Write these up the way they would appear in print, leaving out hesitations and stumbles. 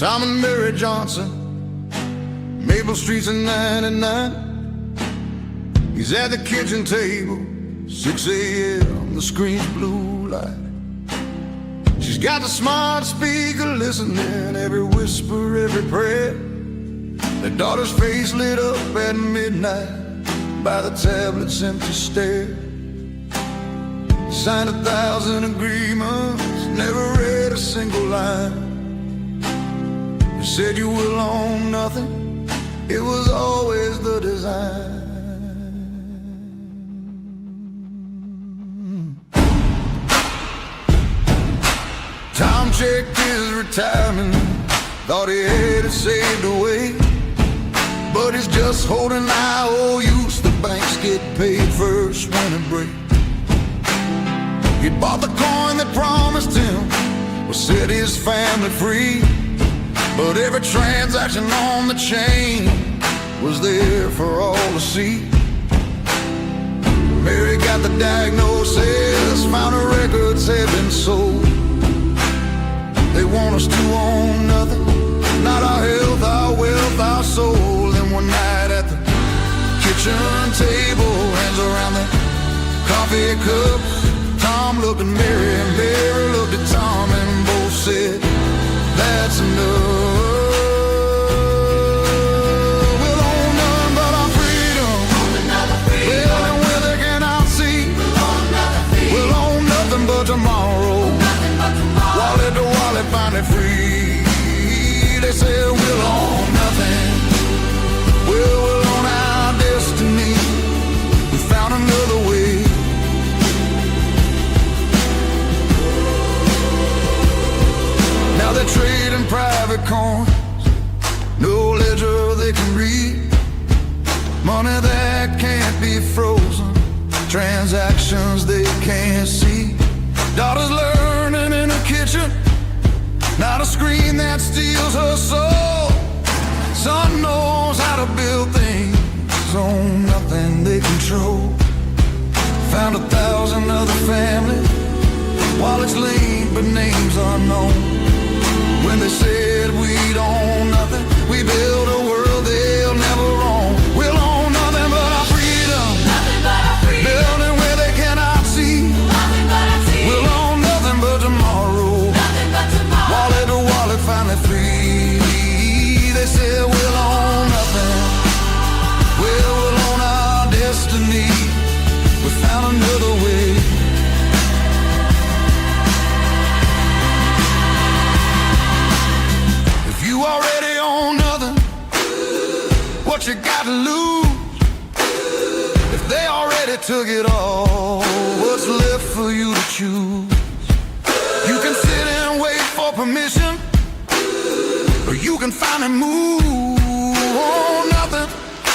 Tom and Mary Johnson, Maple Street's in 99. He's at the kitchen table, 6 a.m., the screen's blue light. She's got the smart speaker listening, every whisper, every prayer. Their daughter's face lit up at midnight by the tablet's empty stare. Signed 1,000 agreements, never read a single line. You said you will own nothing, it was always the design. Tom checked his retirement, thought he had it saved away, but he's just holding IOUs. The banks get paid first when it breaks. He bought the coin that promised him would set his family free, but every transaction on the chain was there for all to see. Mary got the diagnosis, found her records had been sold. They want us to own nothing, not our health, our wealth, our soul. And one night at the kitchen table, hands around the coffee cups, Tom looked at Mary and Mary looked at Tom, and both said, that's enough. We'll own none but our freedom. Well, and where they cannot see, we'll own nothing but tomorrow. Wallet to wallet, finally free. They said we'll own nothing. Well, we'll own our destiny. We found another way. Now they're trading private coins, no ledger they can read. Money that can't be frozen, transactions they can't see. Daughter's learning in her kitchen, not a screen that steals her soul. Son knows how to build things on nothing they control. Found 1,000 other families, wallets linked but names unknown. When they said we'd own nothing, we build a world they'll never own. We'll own nothing but our freedom, building where they cannot see. We'll own nothing but tomorrow, wallet to wallet, finally free. They said we'll own nothing, well, we'll own our destiny. We found another way. If you already own nothing, what you got to lose? If they already took it all, what's left for you to choose? You can sit and wait for permission, or you can finally move on nothing,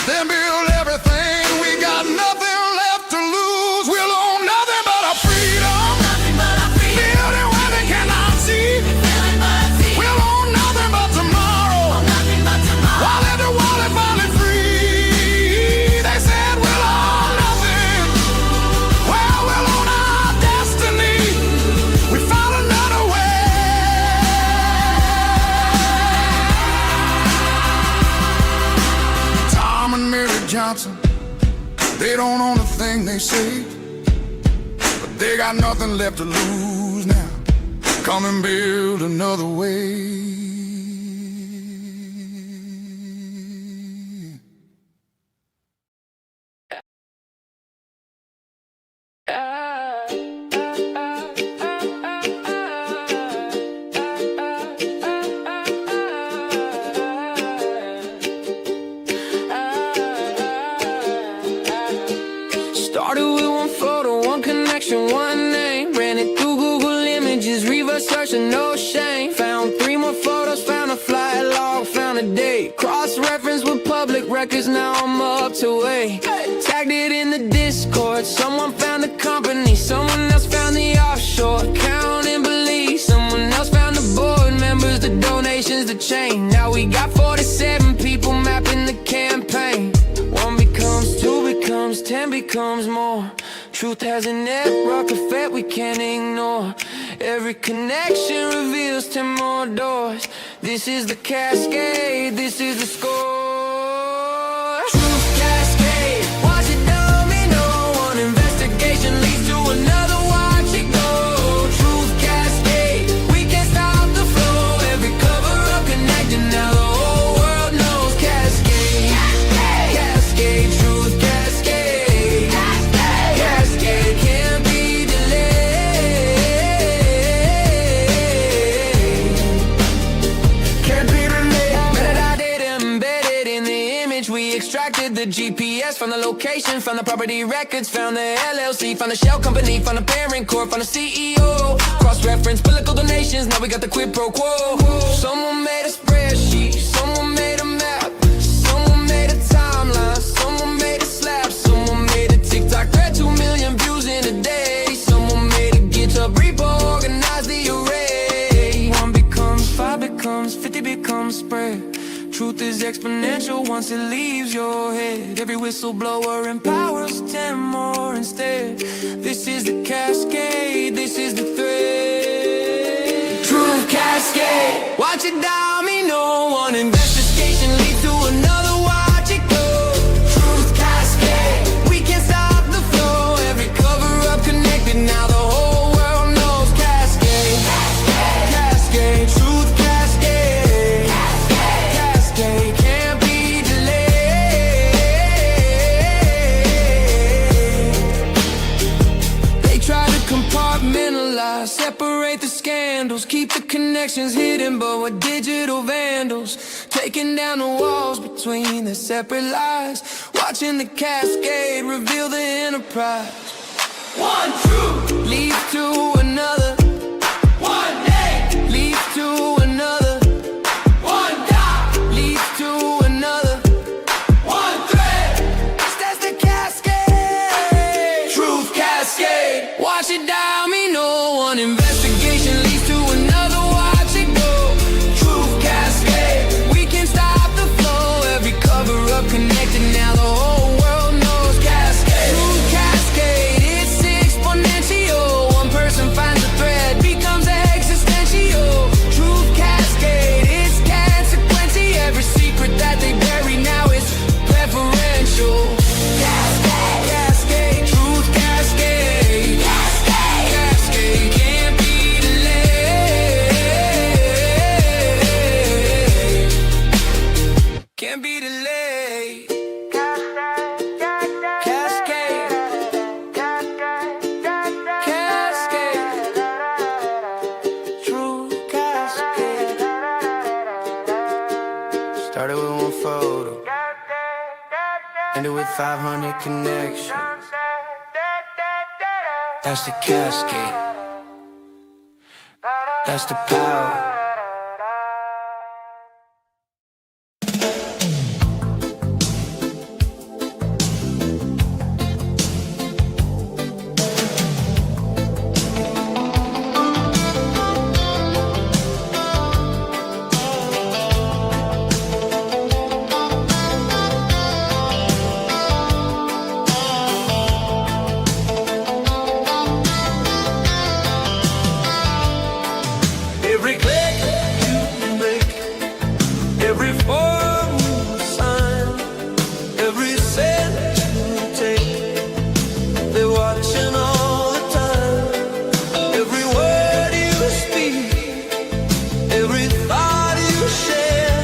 then build everything. We got nothing left to lose. We'll own nothing but our freedom, building where they cannot see. We'll own nothing but tomorrow, wallet to wallet, finally free. They said we'll own nothing, well, we'll own our destiny. We found another way. Tom and Mary Johnson, they don't own a thing they say, but they got nothing left to lose now. Come and build another way. Started with one photo, one connection, one name. Ran it through Google Images, reverse search and no shame. Found 3 more photos, found a flight log, found a date. Cross-reference with public records, now I'm up to wait. Tagged it in the Discord, someone found the company, someone else found the offshore account in Belize. Someone else found the board members, the donations, the chain. Now we got 47 people mapping the campaign. 1 becomes 2, becomes 10, becomes more. Truth has a network effect we can't ignore. Every connection reveals 10 more doors. This is the cascade, this is the score. Truth cascade, watch it domino. One investigation leads to another, watch it go. Truth cascade, we can't stop the flow. Every cover up connected, now the whole world knows. Cascade, cascade, cascade, truth cascade, cascade, cascade, can't be delayed. Can't be delayed. Metadata embedded in the image. We extracted the GPS from the location, from the property records, found the LLC, found the shell company, found the parent corp, found the CEO. Cross-reference political donations, now we got the quid pro quo. Someone made a spreadsheet, someone made a map, someone made a timeline, someone made a slab, someone made a TikTok thread, 2 million views in a day. Someone made a GitHub repo, organize the array. 1 becomes 5 becomes 50 becomes spread. Truth is exponential once it leaves your head. Every whistleblower empowers 10 more instead. This is the cascade, this is the thread. Truth cascade, watch it domino. One investigation leads to another, watch it go. Truth cascade, we can't stop the flow. Every cover up connected, now the whole world knows. Cascade, cascade, cascade, truth cascade, cascade, cascade, can't be delayed. They try to compartmentalize, separate the scandals, keep the connections hidden, but we're digital vandals, taking down the walls between the separate lies, watching the cascade reveal the enterprise. One truth leads to another, one name leads to another, one dot leads to another, one thread, that's the cascade. Truth cascade, watch it domino. One investigation leads to another, watch it go. Truth cascade, we can't stop the flow. Every cover up connected, now the whole world knows. Cascade, truth cascade, it's exponential. One person finds a thread, becomes existential. Truth cascade, it's consequential. Every secret that they bury now is preferential. Cascade, cascade, truth cascade, cascade, cascade, can't be delayed. Can't be delayed. Cascade, cascade, truth cascade. Started with 1 photo, ended with 500 connections. That's the cascade, that's the power. Every click you make, every form you sign, every cent you take, they're watching all the time. Every word you speak, every thought you share,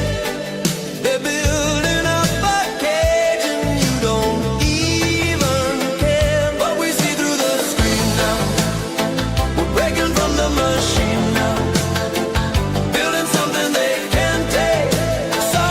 they're building up a cage and you don't even care. But we see through the screen now, we're breaking from the machine now. Building something they can take, so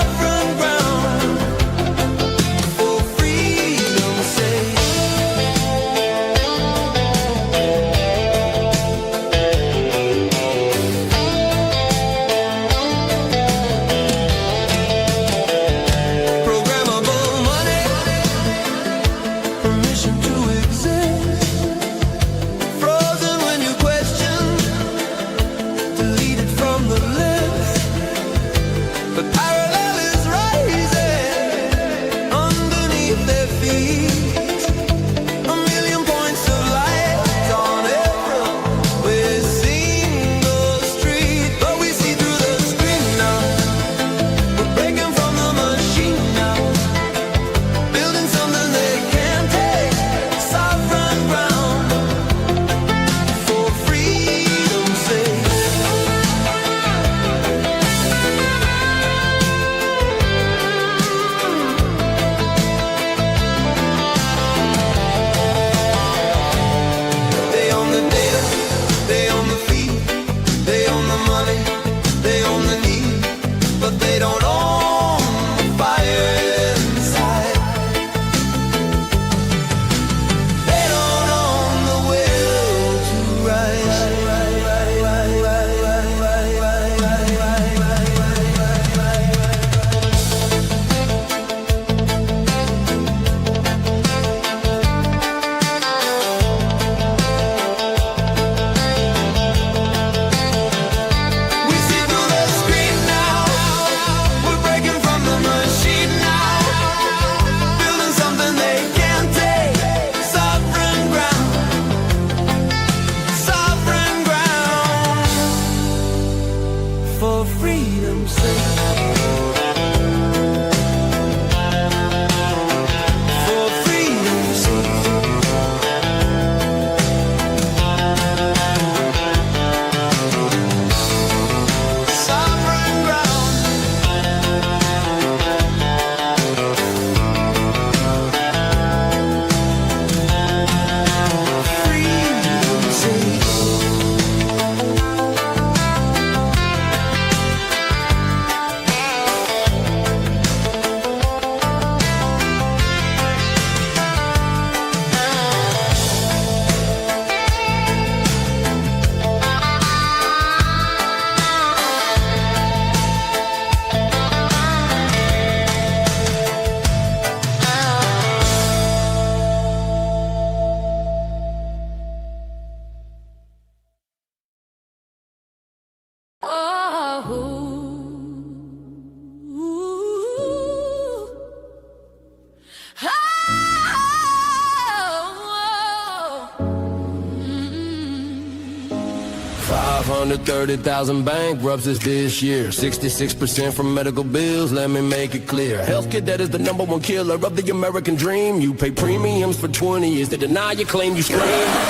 330,000 bankruptcies this year. 66% from medical bills, let me make it clear. Healthcare debt is the #1 killer of the American dream. You pay premiums for 20 years, they deny your claim, you scream.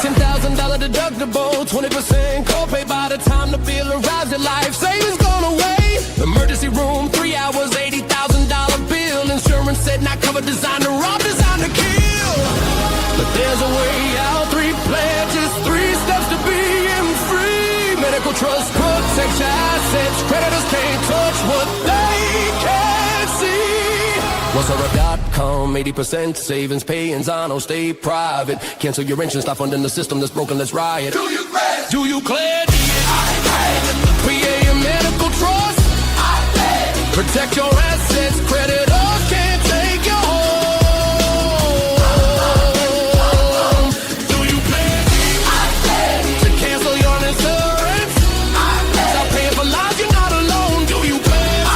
$10,000 deductible, 20% copay by the time the bill arrives. Your life savings gone away. Emergency room, 3 hours, $80,000 bill. Insurance said not covered, designed to rob, designed to kill. But there's a way out, 3 pledges, 3 steps to being free. Medical trust protects your assets. Creditors can't touch what they can't see. What's-a-com, 80% savings, pay in Zano, stay private. Cancel your insurance, stop funding the system that's broken, let's riot. Do you pledge? Do you pledge? I pledge. Create a medical trust. I pledge. Protect your assets, creditors can't take your home. Do you pledge? I pledge. To cancel your insurance? I pledge. Stop paying for life, you're not alone. Do you pledge?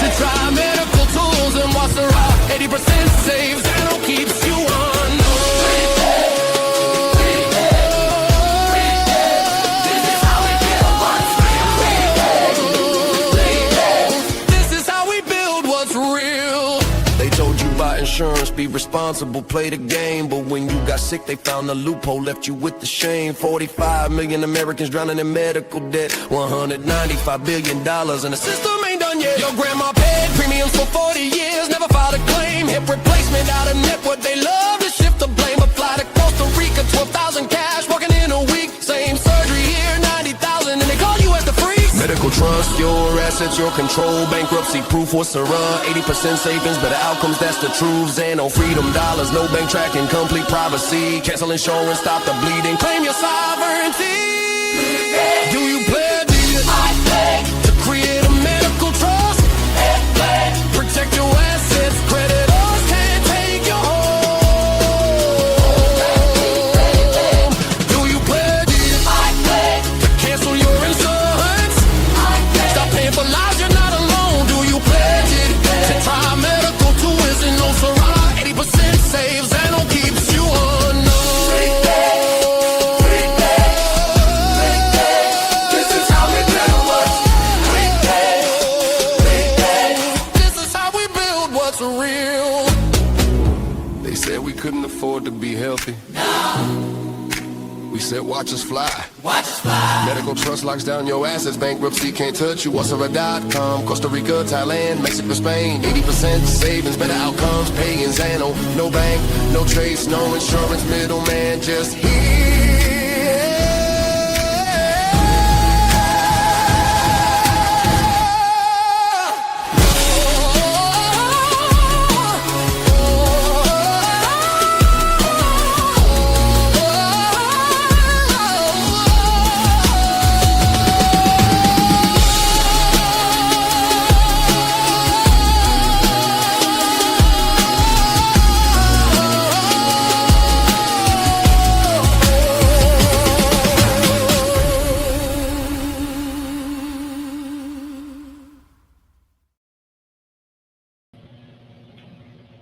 To try medical tools and what's the rock? 80% saves and keeps you on. Insurance, be responsible, play the game. But when you got sick, they found a loophole, left you with the shame. 45 million Americans drowning in medical debt. $195 billion, and the system ain't done yet. Your grandma paid premiums for 40 years, never filed a claim. Hip replacement out of network, they love to shift the blame. A fly to Costa Rica, 12,000 cash, working in a week. Same surgery here, 90,000, and they call you at the freak. Medical trust, your assets, your control. Bankruptcy proof, what's a run? 80% savings, better outcomes, that's the truth. Zano, freedom dollars, no bank tracking, complete privacy. Cancel insurance, stop the bleeding, claim your sovereignty. Do you pledge? I pledge. To create a medical trust. I pledge. Protect your assets, creditors can't take your home. Do you pledge? I pledge. To cancel your insurance? Stop paying for lives, you're not alone. Do you pledge it? To try medical tools and no Sarah. 80% saves and no keeps you unknown. This is how we build what's This is how we build what's real. They said we couldn't afford to be healthy. We said watch us fly. Watch us fly. Medical trust locks down your assets. Bankruptcy can't touch you. What's-a-com, Costa Rica, Thailand, Mexico, Spain. 80% savings, better outcomes. Pay in Zano. No bank, no trace, no insurance middleman. Just here.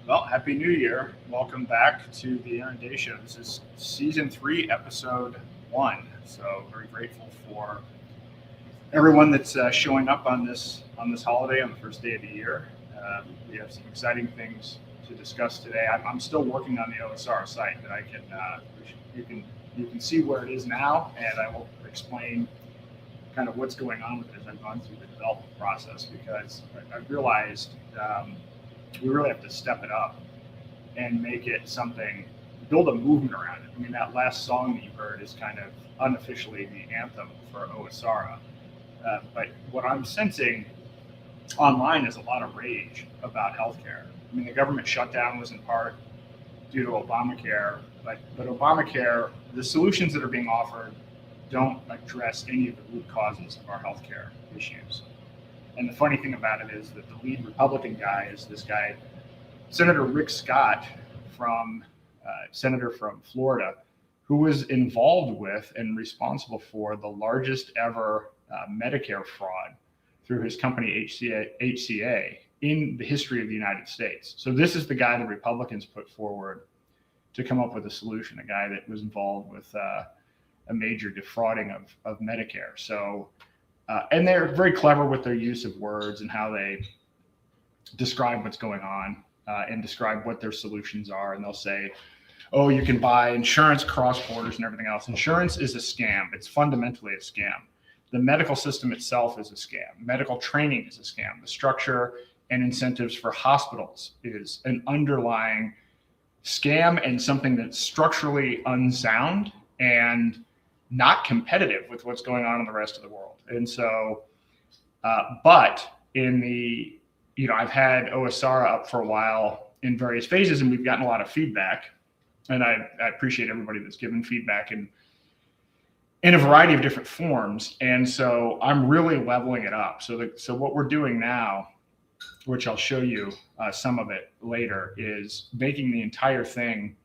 Well, Happy New Year. Welcome back to the Inundation. This is Season 3, Episode 1. So very grateful for everyone that's showing up on this holiday on the first day of the year. We have some exciting things to discuss today. I'm still working on the OSR site, but I can you can see where it is now, and I will explain kind of what's going on with it as I've gone through the development process, because I've realized we really have to step it up and make it something, build a movement around it. I mean, that last song that you heard is kind of unofficially the anthem for OSR. But what I'm sensing online is a lot of rage about healthcare. I mean, the government shutdown was in part due to Obamacare, but Obamacare, the solutions that are being offered don't address any of the root causes of our healthcare issues. And the funny thing about it is that the lead Republican guy is this guy, Senator Rick Scott, senator from Florida, who was involved with and responsible for the largest ever Medicare fraud through his company HCA in the history of the United States. So this is the guy the Republicans put forward to come up with a solution, a guy that was involved with a major defrauding of Medicare. So, and they're very clever with their use of words and how they describe what's going on and describe what their solutions are. And they'll say, oh, you can buy insurance cross borders and everything else. Insurance is a scam. It's fundamentally a scam. The medical system itself is a scam. Medical training is a scam. The structure and incentives for hospitals is an underlying scam and something that's structurally unsound and not competitive with what's going on in the rest of the world. And so, but in the, I've had OSARA up for a while in various phases, and we've gotten a lot of feedback. And I appreciate everybody that's given feedback in a variety of different forms. And so I'm really leveling it up. So what we're doing now, which I'll show you some of it later, is making the entire thing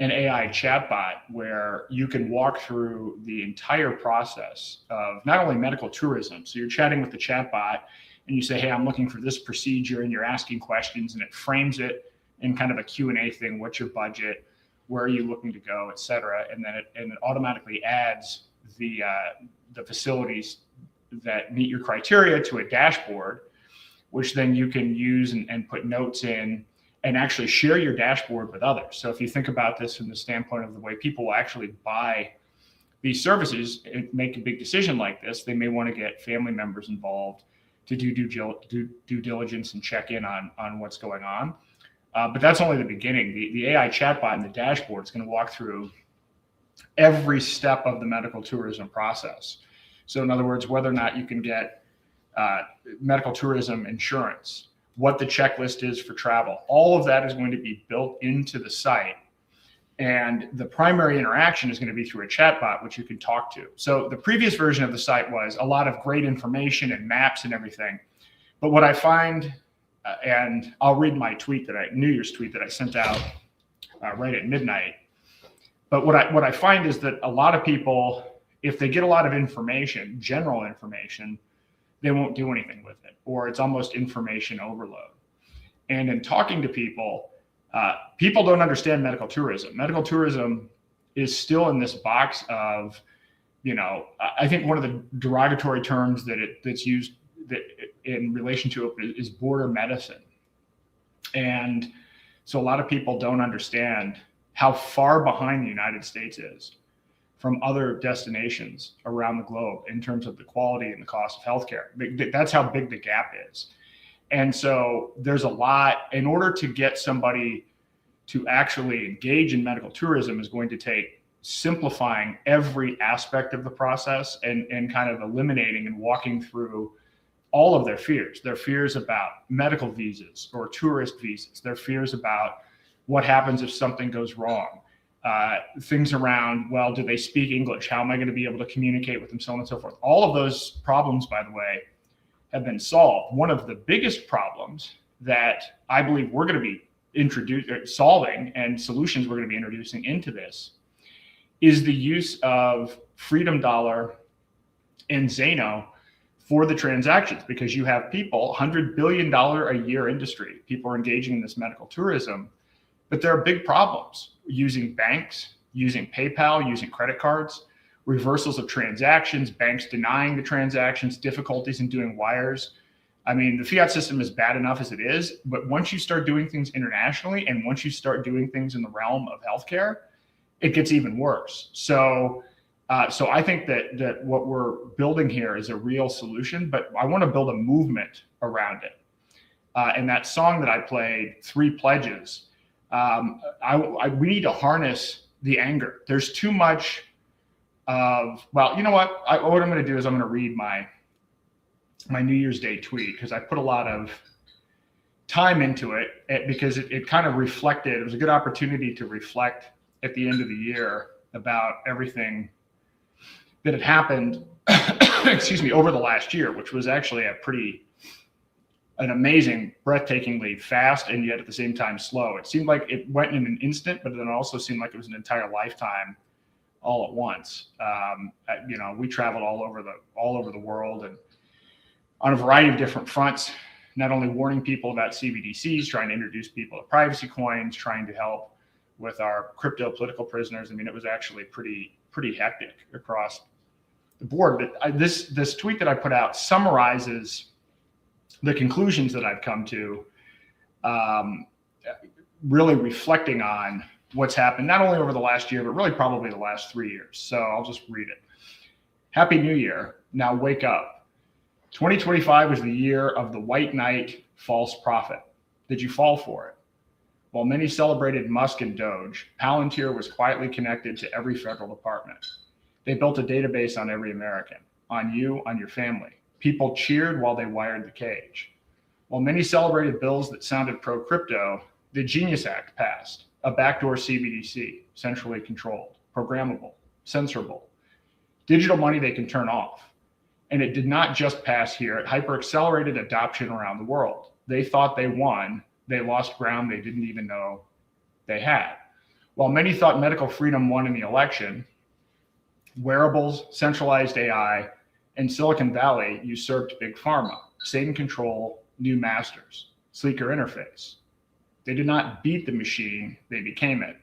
an AI chatbot where you can walk through the entire process of not only medical tourism. So you're chatting with the chatbot and you say, hey, I'm looking for this procedure, and you're asking questions, and it frames it in kind of a Q&A thing. What's your budget? Where are you looking to go, et cetera? And then it automatically adds the facilities that meet your criteria to a dashboard, which then you can use and put notes in and actually share your dashboard with others. So if you think about this from the standpoint of the way people will actually buy these services and make a big decision like this, they may want to get family members involved to do due diligence and check in on what's going on. But that's only the beginning. The AI chatbot in the dashboard is going to walk through every step of the medical tourism process. So in other words, whether or not you can get medical tourism insurance, what the checklist is for travel, all of that is going to be built into the site. And the primary interaction is going to be through a chatbot, which you can talk to. So the previous version of the site was a lot of great information and maps and everything. But what I find, and I'll read my New Year's tweet that I sent out right at midnight. But what I find is that a lot of people, if they get a lot of information, general information, they won't do anything with it, or it's almost information overload. And in talking to people, people don't understand medical tourism. Medical tourism is still in this box of, I think one of the derogatory terms that's used in relation to it is border medicine. And so a lot of people don't understand how far behind the United States is from other destinations around the globe in terms of the quality and the cost of healthcare. That's how big the gap is. And so there's a lot. In order to get somebody to actually engage in medical tourism is going to take simplifying every aspect of the process and kind of eliminating and walking through all of their fears about medical visas or tourist visas, their fears about what happens if something goes wrong, things around, well, do they speak English? How am I going to be able to communicate with them, so on and so forth. All of those problems, by the way, have been solved. One of the biggest problems that I believe we're going to be solving and solutions we're going to be introducing into this is the use of Freedom Dollar and Zano for the transactions, because you have people, $100 billion a year industry, people are engaging in this medical tourism, but there are big problems using banks, using PayPal, using credit cards, reversals of transactions, banks denying the transactions, difficulties in doing wires. I mean, the fiat system is bad enough as it is, but once you start doing things internationally and once you start doing things in the realm of healthcare, it gets even worse. So I think that what we're building here is a real solution, but I want to build a movement around it. And that song that I played, 3 Pledges, we need to harness the anger. There's too much of, well, you know what? What I'm going to do is I'm going to read my New Year's Day tweet, because I put a lot of time into it because it kind of reflected. It was a good opportunity to reflect at the end of the year about everything that had happened, excuse me, over the last year, which was actually an amazing, breathtakingly fast and yet at the same time slow. It seemed like it went in an instant, but then it also seemed like it was an entire lifetime all at once. We traveled all over the world and on a variety of different fronts, not only warning people about CBDCs, trying to introduce people to privacy coins, trying to help with our crypto political prisoners. I mean, it was actually pretty pretty hectic across the board. But this tweet that I put out summarizes the conclusions that I've come to, really reflecting on what's happened, not only over the last year, but really probably the last 3 years. So I'll just read it. Happy New Year. Now wake up. 2025 was the year of the white knight false prophet. Did you fall for it? While many celebrated Musk and Doge, Palantir was quietly connected to every federal department. They built a database on every American, on you, on your family. People cheered while they wired the cage. While many celebrated bills that sounded pro-crypto, the Genius Act passed, a backdoor CBDC, centrally controlled, programmable, censorable, digital money they can turn off. And it did not just pass here, it hyper-accelerated adoption around the world. They thought they won, they lost ground they didn't even know they had. While many thought medical freedom won in the election, wearables, centralized AI, and Silicon Valley usurped Big Pharma, same control, new masters, sleeker interface. They did not beat the machine, they became it.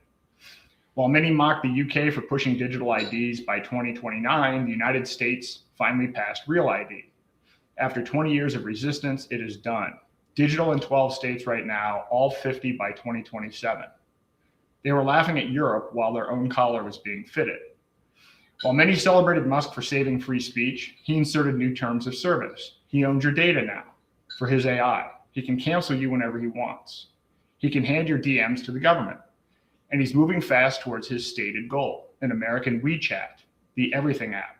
While many mocked the UK for pushing digital IDs by 2029, the United States finally passed Real ID. After 20 years of resistance, it is done. Digital in 12 states right now, all 50 by 2027. They were laughing at Europe while their own collar was being fitted. While many celebrated Musk for saving free speech, he inserted new terms of service. He owns your data now for his AI. He can cancel you whenever he wants. He can hand your DMs to the government. And he's moving fast towards his stated goal, an American WeChat, the everything app,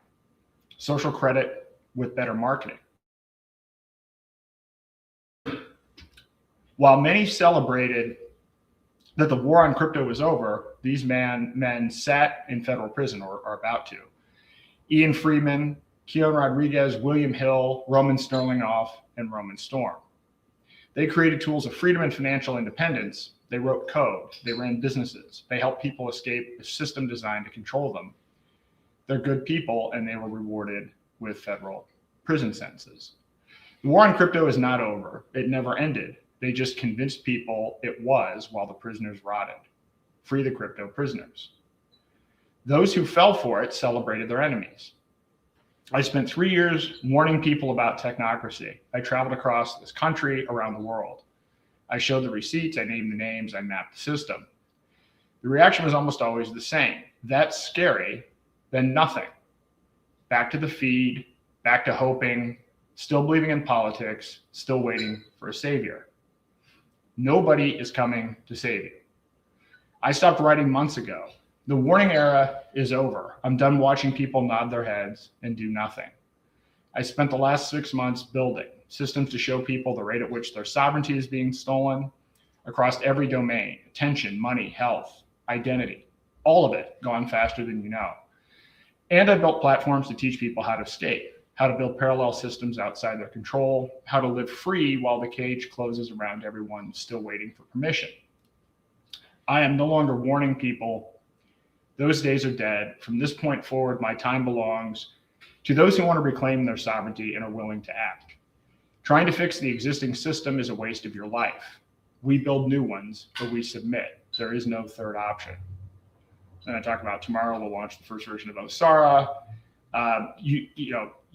social credit with better marketing. While many celebrated that the war on crypto was over, these men sat in federal prison or are about to. Ian Freeman, Keon Rodriguez, William Hill, Roman Sterlingoff, and Roman Storm. They created tools of freedom and financial independence. They wrote code, they ran businesses, they helped people escape a system designed to control them. They're good people and they were rewarded with federal prison sentences. The war on crypto is not over, it never ended. They just convinced people it was while the prisoners rotted. Free the crypto prisoners. Those who fell for it celebrated their enemies. I spent 3 years warning people about technocracy. I traveled across this country, around the world. I showed the receipts, I named the names, I mapped the system. The reaction was almost always the same. That's scary, then nothing. Back to the feed, back to hoping, still believing in politics, still waiting for a savior. Nobody is coming to save you. I stopped writing months ago. The warning era is over. I'm done watching people nod their heads and do nothing. I spent the last 6 months building systems to show people the rate at which their sovereignty is being stolen across every domain: attention, money, health, identity, all of it gone faster than you know. And I built platforms to teach people how to escape, how to build parallel systems outside their control, how to live free while the cage closes around everyone still waiting for permission. I am no longer warning people. Those days are dead. From this point forward, my time belongs to those who want to reclaim their sovereignty and are willing to act. Trying to fix the existing system is a waste of your life. We build new ones, or we submit. There is no third option. And I talk about tomorrow, we'll launch the first version of Osara. You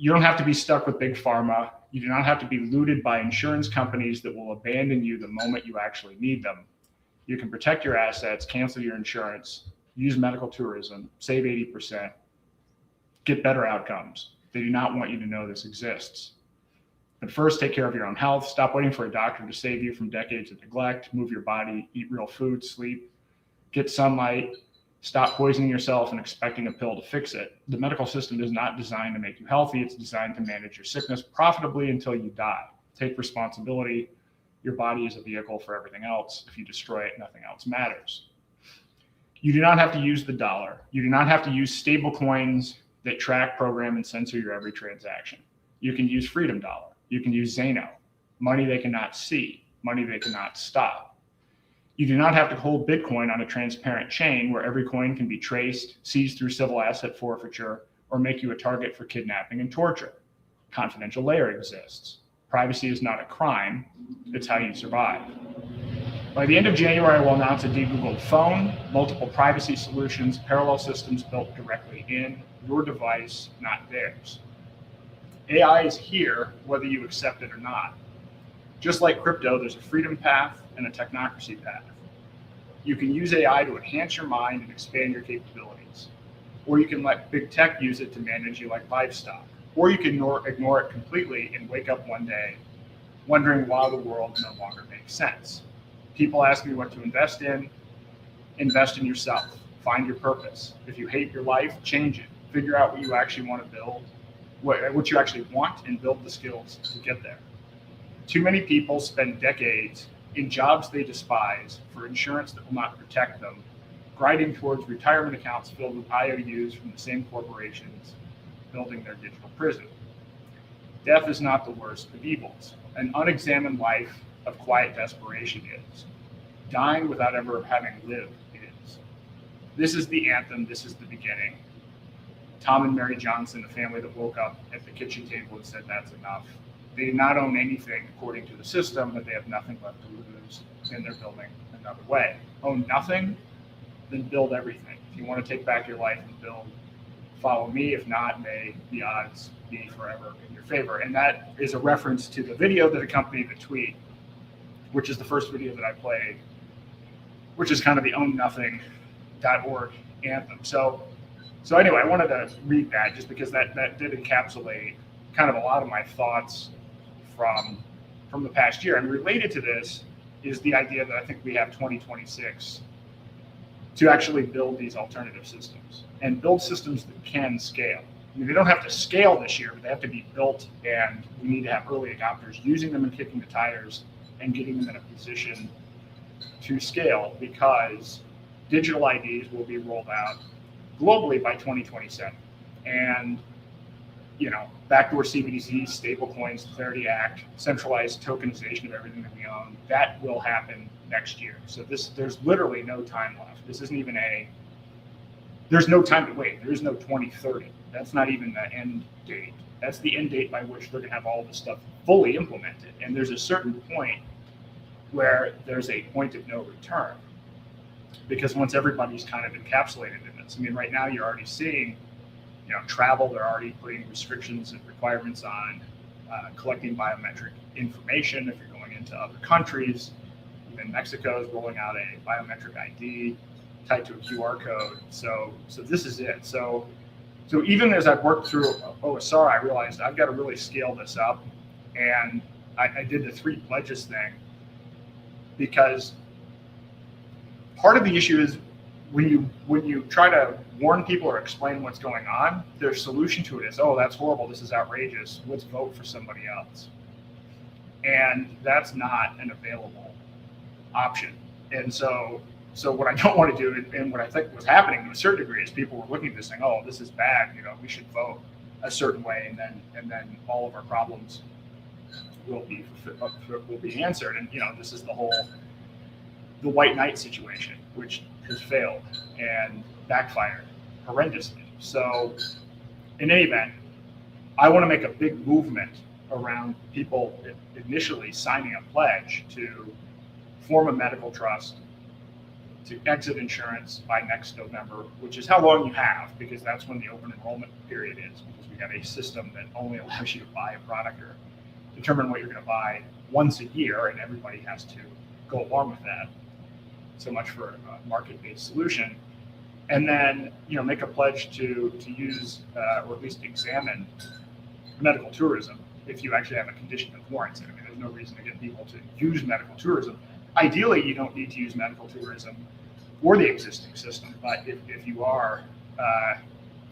don't have to be stuck with Big Pharma. You do not have to be looted by insurance companies that will abandon you the moment you actually need them. You can protect your assets, cancel your insurance, use medical tourism, save 80%, get better outcomes. They do not want you to know this exists. But first, take care of your own health. Stop waiting for a doctor to save you from decades of neglect. Move your body, eat real food, sleep, get sunlight. Stop poisoning yourself and expecting a pill to fix it. The medical system is not designed to make you healthy. It's designed to manage your sickness profitably until you die. Take responsibility. Your body is a vehicle for everything else. If you destroy it, nothing else matters. You do not have to use the dollar. You do not have to use stable coins that track, program, and censor your every transaction. You can use Freedom Dollar. You can use Zano, money they cannot see, money they cannot stop. You do not have to hold Bitcoin on a transparent chain where every coin can be traced, seized through civil asset forfeiture, or make you a target for kidnapping and torture. Confidential layer exists. Privacy is not a crime, it's how you survive. By the end of January, we'll announce a de-Googled phone, multiple privacy solutions, parallel systems built directly in your device, not theirs. AI is here, whether you accept it or not. Just like crypto, there's a freedom path and a technocracy path. You can use AI to enhance your mind and expand your capabilities. Or you can let big tech use it to manage you like livestock. Or you can ignore it completely and wake up one day wondering why the world no longer makes sense. People ask me what to invest in. Invest in yourself. Find your purpose. If you hate your life, change it. Figure out what you actually want to build, what you actually want, and build the skills to get there. Too many people spend decades in jobs they despise for insurance that will not protect them, grinding towards retirement accounts filled with IOUs from the same corporations, building their digital prison. Death is not the worst of evils. An unexamined life of quiet desperation is. Dying without ever having lived is. This is the anthem. This is the beginning. Tom and Mary Johnson, a family that woke up at the kitchen table and said, that's enough. They do not own anything according to the system, but they have nothing left to lose, and they're building another way. Own nothing, then build everything. If you want to take back your life and build, follow me. If not, may the odds be forever in your favor. And that is a reference to the video that accompanied the tweet, which is the first video that I played, which is kind of the ownnothing.org anthem. So anyway, I wanted to read that just because that did encapsulate kind of a lot of my thoughts from the past year. And related to this is the idea that I think we have 2026 to actually build these alternative systems and build systems that can scale. I mean, they don't have to scale this year, but they have to be built, and we need to have early adopters using them and kicking the tires and getting them in a position to scale, because digital IDs will be rolled out globally by 2027. And backdoor CBDCs, stablecoins, the Clarity Act, centralized tokenization of everything that we own, that will happen next year. So there's literally no time left. This isn't even there's no time to wait. There is no 2030. That's not even the end date. That's the end date by which they're gonna have all this stuff fully implemented. And there's a certain point where there's a point of no return, because once everybody's kind of encapsulated in this. I mean, right now you're already seeing travel, they're already putting restrictions and requirements on collecting biometric information if you're going into other countries. Even Mexico is rolling out a biometric ID tied to a QR code. So this is it. So even as I've worked through OSR, I realized I've got to really scale this up. And I did the 3 pledges thing, because part of the issue is when you try to warn people or explain what's going on, their solution to it is, oh, that's horrible, this is outrageous, let's vote for somebody else. And that's not an available option. And so what I don't want to do, and what I think was happening to a certain degree, is people were looking at this saying, oh, this is bad, we should vote a certain way, and then all of our problems will be answered. And this is the white knight situation, which has failed and backfired horrendously. So in any event, I want to make a big movement around people initially signing a pledge to form a medical trust, to exit insurance by next November, which is how long you have, because that's when the open enrollment period is, because we have a system that only allows you to buy a product or determine what you're going to buy once a year, and everybody has to go along with that. So much for a market-based solution. And then make a pledge to use or at least examine medical tourism if you actually have a condition that warrants it. I mean, there's no reason to get people to use medical tourism. Ideally, you don't need to use medical tourism or the existing system, but if you are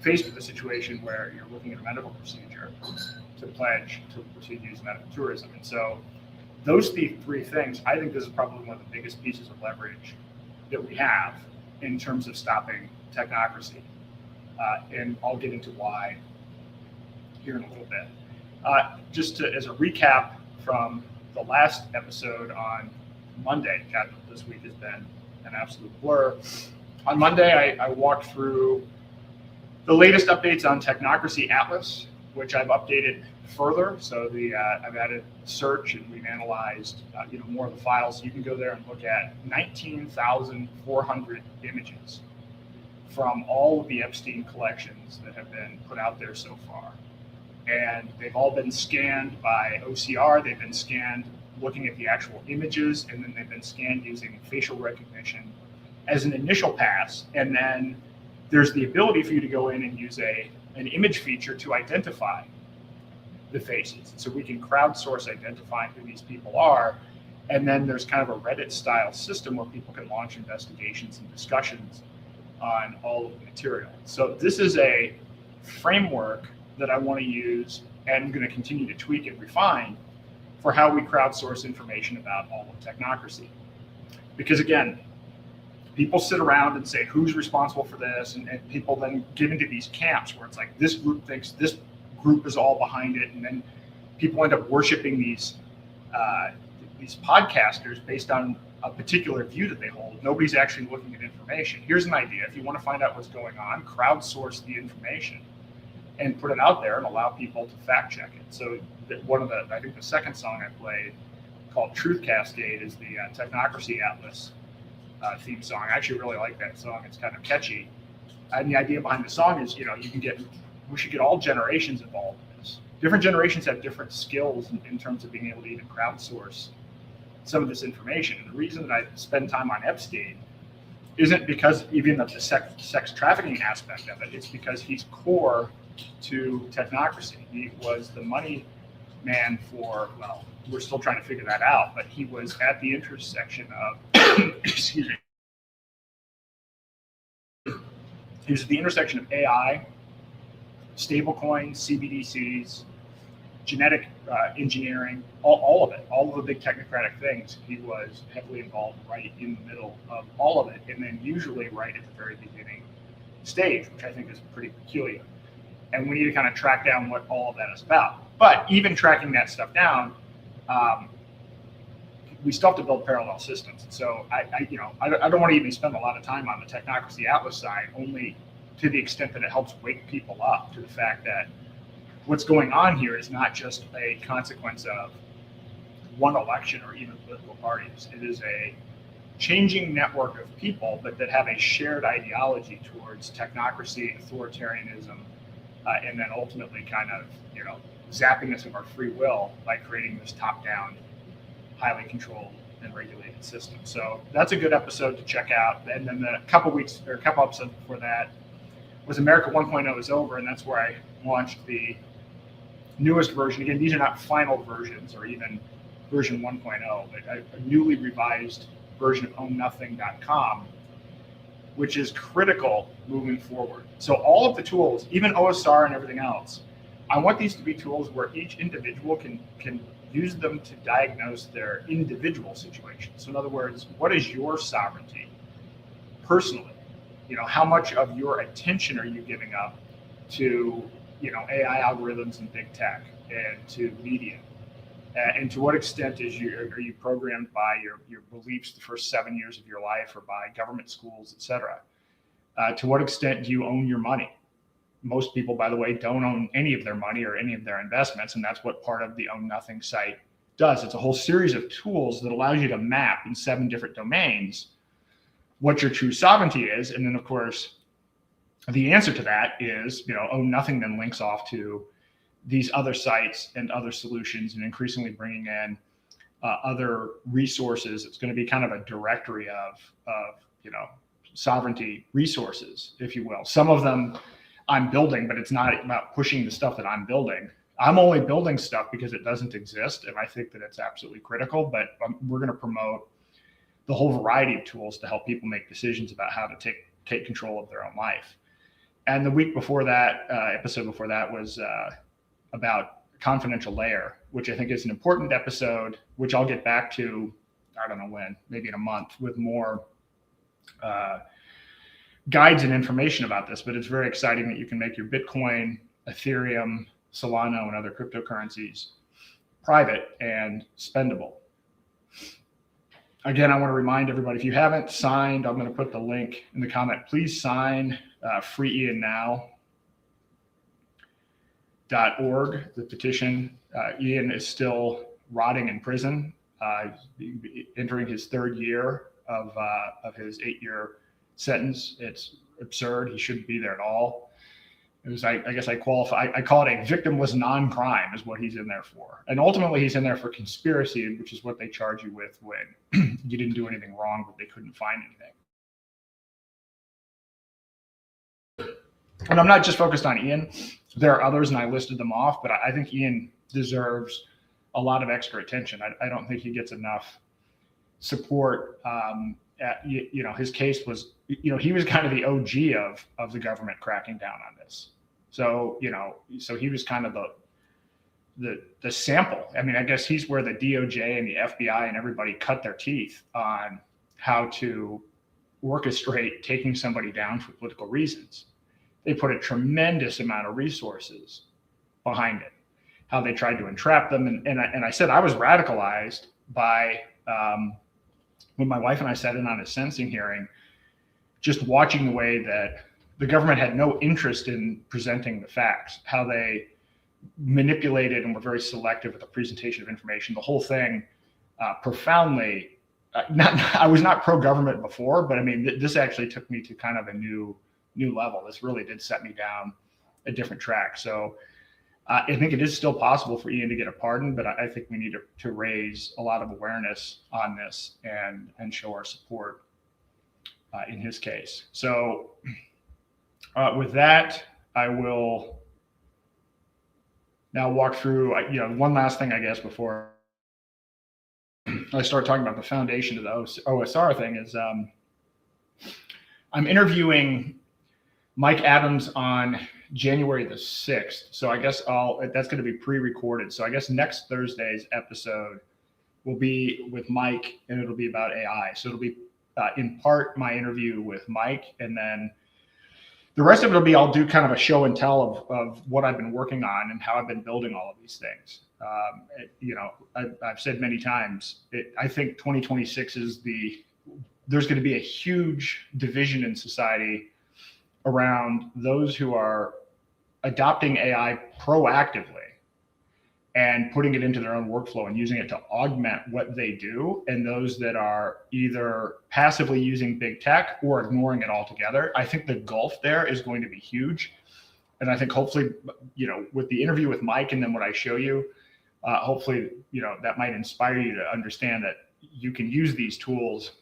faced with a situation where you're looking at a medical procedure, to pledge to use medical tourism. And so those 3 things, I think this is probably one of the biggest pieces of leverage that we have in terms of stopping technocracy. And I'll get into why here in a little bit. Just as a recap from the last episode on Monday, God, this week has been an absolute blur. On Monday, I walked through the latest updates on Technocracy Atlas, which I've updated further. So I've added search, and we've analyzed more of the files. You can go there and look at 19,400 images from all of the Epstein collections that have been put out there so far. And they've all been scanned by OCR. They've been scanned looking at the actual images, and then they've been scanned using facial recognition as an initial pass. And then there's the ability for you to go in and use an image feature to identify the faces. So we can crowdsource identifying who these people are. And then there's kind of a Reddit style system where people can launch investigations and discussions on all of the material. So this is a framework that I want to use, and I'm going to continue to tweak and refine for how we crowdsource information about all of technocracy. Because again, people sit around and say, who's responsible for this? And people then get into these camps where it's like, this group thinks this group is all behind it. And then people end up worshiping these podcasters based on a particular view that they hold. Nobody's actually looking at information. Here's an idea. If you want to find out what's going on, crowdsource the information and put it out there and allow people to fact check it. So I think the second song I played called Truth Cascade is the Technocracy Atlas theme song. I actually really like that song. It's kind of catchy. And the idea behind the song is, we should get all generations involved in this. Different generations have different skills in terms of being able to even crowdsource some of this information. And the reason that I spend time on Epstein isn't because even of the sex trafficking aspect of it. It's because he's core to technocracy. He was the money man for, well, we're still trying to figure that out, but he was at the intersection of, excuse me, he was at the intersection of AI, stablecoins, CBDCs, genetic engineering, all of it, all of the big technocratic things. He was heavily involved right in the middle of all of it, and then usually right at the very beginning stage, which I think is pretty peculiar. And we need to kind of track down what all of that is about. But even tracking that stuff down, we still have to build parallel systems. So I don't want to even spend a lot of time on the Technocracy Atlas side, only to the extent that it helps wake people up to the fact that what's going on here is not just a consequence of one election or even political parties. It is a changing network of people, but that have a shared ideology towards technocracy, authoritarianism, and then ultimately kind of, zapping us of our free will by creating this top-down, highly controlled and regulated system. So that's a good episode to check out. And then a couple episodes before that was America 1.0 is over, and that's where I launched the newest version. Again, these are not final versions or even version 1.0, but a newly revised version of ownnothing.com, which is critical moving forward. So all of the tools, even OSR and everything else, I want these to be tools where each individual can use them to diagnose their individual situation. So in other words, what is your sovereignty personally? How much of your attention are you giving up to, AI algorithms and big tech and to media? And to what extent are you programmed by your beliefs the first 7 years of your life or by government schools, et cetera? To what extent do you own your money? Most people, by the way, don't own any of their money or any of their investments, and that's what part of the Own Nothing site does. It's a whole series of tools that allows you to map in 7 different domains what your true sovereignty is. And then, of course, the answer to that is, Own Nothing then links off to these other sites and other solutions, and increasingly bringing in other resources. It's going to be kind of a directory of sovereignty resources, if you will. Some of them I'm building, but it's not about pushing the stuff that I'm building. I'm only building stuff because it doesn't exist, and I think that it's absolutely critical, but we're going to promote the whole variety of tools to help people make decisions about how to take control of their own life. And the week before that, episode before that was about confidential layer, which I think is an important episode, which I'll get back to, I don't know when, maybe in a month, with more guides and information about this. But it's very exciting that you can make your Bitcoin, Ethereum, Solana, and other cryptocurrencies private and spendable. Again, I want to remind everybody, if you haven't signed, I'm going to put the link in the comment. Please sign Free Ian now. the petition. Ian is still rotting in prison, entering his third year of his 8-year sentence. It's absurd. He shouldn't be there at all. It was, I guess I call it a victimless non-crime is what he's in there for. And ultimately he's in there for conspiracy, which is what they charge you with when you didn't do anything wrong, but they couldn't find anything. And I'm not just focused on Ian. There are others, and I listed them off, but I think Ian deserves a lot of extra attention. I don't think he gets enough support. His case was, he was kind of the OG of the government cracking down on this. So, so he was kind of the sample. I mean, I guess he's where the DOJ and the FBI and everybody cut their teeth on how to orchestrate taking somebody down for political reasons. They put a tremendous amount of resources behind it, how they tried to entrap them. And I said I was radicalized by when my wife and I sat in on a sentencing hearing, just watching the way that the government had no interest in presenting the facts, how they manipulated and were very selective with the presentation of information. The whole thing profoundly, I was not pro-government before, but I mean, this actually took me to kind of a new level. This really did set me down a different track. So I think it is still possible for Ian to get a pardon, but I think we need to raise a lot of awareness on this and show our support in his case. So with that, I will now walk through, one last thing, I guess, before I start talking about the foundation of the OSR thing is I'm interviewing Mike Adams on January the 6th. So I guess that's going to be pre-recorded. So I guess next Thursday's episode will be with Mike, and it'll be about AI. So it'll be in part my interview with Mike, and then the rest of it will be, I'll do kind of a show and tell of what I've been working on and how I've been building all of these things. I've said many times, I think 2026 there's going to be a huge division in society around those who are adopting AI proactively and putting it into their own workflow and using it to augment what they do, and those that are either passively using big tech or ignoring it altogether. I think the gulf there is going to be huge. And I think hopefully, with the interview with Mike and then what I show you, hopefully, that might inspire you to understand that you can use these tools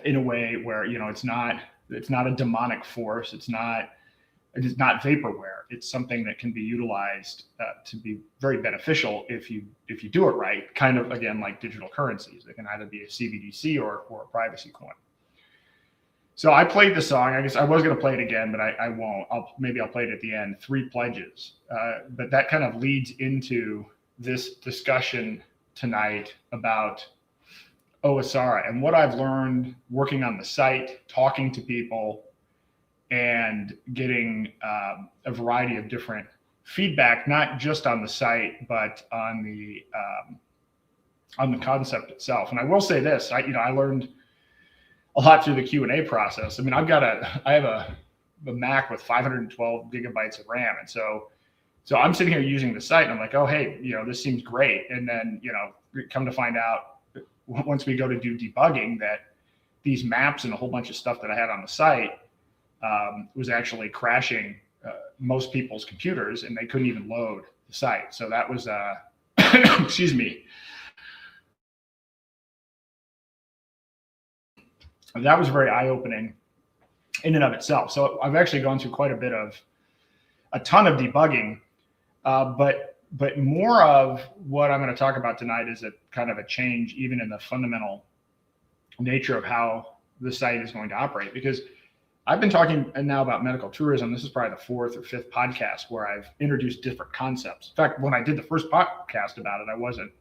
in a way where, it's not a demonic force. It is not vaporware. It's something that can be utilized to be very beneficial if you do it right. Kind of, again, like digital currencies. It can either be a CBDC or a privacy coin. So I played the song. I guess I was going to play it again, but I won't. Maybe I'll play it at the end. 3 pledges. But that kind of leads into this discussion tonight about OSR and what I've learned working on the site, talking to people, and getting a variety of different feedback, not just on the site, but on the concept itself. And I will say this, I learned a lot through the Q&A process. I mean, I have a Mac with 512 gigabytes of RAM. And so I'm sitting here using the site and I'm like, oh, hey, this seems great. And then, come to find out once we go to do debugging that these maps and a whole bunch of stuff that I had on the site was actually crashing most people's computers, and they couldn't even load the site. So that was, excuse me. That was very eye-opening in and of itself. So I've actually gone through quite a ton of debugging, but more of what I'm going to talk about tonight is a kind of a change even in the fundamental nature of how the site is going to operate. Because I've been talking now about medical tourism. This is probably the 4th or 5th podcast where I've introduced different concepts. In fact, when I did the first podcast about it, I wasn't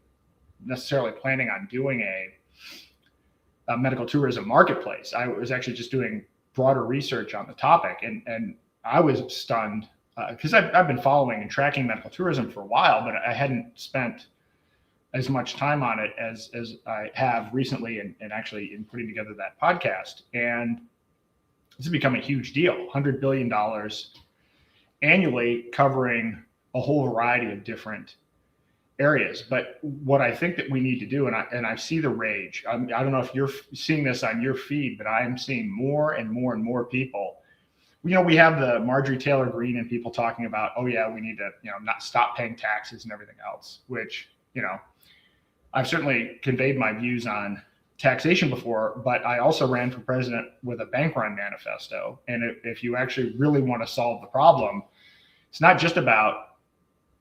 necessarily planning on doing a medical tourism marketplace. I was actually just doing broader research on the topic. And I was stunned because I've been following and tracking medical tourism for a while, but I hadn't spent as much time on it as I have recently and actually in putting together that podcast. And this has become a huge deal, $100 billion annually, covering a whole variety of different areas. But what I think that we need to do, and I see the rage. I don't know if you're seeing this on your feed, but I'm seeing more and more and more people. We have the Marjorie Taylor Greene and people talking about, oh yeah, we need to, not stop paying taxes and everything else, which, I've certainly conveyed my views on taxation before, but I also ran for president with a bank run manifesto. And if you actually really want to solve the problem, it's not just about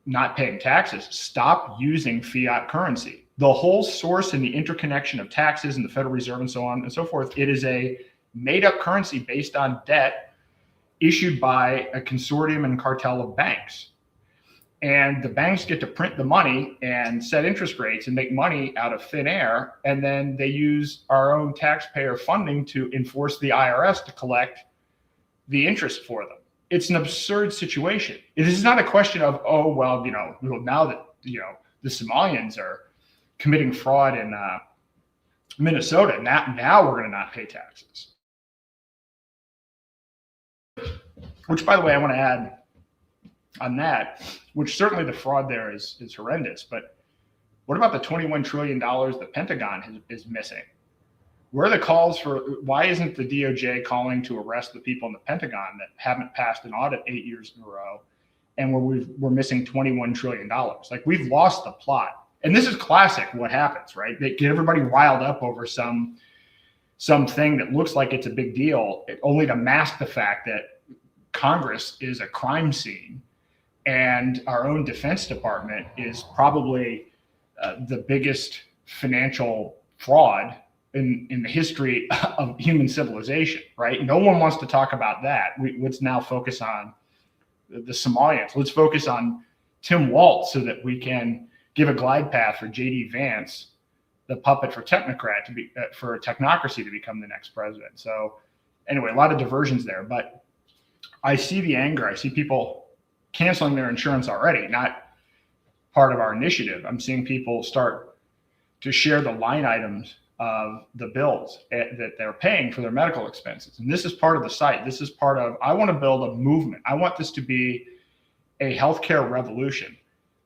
not paying taxes. Stop using fiat currency. The whole source and the interconnection of taxes and the Federal Reserve and so on and so forth, it is a made up currency based on debt issued by a consortium and cartel of banks. And the banks get to print the money and set interest rates and make money out of thin air. And then they use our own taxpayer funding to enforce the IRS to collect the interest for them. It's an absurd situation. It is not a question of, oh, well, now that, the Somalians are committing fraud in Minnesota, now we're going to not pay taxes. Which, by the way, I want to add on that, which certainly the fraud there is horrendous. But what about the $21 trillion the Pentagon is missing? Where are the calls for, why isn't the DOJ calling to arrest the people in the Pentagon that haven't passed an audit 8 years in a row, and where we're missing $21 trillion? Like, we've lost the plot. And this is classic what happens, right? They get everybody riled up over something that looks like it's a big deal, only to mask the fact that Congress is a crime scene, and our own Defense Department is probably the biggest financial fraud in the history of human civilization, right? No one wants to talk about that. Let's now focus on the Somalians. Let's focus on Tim Walz so that we can give a glide path for J.D. Vance, the puppet for technocrat, to be for a technocracy to become the next president. So anyway, a lot of diversions there, but I see the anger. I see people canceling their insurance already, not part of our initiative. I'm seeing people start to share the line items of the bills that they're paying for their medical expenses. And this is part of the site. This is part of, I want to build a movement. I want this to be a healthcare revolution.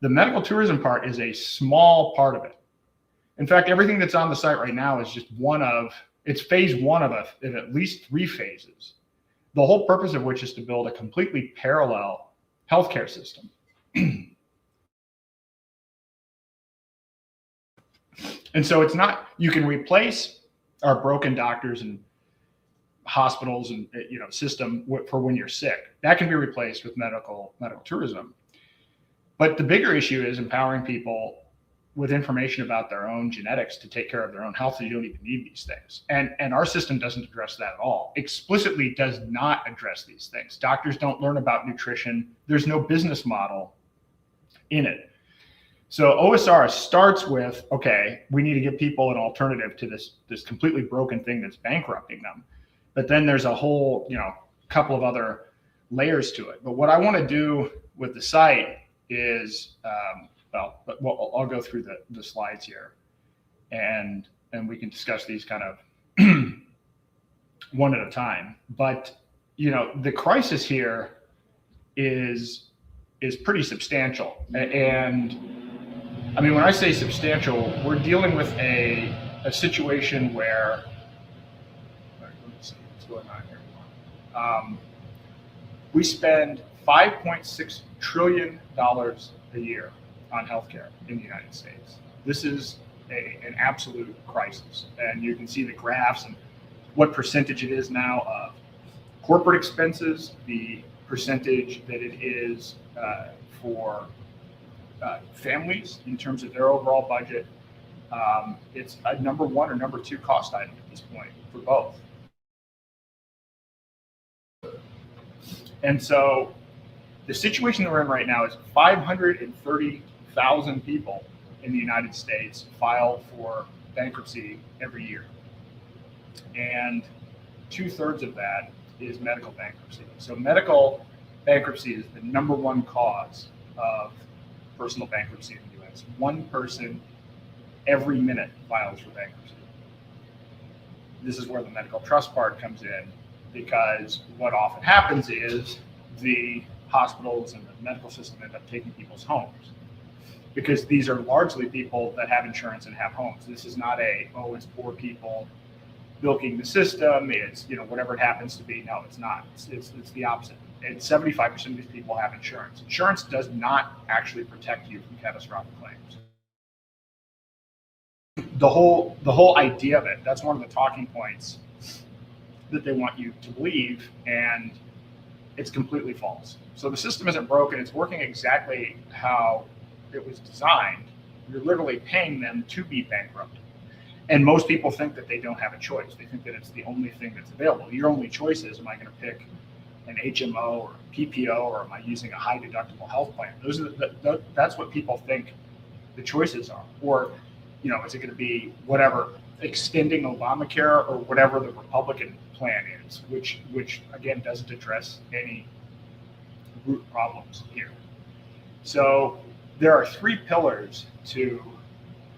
The medical tourism part is a small part of it. In fact, everything that's on the site right now is just it's phase one of at least 3 phases. The whole purpose of which is to build a completely parallel healthcare system. And so it's not, you can replace our broken doctors and hospitals and system for when you're sick. That can be replaced with medical tourism. But the bigger issue is empowering people with information about their own genetics to take care of their own health, so you don't even need these things. And our system doesn't address that at all. Explicitly does not address these things. Doctors don't learn about nutrition. There's no business model in it. So OSR starts with, okay, we need to give people an alternative to this completely broken thing that's bankrupting them. But then there's a whole, couple of other layers to it. But what I want to do with the site is, I'll go through the slides here, and we can discuss these kind of one at a time. But the crisis here is pretty substantial. And I mean, when I say substantial, we're dealing with a situation where, let me see what's going on here. We spend $5.6 trillion a year on healthcare in the United States. This is an absolute crisis. And you can see the graphs and what percentage it is now of corporate expenses, the percentage that it is for families in terms of their overall budget. It's a number 1 or number 2 cost item at this point for both. And so the situation that we're in right now is 530,000 people in the United States file for bankruptcy every year. And 2/3 of that is medical bankruptcy. So medical bankruptcy is the number 1 cause of personal bankruptcy in the U.S. 1 person every minute files for bankruptcy. This is where the medical trust part comes in, because what often happens is the hospitals and the medical system end up taking people's homes, because these are largely people that have insurance and have homes. This is not it's poor people bilking the system. It's, whatever it happens to be. No, it's not. It's the opposite. And 75% of these people have insurance. Insurance does not actually protect you from catastrophic claims. The whole idea of it, that's one of the talking points that they want you to believe, and it's completely false. So the system isn't broken. It's working exactly how it was designed. You're literally paying them to be bankrupt. And most people think that they don't have a choice. They think that it's the only thing that's available. Your only choice is, am I going to pick an HMO or PPO, or am I using a high deductible health plan? That's what people think the choices are. Or, is it going to be whatever, extending Obamacare, or whatever the Republican plan is, which again doesn't address any root problems here. So there are three pillars to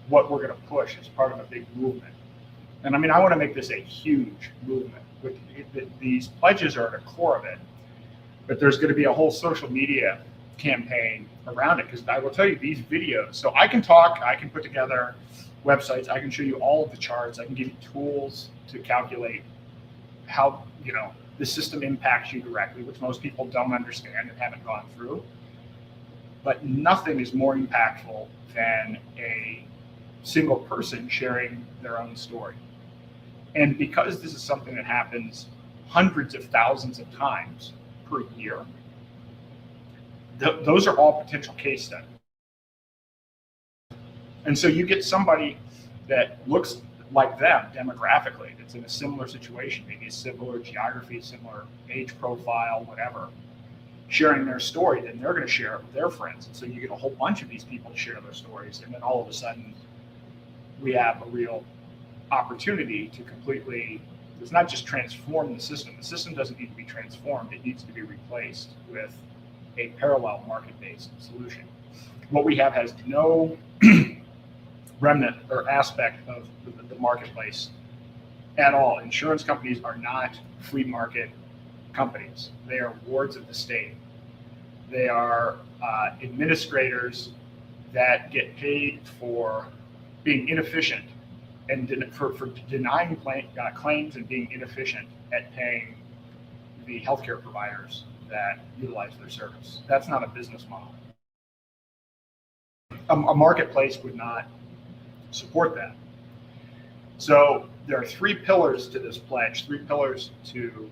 what we're going to push as part of a big movement. And I want to make this a huge movement. These pledges are at the core of it, but there's going to be a whole social media campaign around it, because I will tell you, these videos, so I can talk, I can put together websites, I can show you all of the charts, I can give you tools to calculate how the system impacts you directly, which most people don't understand and haven't gone through. But nothing is more impactful than a single person sharing their own story. And because this is something that happens hundreds of thousands of times per year, those are all potential case studies. And so you get somebody that looks like them demographically, that's in a similar situation, maybe a similar geography, similar age profile, whatever, sharing their story, then they're going to share it with their friends. And so you get a whole bunch of these people to share their stories. And then all of a sudden, we have a real opportunity to completely, it's not just transform the system. The system doesn't need to be transformed. It needs to be replaced with a parallel market-based solution. What we have has no remnant or aspect of the marketplace at all. Insurance companies are not free market companies. They are wards of the state. They are administrators that get paid for being inefficient and for denying claims and being inefficient at paying the healthcare providers that utilize their service. That's not a business model. A marketplace would not support that. So there are three pillars to this pledge, three pillars to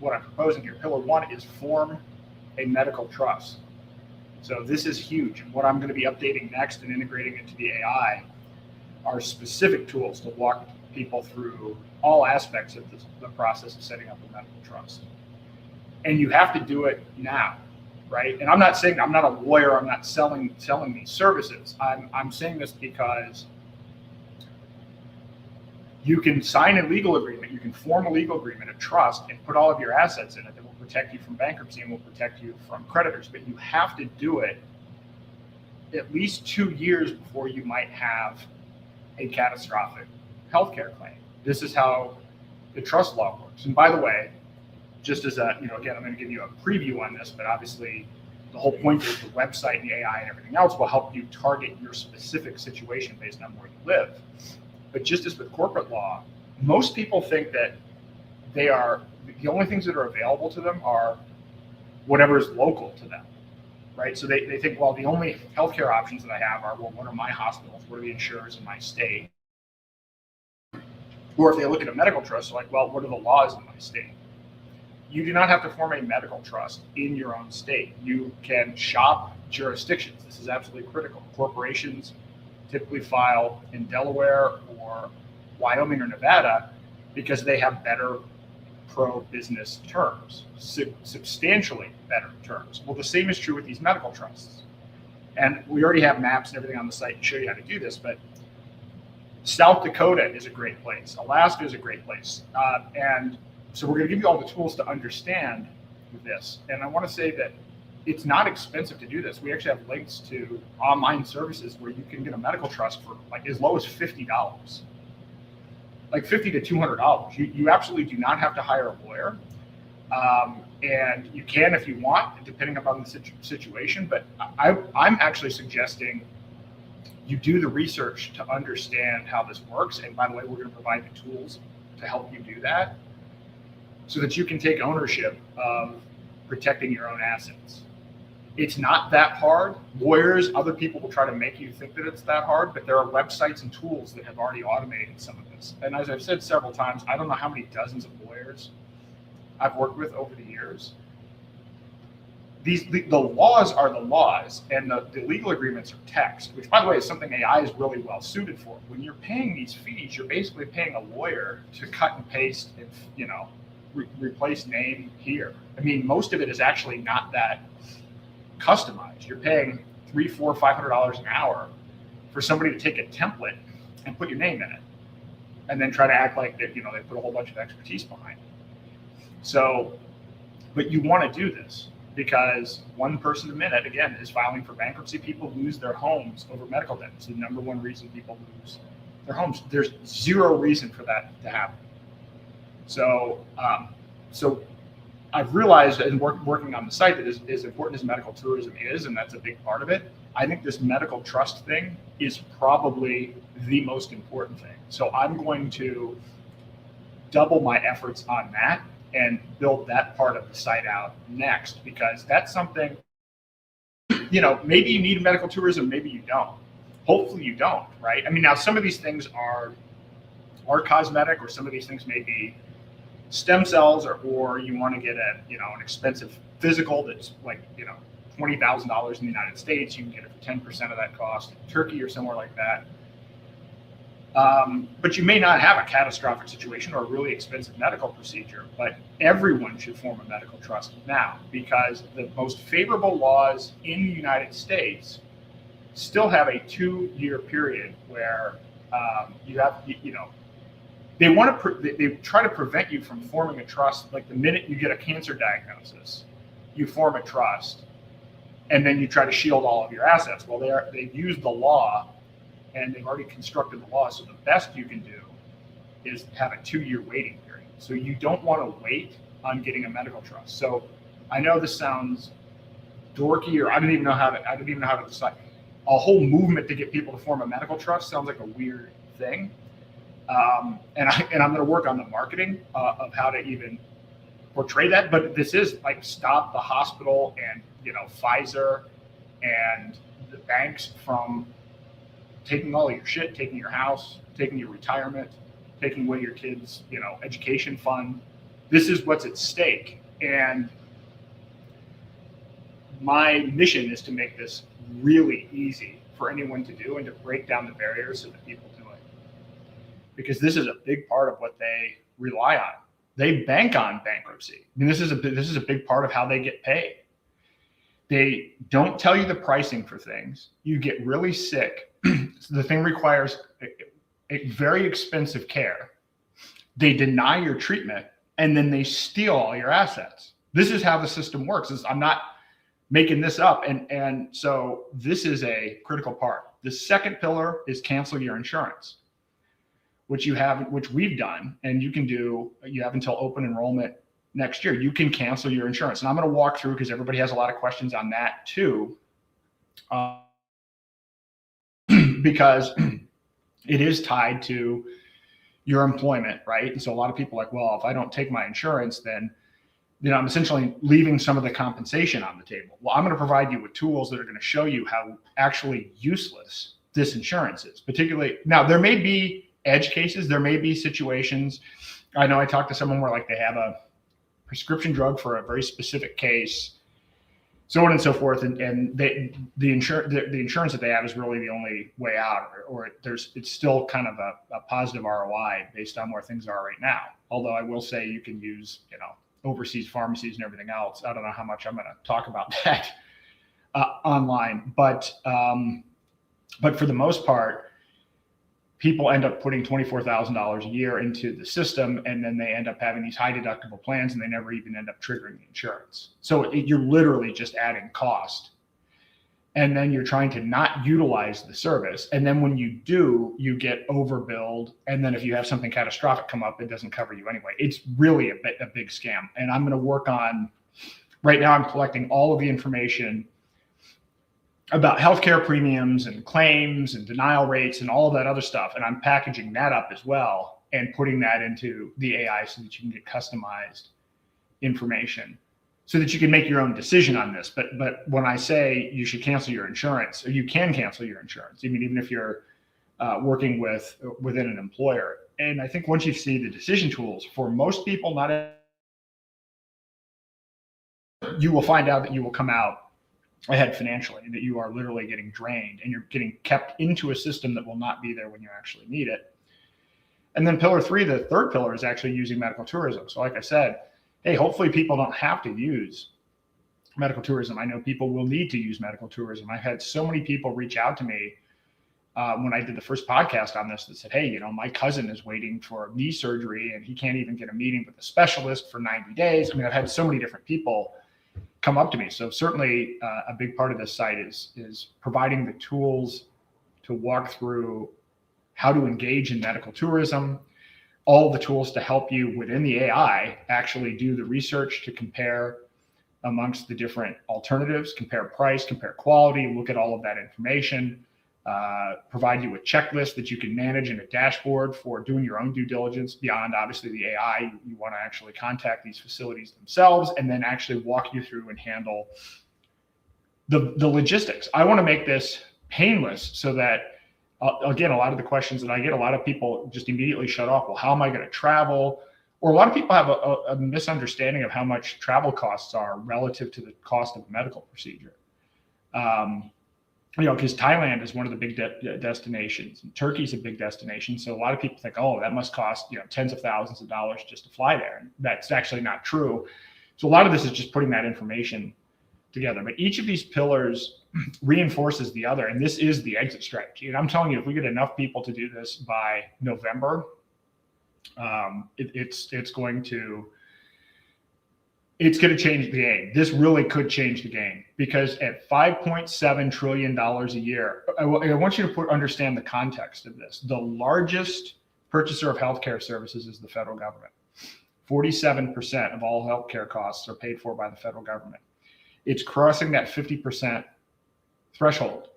what I'm proposing here. Pillar one is form a medical trust. So this is huge. And what I'm going to be updating next and integrating into the AI are specific tools to walk people through all aspects of the process of setting up a medical trust. And you have to do it now, right? And I'm not saying, I'm not a lawyer, I'm not selling these services. I'm saying this because you can sign a legal agreement, you can form a legal agreement, a trust, and put all of your assets in it that will protect you from bankruptcy and will protect you from creditors. But you have to do it at least 2 years before you might have a catastrophic healthcare claim. This is how the trust law works. And by the way, just as a, again, I'm going to give you a preview on this, but obviously the whole point is the website and the AI and everything else will help you target your specific situation based on where you live. But just as with corporate law, most people think that they are, the only things that are available to them are whatever is local to them, right? So they think, well, the only healthcare options that I have are, well, what are my hospitals? What are the insurers in my state? Or if they look at a medical trust, they're like, well, what are the laws in my state? You do not have to form a medical trust in your own state. You can shop jurisdictions. This is absolutely critical. Corporations typically file in Delaware or Wyoming or Nevada because they have better pro-business terms, substantially better terms. Well, the same is true with these medical trusts. And we already have maps and everything on the site to show you how to do this, but South Dakota is a great place. Alaska is a great place. And so we're going to give you all the tools to understand this. And I want to say that it's not expensive to do this. We actually have links to online services where you can get a medical trust for like as low as $50, like $50 to $200. You absolutely do not have to hire a lawyer. And you can if you want, depending upon the situation. But I'm actually suggesting you do the research to understand how this works. And by the way, we're going to provide the tools to help you do that so that you can take ownership of protecting your own assets. It's not that hard. Lawyers, other people will try to make you think that it's that hard, but there are websites and tools that have already automated some of this. And as I've said several times, I don't know how many dozens of lawyers I've worked with over the years. The laws are the laws, and the legal agreements are text, which, by the way, is something AI is really well suited for. When you're paying these fees, you're basically paying a lawyer to cut and paste and, replace name here. I mean, most of it is actually not that customized. You're paying $300, $400, $500 an hour for somebody to take a template and put your name in it, and then try to act like that, they put a whole bunch of expertise behind it. So, but you want to do this because one person a minute, again, is filing for bankruptcy. People lose their homes over medical debt. It's the number one reason people lose their homes. There's zero reason for that to happen. So, I've realized in working on the site that as important as medical tourism is, and that's a big part of it, I think this medical trust thing is probably the most important thing. So I'm going to double my efforts on that and build that part of the site out next, because that's something, maybe you need medical tourism, maybe you don't. Hopefully you don't, right? I mean, now some of these things are cosmetic, or some of these things may be stem cells, or you want to get an expensive physical that's like, $20,000 in the United States. You can get it for 10% of that cost in Turkey or somewhere like that. But you may not have a catastrophic situation or a really expensive medical procedure, but everyone should form a medical trust now, because the most favorable laws in the United States still have a 2-year period where you have, they try to prevent you from forming a trust. Like the minute you get a cancer diagnosis, you form a trust, and then you try to shield all of your assets. Well, they've used the law, and they've already constructed the law. So the best you can do is have a 2-year waiting period. So you don't want to wait on getting a medical trust. So I know this sounds dorky, or I don't even know how to decide. A whole movement to get people to form a medical trust sounds like a weird thing. And I'm going to work on the marketing of how to even portray that. But this is like stop the hospital and Pfizer and the banks from taking all your shit, taking your house, taking your retirement, taking away your kids' education fund. This is what's at stake, and my mission is to make this really easy for anyone to do and to break down the barriers so that people do it. Because this is a big part of what they rely on. They bank on bankruptcy. I mean, this is a big part of how they get paid. They don't tell you the pricing for things. You get really sick. The thing requires a very expensive care. They deny your treatment, and then they steal all your assets. This is how the system works. I'm not making this up. And so this is a critical part. The second pillar is cancel your insurance, which we've done, and you have until open enrollment next year. You can cancel your insurance. And I'm going to walk through, because everybody has a lot of questions on that too. Because it is tied to your employment, right? And so a lot of people are like, well, if I don't take my insurance, then I'm essentially leaving some of the compensation on the table. Well, I'm going to provide you with tools that are going to show you how actually useless this insurance is. Particularly, now there may be edge cases, there may be situations. I know I talked to someone where like they have a prescription drug for a very specific case, so on and so forth, and the insurance that they have is really the only way out, or it's still kind of a positive ROI based on where things are right now. Although I will say you can use overseas pharmacies and everything else. I don't know how much I'm going to talk about that online, but for the most part, people end up putting $24,000 a year into the system, and then they end up having these high deductible plans, and they never even end up triggering the insurance. So you're literally just adding cost. and then you're trying to not utilize the service. And then when you do, you get overbilled. And then if you have something catastrophic come up, it doesn't cover you anyway. It's really a big scam. And I'm going to work on, right now I'm collecting all of the information about healthcare premiums and claims and denial rates and all of that other stuff. And I'm packaging that up as well and putting that into the AI so that you can get customized information, so that you can make your own decision on this. But when I say you should cancel your insurance, or you can cancel your insurance, I mean, even if you're working within an employer. And I think once you see the decision tools, for most people, you will find out that you will come out ahead financially, and that you are literally getting drained and you're getting kept into a system that will not be there when you actually need it. And then pillar 3, the third pillar, is actually using medical tourism. So like I said, hey, hopefully people don't have to use medical tourism. I know people will need to use medical tourism. I've had so many people reach out to me when I did the first podcast on this that said, hey, you know, my cousin is waiting for knee surgery and he can't even get a meeting with a specialist for 90 days. I mean, I've had so many different people come up to me. So certainly a big part of this site is providing the tools to walk through how to engage in medical tourism, all the tools to help you within the AI actually do the research to compare amongst the different alternatives, compare price, compare quality, look at all of that information, provide you a checklist that you can manage in a dashboard for doing your own due diligence beyond obviously the AI. You want to actually contact these facilities themselves and then actually walk you through and handle the logistics. I want to make this painless so that again, a lot of the questions that I get, a lot of people just immediately shut off. Well, how am I going to travel? Or a lot of people have a misunderstanding of how much travel costs are relative to the cost of a medical procedure. You know, because Thailand is one of the big destinations, and Turkey's a big destination. So a lot of people think, oh, that must cost, you know, tens of thousands of dollars just to fly there. And that's actually not true. So a lot of this is just putting that information together. But each of these pillars reinforces the other, and this is the exit strategy. And I'm telling you, if we get enough people to do this by November, it's going to change the game. This really could change the game, because at $5.7 trillion a year, I want you to understand the context of this. The largest purchaser of healthcare services is the federal government. 47% of all healthcare costs are paid for by the federal government. It's crossing that 50% threshold.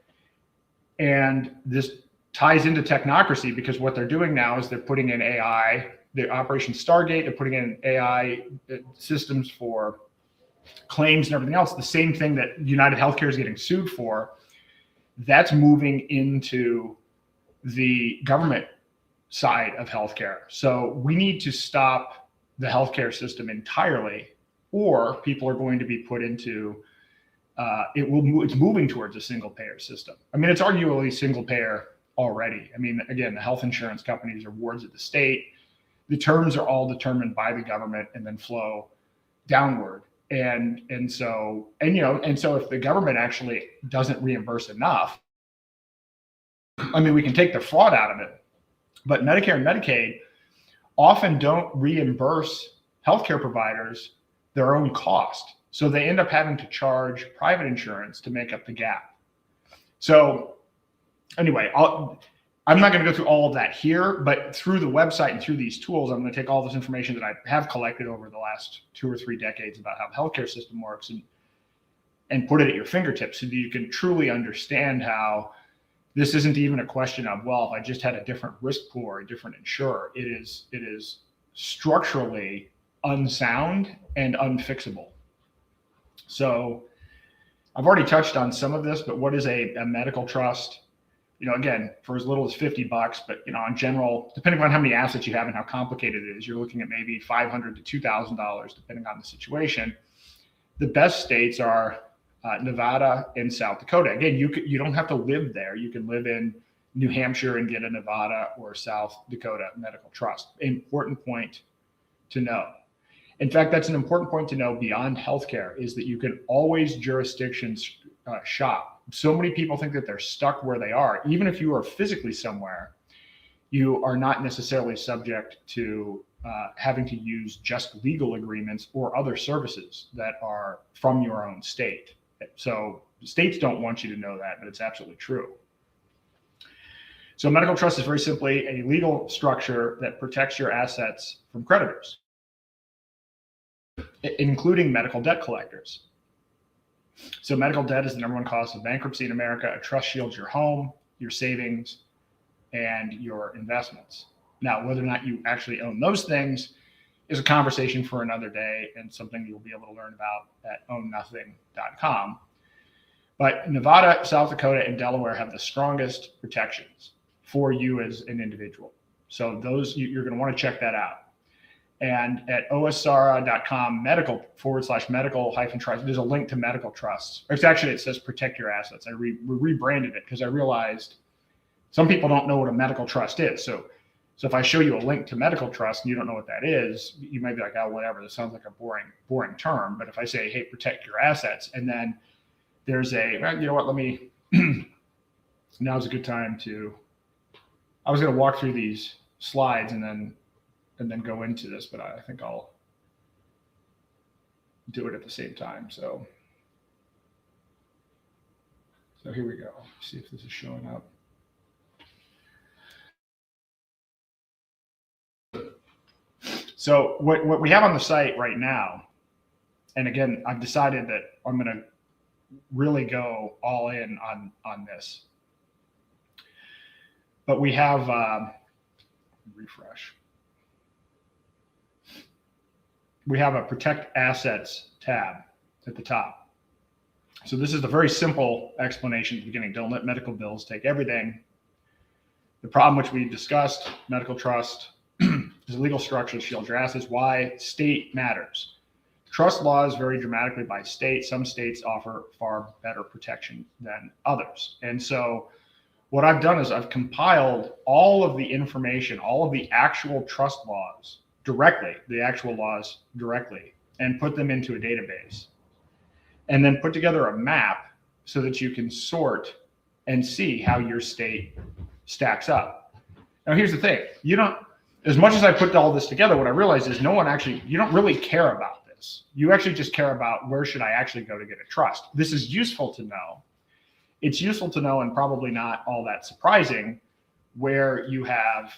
And this ties into technocracy, because what they're doing now is they're putting in AI, the Operation Stargate, they're putting in AI systems for claims and everything else. The same thing that United Healthcare is getting sued for, that's moving into the government side of healthcare. So we need to stop the healthcare system entirely, or people are going to be put into it's moving towards a single payer system. I mean, it's arguably single payer already. I mean, again, the health insurance companies are wards of the state. The terms are all determined by the government and then flow downward. And so if the government actually doesn't reimburse enough, I mean, we can take the fraud out of it, but Medicare and Medicaid often don't reimburse healthcare providers their own cost. So they end up having to charge private insurance to make up the gap. So anyway, I'm not going to go through all of that here, but through the website and through these tools, I'm going to take all this information that I have collected over the last 2 or 3 decades about how the healthcare system works and put it at your fingertips so that you can truly understand how this isn't even a question of, well, if I just had a different risk pool or a different insurer. It is structurally unsound and unfixable. So I've already touched on some of this, but what is a medical trust? You know, again, for as little as $50, but you know, in general, depending on how many assets you have and how complicated it is, you're looking at maybe $500 to $2,000, depending on the situation. The best states are Nevada and South Dakota. Again, you don't have to live there. You can live in New Hampshire and get a Nevada or South Dakota medical trust. Important point to know. In fact, that's an important point to know beyond healthcare, is that you can always jurisdictions shop. So many people think that they're stuck where they are. Even if you are physically somewhere, you are not necessarily subject to having to use just legal agreements or other services that are from your own state. So States don't want you to know that, but it's absolutely true. So a medical trust is very simply a legal structure that protects your assets from creditors, including medical debt collectors. So medical debt is the #1 cause of bankruptcy in America. A trust shields your home, your savings, and your investments. Now, whether or not you actually own those things is a conversation for another day and something you'll be able to learn about at ownnothing.com. But Nevada, South Dakota, and Delaware have the strongest protections for you as an individual. So those, you're going to want to check that out. And at osara.com medical/medical-trust, there's a link to medical trusts. It's actually, it says protect your assets. We rebranded it because I realized some people don't know what a medical trust is. So if I show you a link to medical trust and you don't know what that is, you might be like, oh, whatever, this sounds like a boring term. But if I say, hey, protect your assets, and then there's you know what, let me, now's a good time to, I was going to walk through these slides and then go into this, but I think I'll do it at the same time. So here we go. See if this is showing up. So what we have on the site right now, and again, I've decided that I'm going to really go all in on this. But we have, refresh. We have a protect assets tab at the top. So this is the very simple explanation at the beginning. Don't let medical bills take everything. The problem which we discussed, medical trust, is a legal structure that shields your assets. Why? State matters. Trust laws vary dramatically by state. Some states offer far better protection than others. And so what I've done is I've compiled all of the information, all of the actual trust laws directly, and put them into a database. And then put together a map so that you can sort and see how your state stacks up. Now, here's the thing. You don't, as much as I put all this together, what I realized is you don't really care about this. You actually just care about where should I actually go to get a trust. This is useful to know. It's useful to know, and probably not all that surprising, where you have,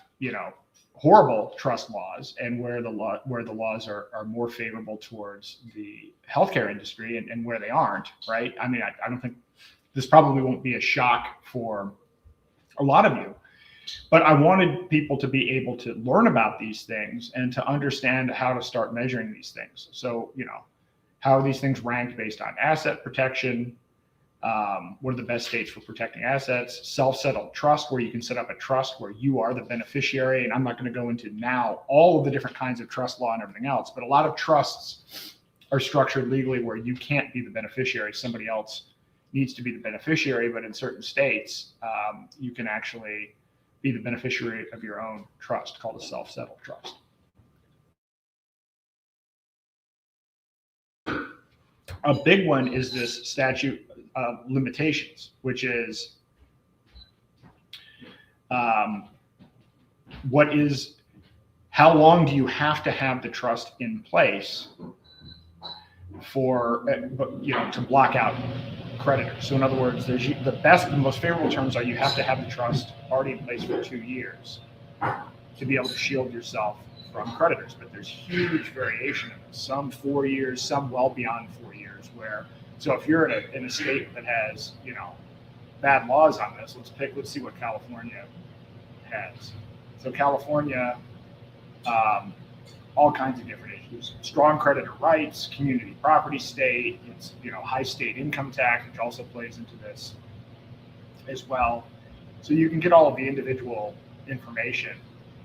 horrible trust laws and where the laws are more favorable towards the healthcare industry and where they aren't, right? I mean, I don't think this probably won't be a shock for a lot of you, but I wanted people to be able to learn about these things and to understand how to start measuring these things. So, how are these things ranked based on asset protection? What are the best states for protecting assets? Self-settled trust, where you can set up a trust where you are the beneficiary. And I'm not going to go into now all of the different kinds of trust law and everything else, but a lot of trusts are structured legally where you can't be the beneficiary. Somebody else needs to be the beneficiary, but in certain states, you can actually be the beneficiary of your own trust, called a self-settled trust. A big one is this statute of limitations, which is how long do you have to have the trust in place for, to block out creditors? So in other words, there's the most favorable terms are you have to have the trust already in place for 2 years to be able to shield yourself from creditors. But there's huge variation in this. Some 4 years, some well beyond 4 years. So if you're in a state that has bad laws on this, let's see what California has. So California, all kinds of different issues: strong creditor rights, community property state. It's high state income tax, which also plays into this as well. So you can get all of the individual information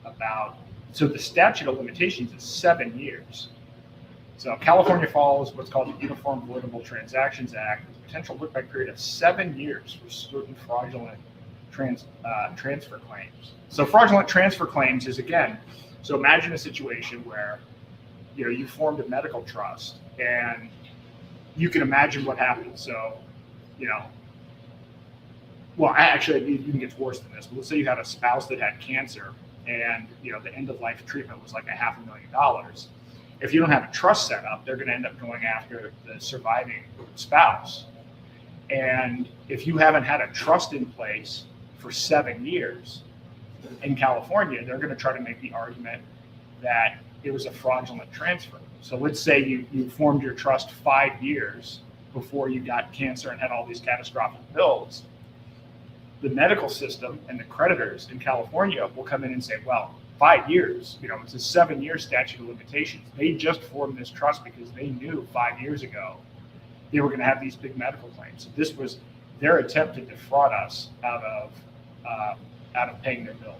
about. So the statute of limitations is 7 years. So California follows what's called the Uniform Voidable Transactions Act, with a potential look-back period of 7 years for certain fraudulent transfer claims. So fraudulent transfer claims is, again, so imagine a situation where you formed a medical trust, and you can imagine what happens. So, well, actually, it even gets worse than this. But let's say you had a spouse that had cancer, and the end of life treatment was like $500,000. If you don't have a trust set up, they're going to end up going after the surviving spouse. And if you haven't had a trust in place for 7 years in California, they're going to try to make the argument that it was a fraudulent transfer. So let's say you formed your trust 5 years before you got cancer and had all these catastrophic bills. The medical system and the creditors in California will come in and say, well, 5 years, it's a 7-year statute of limitations. They just formed this trust because they knew 5 years ago they were going to have these big medical claims. So this was their attempt to defraud us out of paying their bill.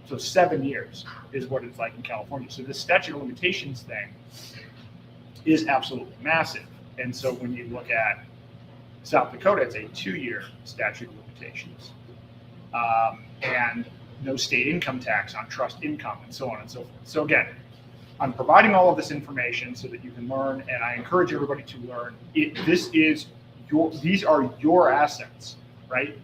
So 7 years is what it's like in California. So this statute of limitations thing is absolutely massive. And so when you look at South Dakota, it's a 2-year statute of limitations. And no state income tax on trust income and so on and so forth. So again, I'm providing all of this information so that you can learn, and I encourage everybody to learn. These are your assets, right?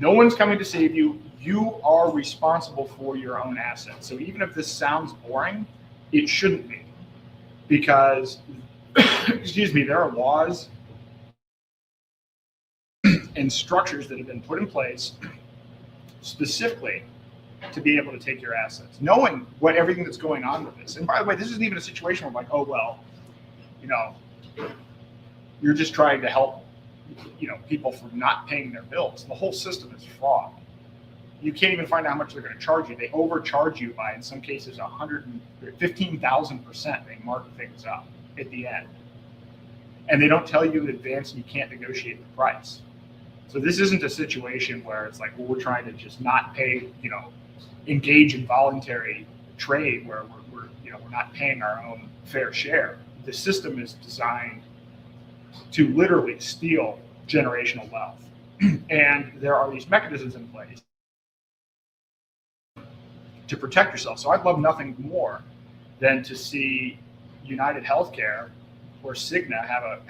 No one's coming to save you. You are responsible for your own assets. So even if this sounds boring, it shouldn't be, because, excuse me, there are laws and structures that have been put in place specifically to be able to take your assets, knowing everything that's going on with this. And by the way, this isn't even a situation where like, oh, well, you're just trying to help, people from not paying their bills. The whole system is fraud. You can't even find out how much they're going to charge you. They overcharge you by, in some cases, 115,000%. They mark things up at the end. And they don't tell you in advance, and you can't negotiate the price. So this isn't a situation where it's like, well, we're trying to just not pay, engage in voluntary trade where we're not paying our own fair share. The system is designed to literally steal generational wealth. And there are these mechanisms in place to protect yourself. So I'd love nothing more than to see United Healthcare or Cigna have a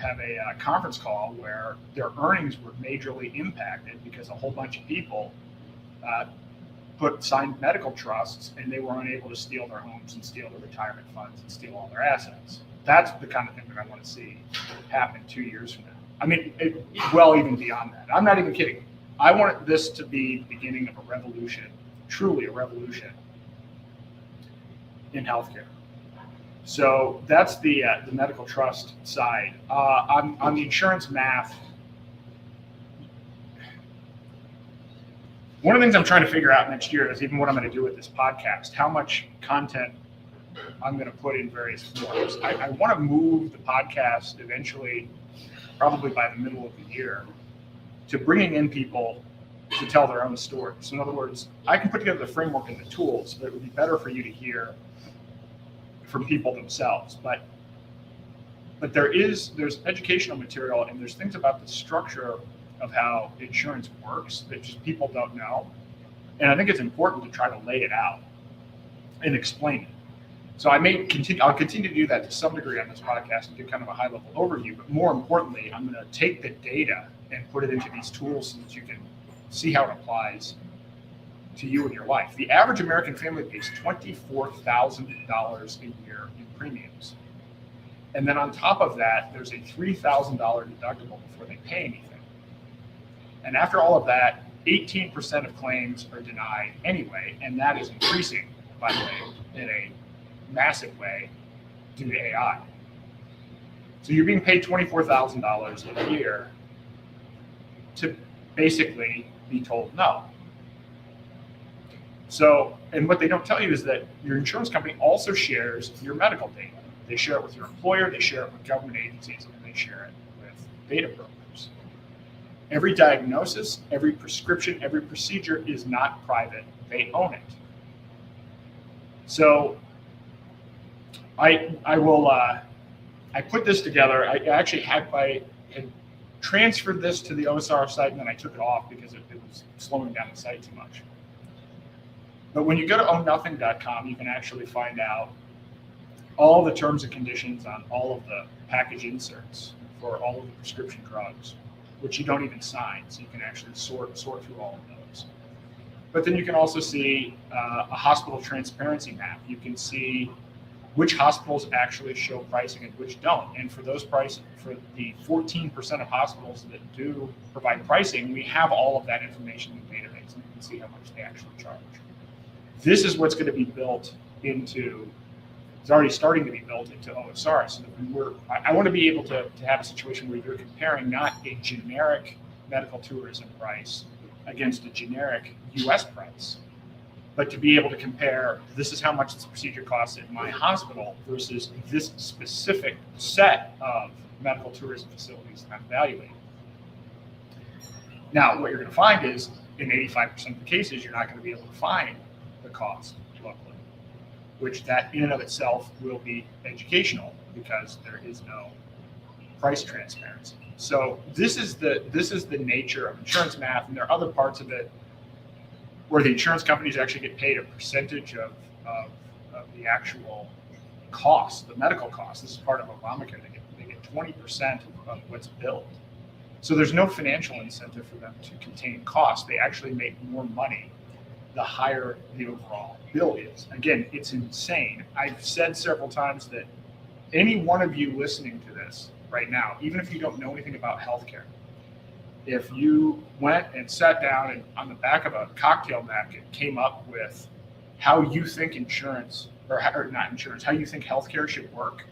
conference call where their earnings were majorly impacted because a whole bunch of people signed medical trusts, and they were unable to steal their homes and steal their retirement funds and steal all their assets. That's the kind of thing that I want to see happen 2 years from now. I mean, even beyond that. I'm not even kidding. I want this to be the beginning of a revolution, truly a revolution in healthcare. So that's the medical trust side. On the insurance math, one of the things I'm trying to figure out next year is even what I'm going to do with this podcast, how much content I'm going to put in various forms. I want to move the podcast eventually, probably by the middle of the year, to bringing in people to tell their own stories. So in other words, I can put together the framework and the tools, but it would be better for you to hear from people themselves. But there's educational material, and there's things about the structure of how insurance works that just people don't know. And I think it's important to try to lay it out and explain it. So I'll continue to do that to some degree on this podcast and give kind of a high level overview, but more importantly, I'm going to take the data and put it into these tools so that you can see how it applies to you and your life. The average American family pays $24,000 a year in premiums. And then on top of that, there's a $3,000 deductible before they pay anything. And after all of that, 18% of claims are denied anyway, and that is increasing, by the way, in a massive way due to AI. So you're being paid $24,000 a year to basically be told no. So, and what they don't tell you is that your insurance company also shares your medical data. They share it with your employer, they share it with government agencies, and they share it with data brokers. Every diagnosis, every prescription, every procedure is not private. They own it. So I put this together. I actually had transferred this to the OSR site, and then I took it off because it was slowing down the site too much. But when you go to ownnothing.com, you can actually find out all the terms and conditions on all of the package inserts for all of the prescription drugs, which you don't even sign. So you can actually sort through all of those. But then you can also see a hospital transparency map. You can see which hospitals actually show pricing and which don't. And for those for the 14% of hospitals that do provide pricing, we have all of that information in the database, and you can see how much they actually charge. This is what's going to be built into, it's already starting to be built into OSR. So that I want to be able to have a situation where you're comparing not a generic medical tourism price against a generic US price, but to be able to compare, this is how much this procedure costs in my hospital versus this specific set of medical tourism facilities that I'm evaluating. Now, what you're going to find is in 85% of the cases, you're not going to be able to find the cost locally, which that in and of itself will be educational because there is no price transparency. So this is the nature of insurance math, and there are other parts of it where the insurance companies actually get paid a percentage of the actual cost, the medical cost. This is part of Obamacare. They get 20% of what's billed. So there's no financial incentive for them to contain costs. They actually make more money the higher the overall bill is. Again, it's insane. I've said several times that any one of you listening to this right now, even if you don't know anything about healthcare, if you went and sat down and on the back of a cocktail napkin came up with how you think insurance, or not insurance, how you think healthcare should work,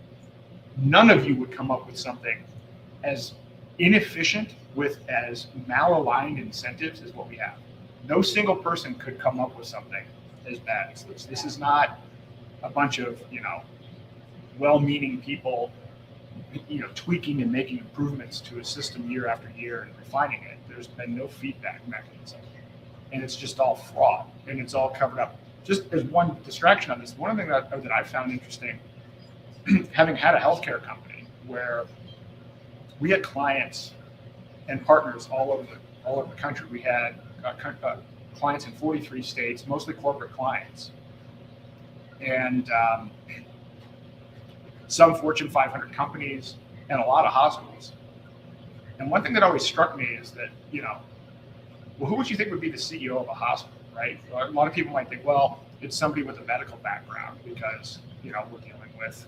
none of you would come up with something as inefficient with as malaligned incentives as what we have. No single person could come up with something as bad as this. This is not a bunch of, well-meaning people, tweaking and making improvements to a system year after year and refining it. There's been no feedback mechanism, and it's just all fraud, and it's all covered up. Just as one distraction on this, one thing that I found interesting, having had a healthcare company where we had clients and partners all over the country. We had clients in 43 states, mostly corporate clients, and some Fortune 500 companies, and a lot of hospitals. And one thing that always struck me is that, well, who would you think would be the CEO of a hospital, right? A lot of people might think, well, it's somebody with a medical background because, we're dealing with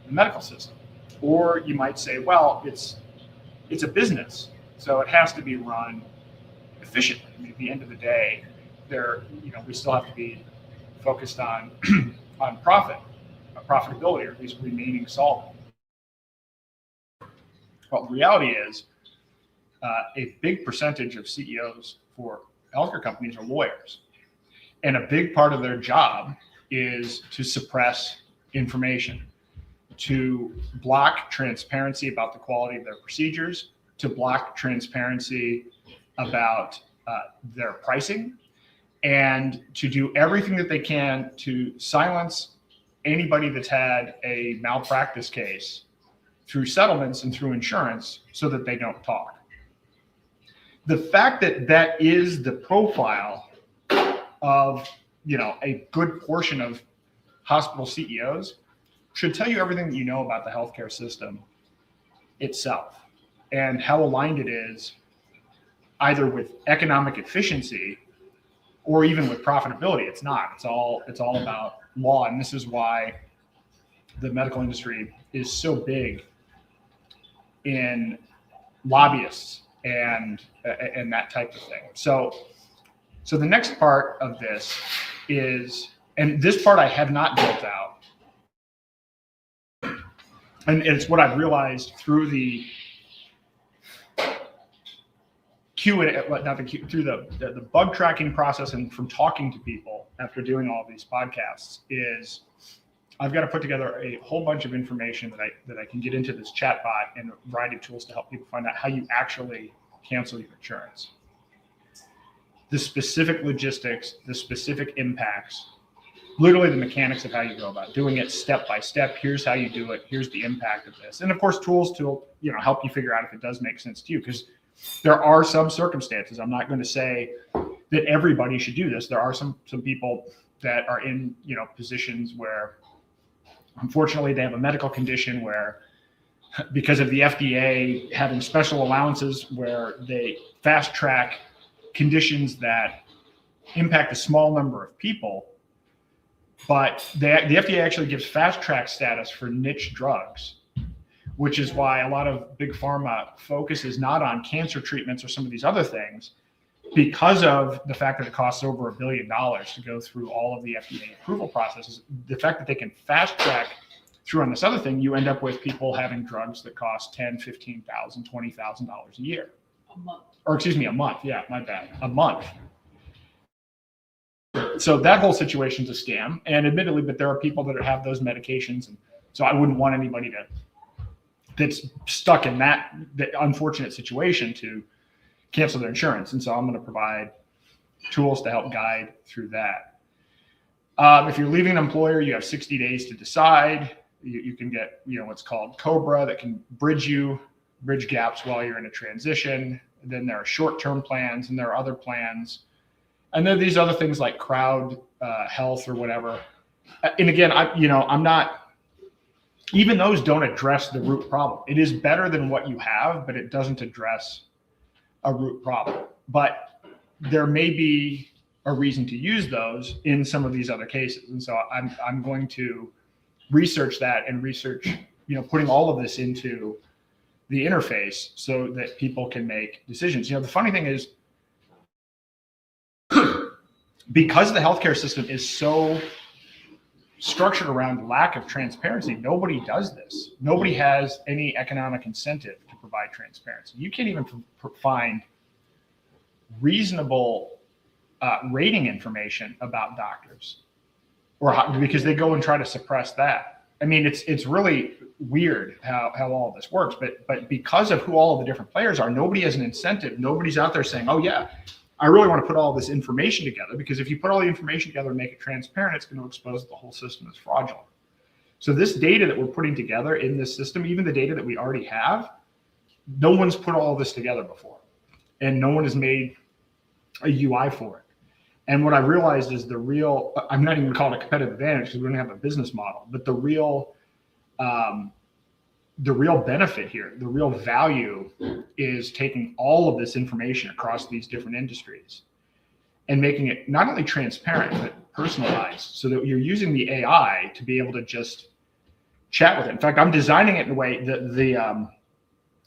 the medical system. Or you might say, well, it's a business, so it has to be run efficiently. I mean, at the end of the day, we still have to be focused on on profitability, or at least remaining solvent. Well, the reality is a big percentage of CEOs for healthcare companies are lawyers. And a big part of their job is to suppress information, to block transparency about the quality of their procedures, to block transparency about their pricing, and to do everything that they can to silence anybody that's had a malpractice case through settlements and through insurance so that they don't talk. The fact that that is the profile of, a good portion of hospital CEOs should tell you everything that you know about the healthcare system itself and how aligned it is either with economic efficiency or even with profitability. It's not. It's all about law, and this is why the medical industry is so big in lobbyists and that type of thing. So the next part of this is, and this part I have not built out, and it's what I've realized through the through the bug tracking process and from talking to people after doing all of these podcasts, is I've got to put together a whole bunch of information that I can get into this chat bot and a variety of tools to help people find out how you actually cancel your insurance. The specific logistics, the specific impacts, literally the mechanics of how you go about doing it step by step. Here's how you do it. Here's the impact of this. And of course, tools to help you figure out if it does make sense to you, because there are some circumstances. I'm not going to say that everybody should do this. There are some people that are in positions where, unfortunately, they have a medical condition where, because of the FDA having special allowances where they fast track conditions that impact a small number of people, But the FDA actually gives fast track status for niche drugs, which is why a lot of big pharma focuses not on cancer treatments or some of these other things, because of the fact that it costs over $1 billion to go through all of the FDA approval processes. The fact that they can fast track through on this other thing, you end up with people having drugs that cost $10,000, $15,000, $20,000 a year. A month. Or excuse me, a month. Yeah, my bad. A month. So that whole situation's a scam. And admittedly, but there are people that have those medications. And so I wouldn't want anybody that's stuck in that unfortunate situation to cancel their insurance. And so I'm going to provide tools to help guide through that. If you're leaving an employer, you have 60 days to decide. You can get, what's called COBRA that can bridge gaps while you're in a transition. And then there are short-term plans, and there are other plans. And then these other things like crowd health or whatever. And again, I'm not, even those don't address the root problem. It is better than what you have, but it doesn't address a root problem. But there may be a reason to use those in some of these other cases. And so I'm going to research that and research, putting all of this into the interface so that people can make decisions. The funny thing is, because the healthcare system is so structured around lack of transparency, nobody does this. Nobody has any economic incentive to provide transparency. You can't even find reasonable rating information about doctors, because they go and try to suppress that. I mean, it's really weird how all of this works, but because of who all of the different players are, nobody has an incentive. Nobody's out there saying, oh yeah, I really want to put all this information together, because if you put all the information together and make it transparent, it's going to expose the whole system as fraudulent. So this data that we're putting together in this system, even the data that we already have, no one's put all of this together before, and no one has made a UI for it. And what I realized is I'm not even going to call it a competitive advantage because we don't have a business model, but the real benefit here, the real value is taking all of this information across these different industries and making it not only transparent, but personalized, so that you're using the AI to be able to just chat with it. In fact, I'm designing it in a way that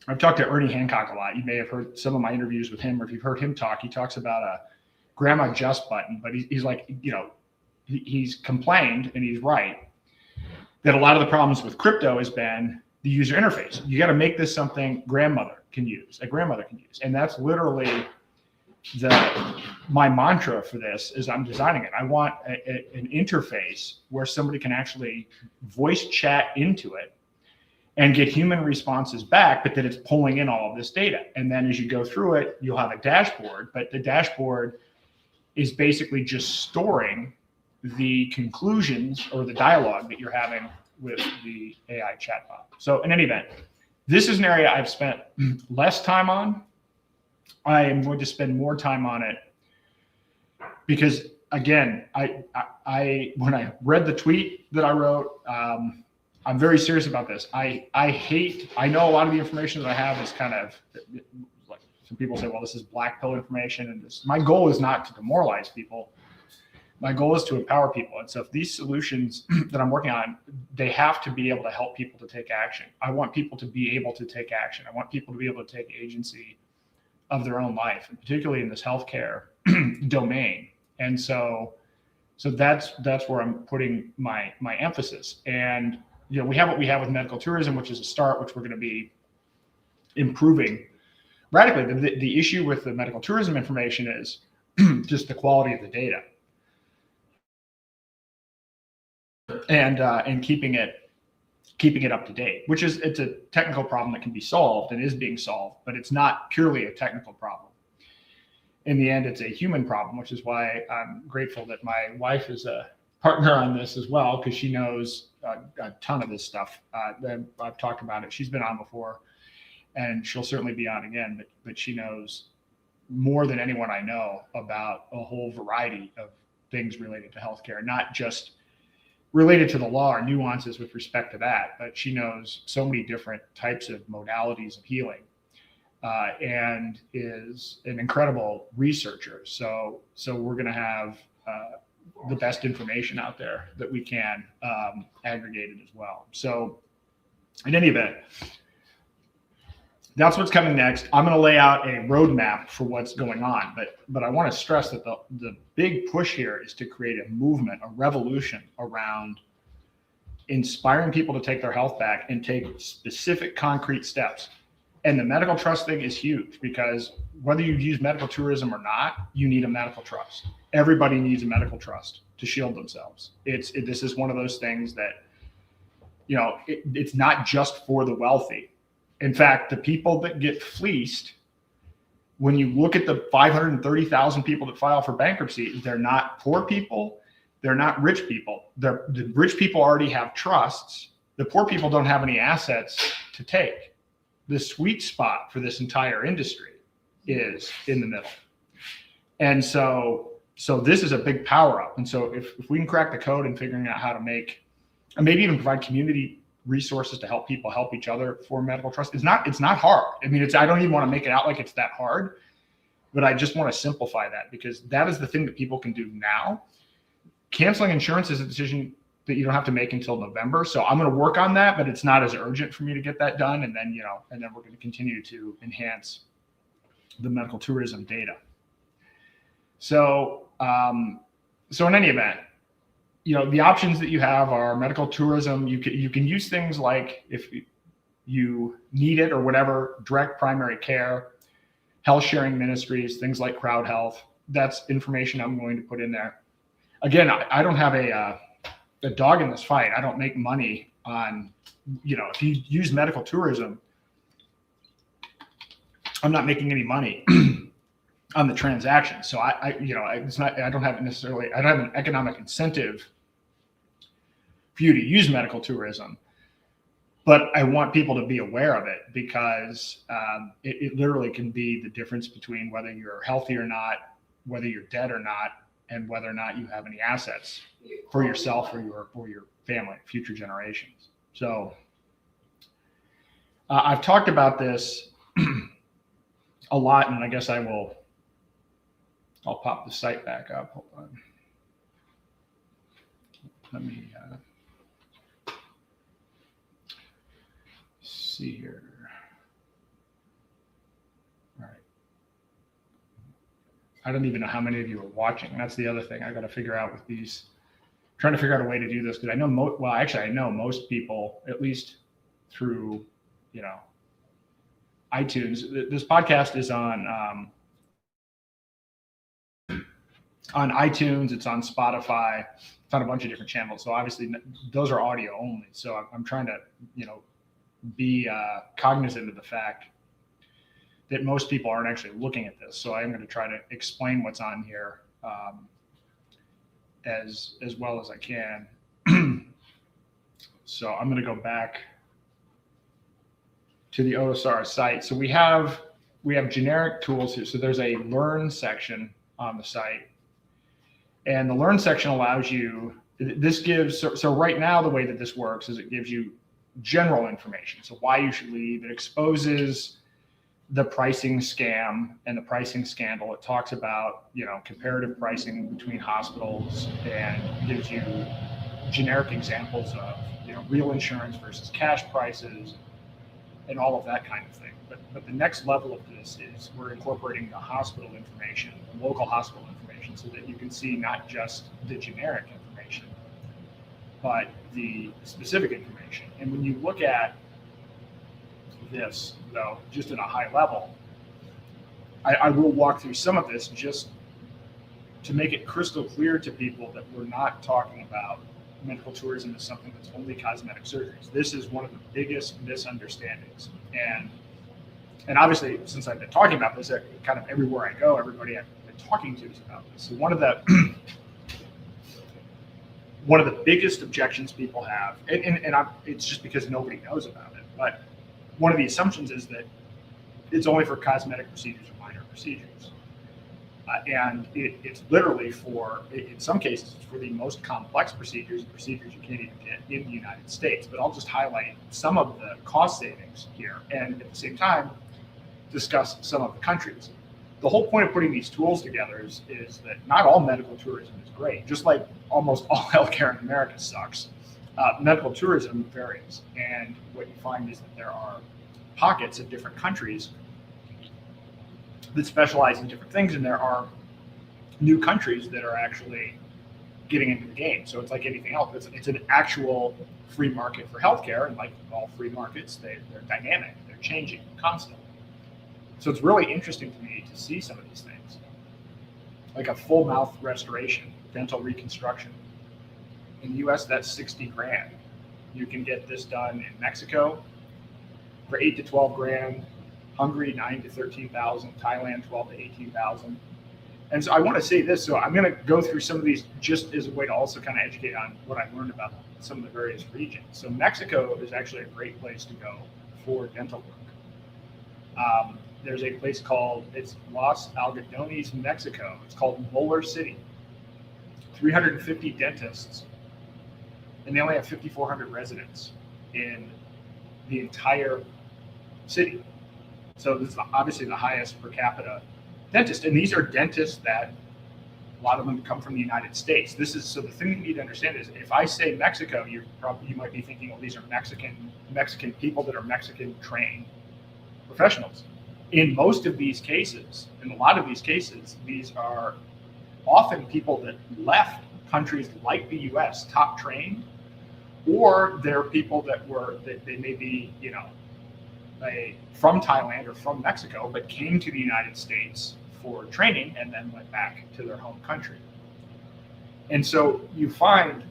I've talked to Ernie Hancock a lot. You may have heard some of my interviews with him, or if you've heard him talk, he talks about a grandma just button, but he's like, he's complained, and he's right, that a lot of the problems with crypto has been the user interface. You got to make this something a grandmother can use. And that's literally my mantra for this is I'm designing it. I want an interface where somebody can actually voice chat into it and get human responses back, but that it's pulling in all of this data. And then as you go through it, you'll have a dashboard, but the dashboard is basically just storing the conclusions or the dialogue that you're having with the AI chatbot. So in any event, this is an area I've spent less time on. I am going to spend more time on it because, again, I when I read the tweet that I wrote, I'm very serious about this. I know a lot of the information that I have is kind of like, some people say, well, this is black pill information, and my goal is not to demoralize people. My goal is to empower people. And so if these solutions that I'm working on, they have to be able to help people to take action. I want people to be able to take action. I want people to be able to take agency of their own life, and particularly in this healthcare domain. And so that's where I'm putting my emphasis. And we have what we have with medical tourism, which is a start, which we're going to be improving radically. The issue with the medical tourism information is just the quality of the data. And keeping it up to date, which it's a technical problem that can be solved and is being solved, but it's not purely a technical problem. In the end, it's a human problem, which is why I'm grateful that my wife is a partner on this as well, because she knows a ton of this stuff. I've talked about it. She's been on before, and she'll certainly be on again, but she knows more than anyone I know about a whole variety of things related to healthcare, not just related to the law or nuances with respect to that, but she knows so many different types of modalities of healing, and is an incredible researcher. So we're going to have the best information out there that we can, aggregate it as well. So in any event, that's what's coming next. I'm going to lay out a roadmap for what's going on, but I want to stress that the big push here is to create a movement, a revolution around inspiring people to take their health back and take specific concrete steps. And the medical trust thing is huge, because whether you use medical tourism or not, you need a medical trust. Everybody needs a medical trust to shield themselves. This is one of those things that, you know, it's not just for the wealthy. In fact, the people that get fleeced, when you look at the 530,000 people that file for bankruptcy, they're not poor people. They're not rich people. The rich people already have trusts. The poor people don't have any assets to take. The sweet spot for this entire industry is in the middle. And so this is a big power up. And so if we can crack the code in figuring out how to make, and maybe even provide community resources to help people help each other for medical trust, it's not hard. I mean, I don't even want to make it out like it's that hard, but I just want to simplify that, because that is the thing that people can do now. Canceling insurance is a decision that you don't have to make until November. So I'm going to work on that, but it's not as urgent for me to get that done. And then, you know, and then we're going to continue to enhance the medical tourism data. So, so in any event, you know, the options that you have are medical tourism. You can use things like, if you need it or whatever, direct primary care, health sharing ministries, things like Crowd Health. That's information I'm going to put in there. Again, I don't have a dog in this fight. I don't make money on, you know, if you use medical tourism, I'm not making any money on the transaction. So I don't have an economic incentive for you to use medical tourism, but I want people to be aware of it, because it literally can be the difference between whether you're healthy or not, whether you're dead or not, and whether or not you have any assets for yourself or your family, future generations. So I've talked about this a lot, and I guess I'll pop the site back up. Hold on. Let me see here. All right. I don't even know how many of you are watching. That's the other thing I got to figure out with these. Trying to figure out a way to do this, because I know I know most people, at least through, you know, iTunes. This podcast is on iTunes. It's on Spotify. It's on a bunch of different channels. So obviously those are audio only. So I'm trying to, you know, be cognizant of the fact that most people aren't actually looking at this. So I'm going to try to explain what's on here as well as I can. So I'm going to go back to the OSR site. So we have generic tools here. So there's a learn section on the site, and the learn section allows you, this gives, so right now the way that this works is it gives you general information. So why you should leave. It exposes the pricing scam and the pricing scandal. It talks about, you know, comparative pricing between hospitals, and gives you generic examples of, you know, real insurance versus cash prices and all of that kind of thing. But the next level of this is we're incorporating the hospital information, the local hospital information, so that you can see not just the generic information, but the specific information. And when you look at this, though, just at a high level, I will walk through some of this just to make it crystal clear to people that we're not talking about medical tourism as something that's only cosmetic surgeries. This is one of the biggest misunderstandings. And obviously, since I've been talking about this, kind of everywhere I go, everybody I've been talking to is about this. So one of the biggest objections people have, and it's just because nobody knows about it, but one of the assumptions is that it's only for cosmetic procedures or minor procedures. And it's literally for, in some cases, it's for the most complex procedures and procedures you can't even get in the United States. But I'll just highlight some of the cost savings here, and at the same time, discuss some of the countries. the whole point of putting these tools together is that not all medical tourism is great. Just like almost all healthcare in America sucks, medical tourism varies. And what you find is that there are pockets of different countries that specialize in different things, and there are new countries that are actually getting into the game. So it's like anything else. It's an actual free market for healthcare, and like all free markets, they're dynamic. They're changing constantly. So it's really interesting to me to see some of these things, like a full mouth restoration, dental reconstruction. In the U.S., that's 60 grand. You can get this done in Mexico for 8 to 12 grand. Hungary, 9 to 13,000. Thailand, 12 to 18,000. And so I want to say this. So I'm going to go through some of these just as a way to also kind of educate on what I've learned about some of the various regions. So Mexico is actually a great place to go for dental work. There's a place called, it's Los Algodones, Mexico. It's called Molar City. 350 dentists, and they only have 5,400 residents in the entire city. So this is obviously the highest per capita dentist, and these are dentists that a lot of them come from the United States. This is, so the thing you need to understand is, if I say Mexico, you might be thinking, well, these are Mexican people that are Mexican trained professionals. In most of these cases, in a lot of these cases, these are often people that left countries like the U.S. top trained, or they're people that they may be, from Thailand or from Mexico, but came to the United States for training and then went back to their home country. And so you find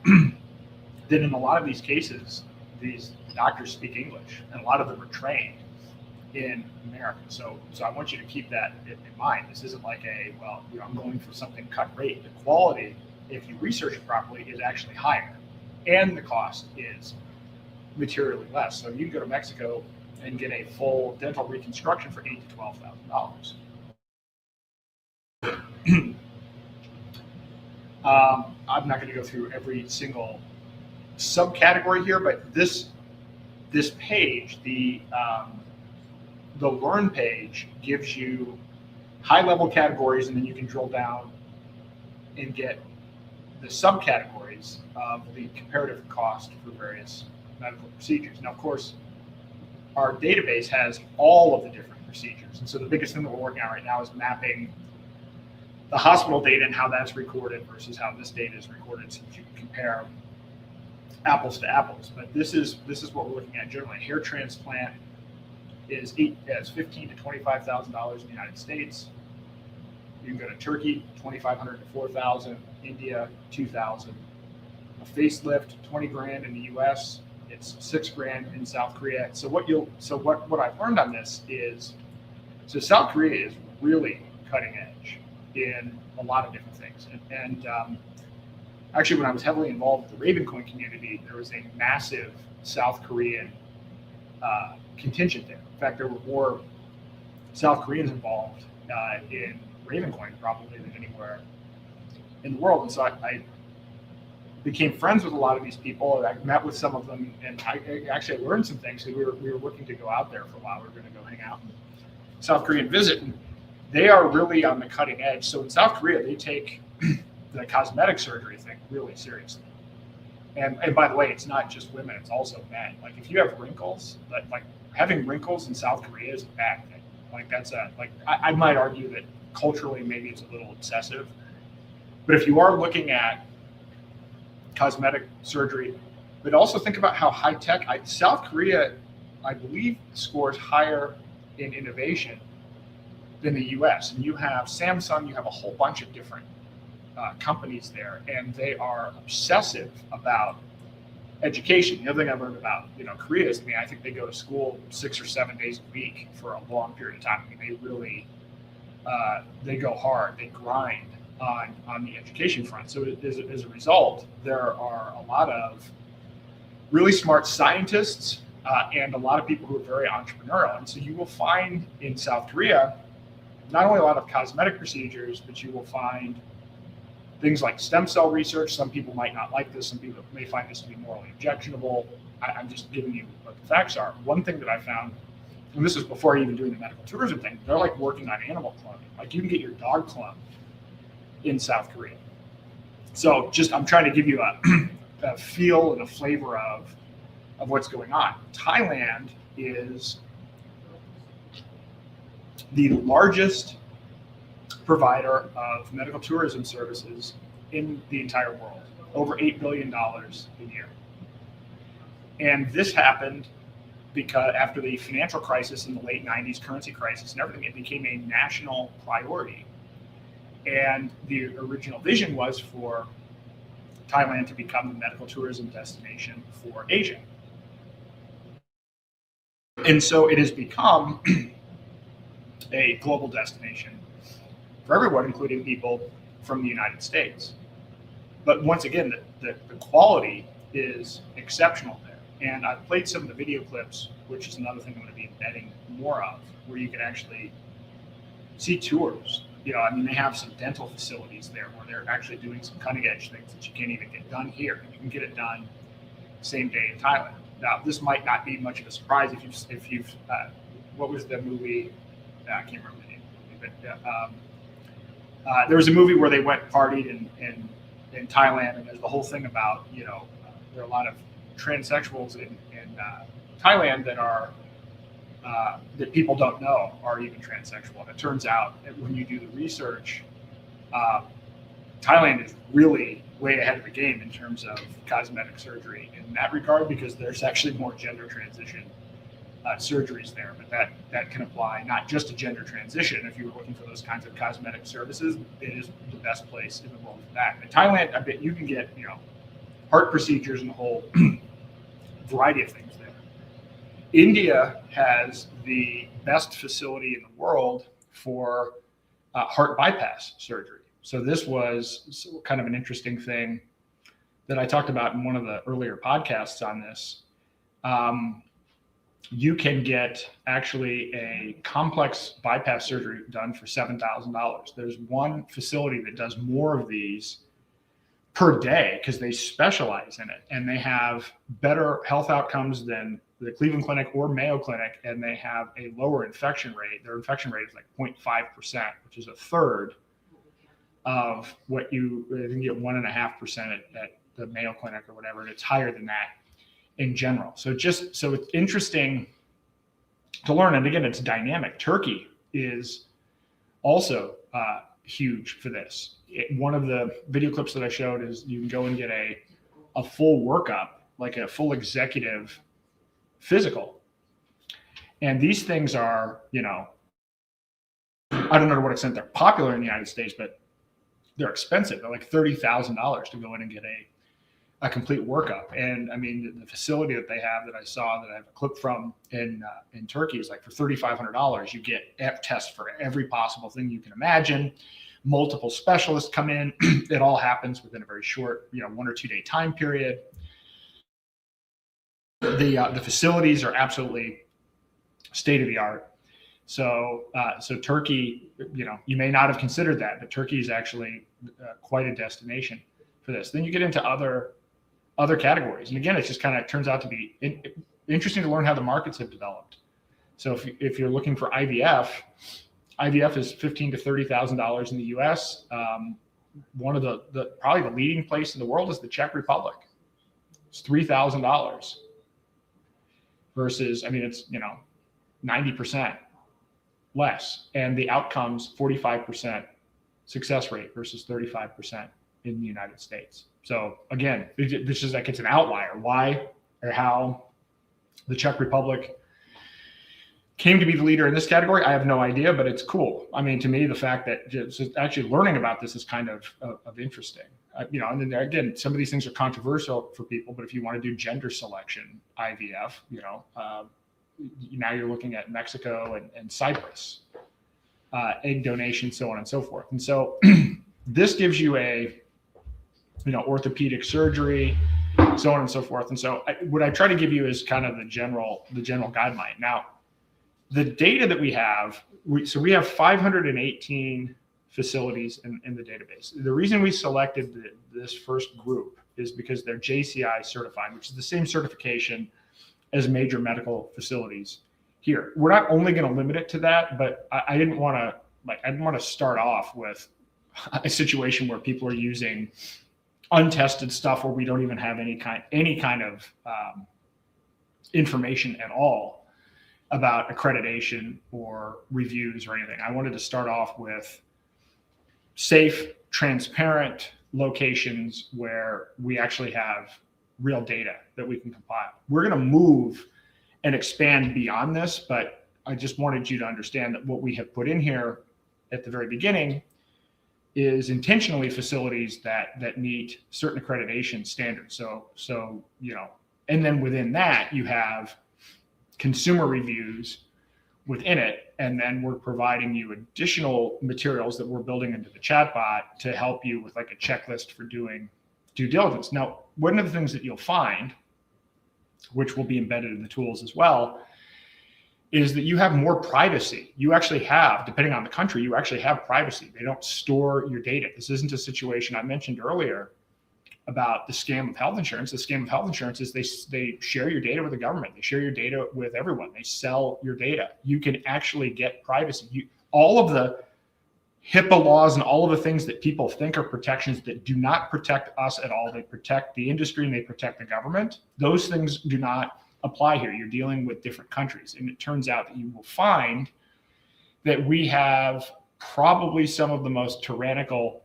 that in a lot of these cases, these doctors speak English, and a lot of them are trained in America. So I want you to keep that in mind. This isn't like I'm going for something cut rate. The quality, if you research it properly, is actually higher, and the cost is materially less. So you can go to Mexico and get a full dental reconstruction for $8,000 to $12,000. I'm not going to go through every single subcategory here, but this page, the Learn page, gives you high-level categories, and then you can drill down and get the subcategories of the comparative cost for various medical procedures. Now, of course, our database has all of the different procedures. And so the biggest thing that we're working on right now is mapping the hospital data and how that's recorded versus how this data is recorded, so that you can compare apples to apples. But this is what we're looking at generally. Hair transplant is $15,000 to $25,000 in the United States. You can go to Turkey, $2,500 to $4,000. India, $2,000. A facelift, 20 grand in the U.S. It's 6 grand in South Korea. So what I've learned on this is, so South Korea is really cutting edge in a lot of different things. And actually, when I was heavily involved with the Ravencoin community, there was a massive South Korean contingent there. In fact, there were more South Koreans involved in Ravencoin probably than anywhere in the world. And so I became friends with a lot of these people. I met with some of them, and I actually learned some things. So we were looking to go out there for a while. We were going to go hang out in South Korea and visit. And they are really on the cutting edge. So in South Korea, they take the cosmetic surgery thing really seriously. And by the way, it's not just women; it's also men. Like if you have wrinkles, like having wrinkles in South Korea is a bad thing. Like I might argue that culturally maybe it's a little excessive. But if you are looking at cosmetic surgery, but also think about how high tech, South Korea, I believe, scores higher in innovation than the US. And you have Samsung, you have a whole bunch of different companies there, and they are obsessive about education. The other thing I've learned about Korea is, I think they go to school 6 or 7 days a week for a long period of time. They really they go hard, they grind on the education front. So as a result, there are a lot of really smart scientists and a lot of people who are very entrepreneurial. And so you will find in South Korea not only a lot of cosmetic procedures, but you will find things like stem cell research. Some people might not like this. Some people may find this to be morally objectionable. I'm just giving you what the facts are. One thing that I found and this is before even doing the medical tourism thing, they're like working on animal cloning. Like you can get your dog cloned in South Korea. So just, I'm trying to give you a feel and a flavor of what's going on. Thailand is the largest provider of medical tourism services in the entire world, over $8 billion a year. And this happened because after the financial crisis in the late 90s, currency crisis and everything, it became a national priority. And the original vision was for Thailand to become the medical tourism destination for Asia. And so it has become a global destination for everyone, including people from the United States. But once again, the quality is exceptional there. And I've played some of the video clips, which is another thing I'm going to be embedding more of, where you can actually see tours. You know, I mean, they have some dental facilities there where they're actually doing some cutting edge things that you can't even get done here. You can get it done same day in Thailand. Now, this might not be much of a surprise if you've what was the movie? I can't remember the name of the movie, but there was a movie where they went partied in Thailand, and there's the whole thing about, you know, there are a lot of transsexuals in Thailand that are that people don't know are even transsexual. And it turns out that when you do the research, Thailand is really way ahead of the game in terms of cosmetic surgery in that regard, because there's actually more gender transition surgeries there. But that can apply not just to gender transition. If you were looking for those kinds of cosmetic services, it is the best place in the world for that. In Thailand, I bet you can get, you know, heart procedures and a whole variety of things there. India has the best facility in the world for heart bypass surgery. So this was kind of an interesting thing that I talked about in one of the earlier podcasts on this. You can get actually a complex bypass surgery done for $7,000. There's one facility that does more of these per day because they specialize in it, and they have better health outcomes than the Cleveland Clinic or Mayo Clinic, and they have a lower infection rate. Their infection rate is like 0.5%, which is a third of what you can get 1.5% at the Mayo Clinic or whatever, and it's higher than that in general. So it's interesting to learn. And again, it's dynamic. Turkey is also huge for this. One of the video clips that I showed is you can go and get a full workup, like a full executive physical. And these things are, you know, I don't know to what extent they're popular in the United States, but they're expensive. They're like $30,000 to go in and get a complete workup. And I mean, the facility that they have that I saw, that I have a clip from in Turkey, is like for $3,500, you get tests for every possible thing you can imagine. Multiple specialists come in. It all happens within a very short, 1 or 2 day time period. The facilities are absolutely state of the art. So Turkey, you may not have considered that, but Turkey is actually quite a destination for this. Then you get into other categories, and again, it just kind of turns out to be interesting to learn how the markets have developed. So if you're looking for IVF is $15,000 to $30,000 in the U.S. One of the probably the leading place in the world is the Czech Republic. It's $3,000 versus, I mean, it's 90% less, and the outcomes 45% success rate versus 35% in the United States. So again, this is like, it's an outlier. Why or how the Czech Republic came to be the leader in this category, I have no idea, but it's cool. I mean, to me, the fact that just actually learning about this is kind of interesting. And then again, some of these things are controversial for people, but if you want to do gender selection IVF, now you're looking at Mexico and Cyprus, egg donation, so on and so forth. And so this gives you a orthopedic surgery, so on and so forth. And so what I try to give you is kind of the general guideline. Now, the data that we have, we have 518 facilities in the database. The reason we selected this first group is because they're JCI certified, which is the same certification as major medical facilities here. We're not only going to limit it to that, but I didn't want to start off with a situation where people are using untested stuff where we don't even have any kind of information at all about accreditation or reviews or anything. I wanted to start off with safe, transparent locations where we actually have real data that we can compile. We're going to move and expand beyond this, but I just wanted you to understand that what we have put in here at the very beginning is intentionally facilities that meet certain accreditation standards. So and then within that you have consumer reviews within it, and then we're providing you additional materials that we're building into the chatbot to help you with like a checklist for doing due diligence. Now, one of the things that you'll find, which will be embedded in the tools as well, is that you have more privacy. You actually have, depending on the country, you actually have privacy. They don't store your data. This isn't a situation I mentioned earlier about the scam of health insurance. The scam of health insurance is they share your data with the government. They share your data with everyone. They sell your data. You can actually get privacy. All of the HIPAA laws and all of the things that people think are protections that do not protect us at all. They protect the industry and they protect the government. Those things do not apply here. You're dealing with different countries. And it turns out that you will find that we have probably some of the most tyrannical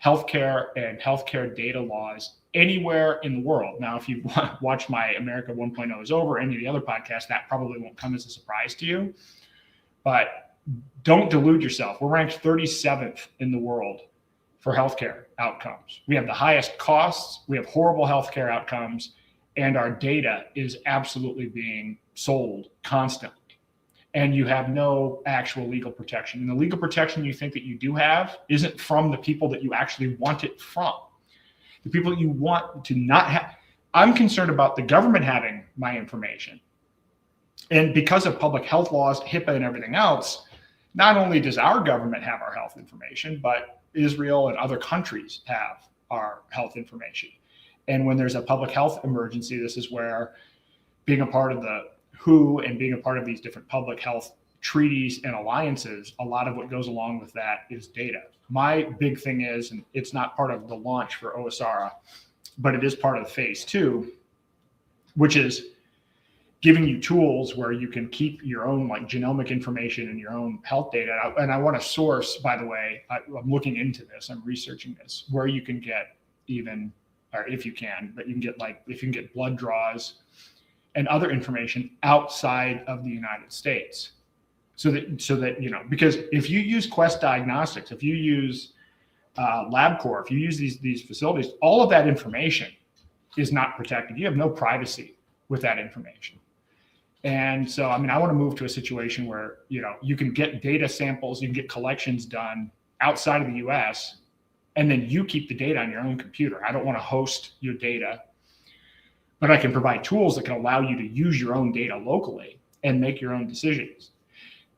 healthcare and healthcare data laws anywhere in the world. Now, if you watch my America 1.0 is over, any of the other podcasts, that probably won't come as a surprise to you. But don't delude yourself. We're ranked 37th in the world for healthcare outcomes. We have the highest costs. We have horrible healthcare outcomes, and our data is absolutely being sold constantly. And you have no actual legal protection. And the legal protection you think that you do have isn't from the people that you actually want it from. The people that you want to not have. I'm concerned about the government having my information. And because of public health laws, HIPAA and everything else, not only does our government have our health information, but Israel and other countries have our health information. And when there's a public health emergency, this is where being a part of the WHO and being a part of these different public health treaties and alliances, a lot of what goes along with that is data. My big thing is, and it's not part of the launch for OSARA, but it is part of the phase 2, which is giving you tools where you can keep your own like genomic information and your own health data. And I want to source, by the way, I'm looking into this, I'm researching this, where you can get even, or if you can, but you can get if you can get blood draws and other information outside of the United States. So that, because if you use Quest Diagnostics, if you use LabCorp, if you use these facilities, all of that information is not protected. You have no privacy with that information. And so, I want to move to a situation where, you can get data samples, you can get collections done outside of the US, and then you keep the data on your own computer. I don't want to host your data, but I can provide tools that can allow you to use your own data locally and make your own decisions.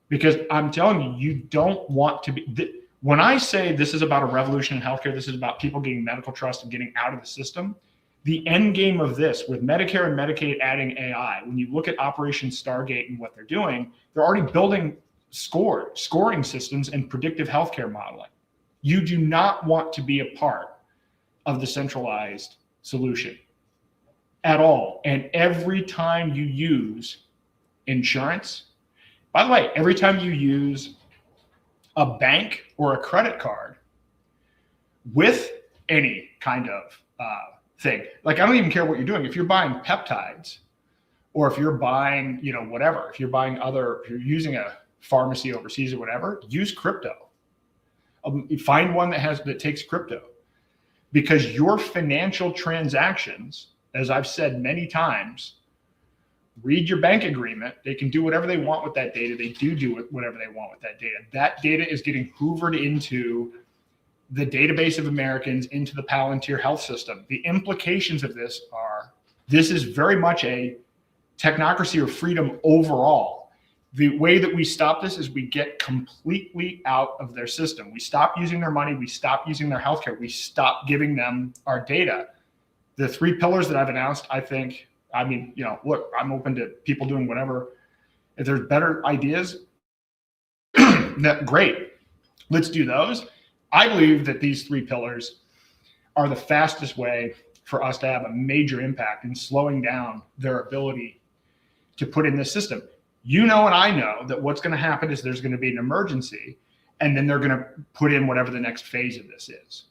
Because I'm telling you, you don't want to be, when I say this is about a revolution in healthcare, this is about people getting medical trust and getting out of the system, the end game of this, with Medicare and Medicaid adding AI, when you look at Operation Stargate and what they're doing, they're already building scoring systems and predictive healthcare modeling. You do not want to be a part of the centralized solution at all. And every time you use insurance, by the way, every time you use a bank or a credit card with any kind of thing, like I don't even care what you're doing. If you're buying peptides, or if you're buying, whatever, if you're using a pharmacy overseas or whatever, use crypto. Find one that takes crypto, because your financial transactions, as I've said many times, read your bank agreement. They can do whatever they want with that data. They do whatever they want with that data. That data is getting hoovered into the database of Americans, into the Palantir health system. The implications of this is very much a technocracy or freedom overall. The way that we stop this is we get completely out of their system. We stop using their money. We stop using their healthcare. We stop giving them our data. The 3 pillars that I've announced, I think, look, I'm open to people doing whatever If there's better ideas, great, let's do those. I believe that these 3 pillars are the fastest way for us to have a major impact in slowing down their ability to put in this system. You know, and I know that what's going to happen is there's going to be an emergency, and then they're going to put in whatever the next phase of this is.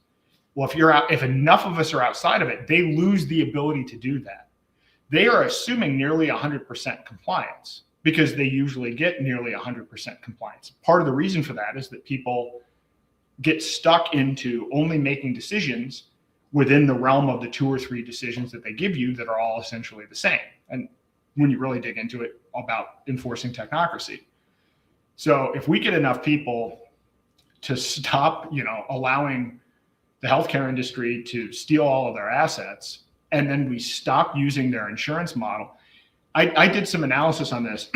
Well, if enough of us are outside of it, they lose the ability to do that. They are assuming nearly 100% compliance because they usually get nearly 100% compliance. Part of the reason for that is that people get stuck into only making decisions within the realm of the 2 or 3 decisions that they give you that are all essentially the same. And when you really dig into it, about enforcing technocracy. So if we get enough people to stop, allowing the healthcare industry to steal all of their assets, and then we stop using their insurance model. I did some analysis on this.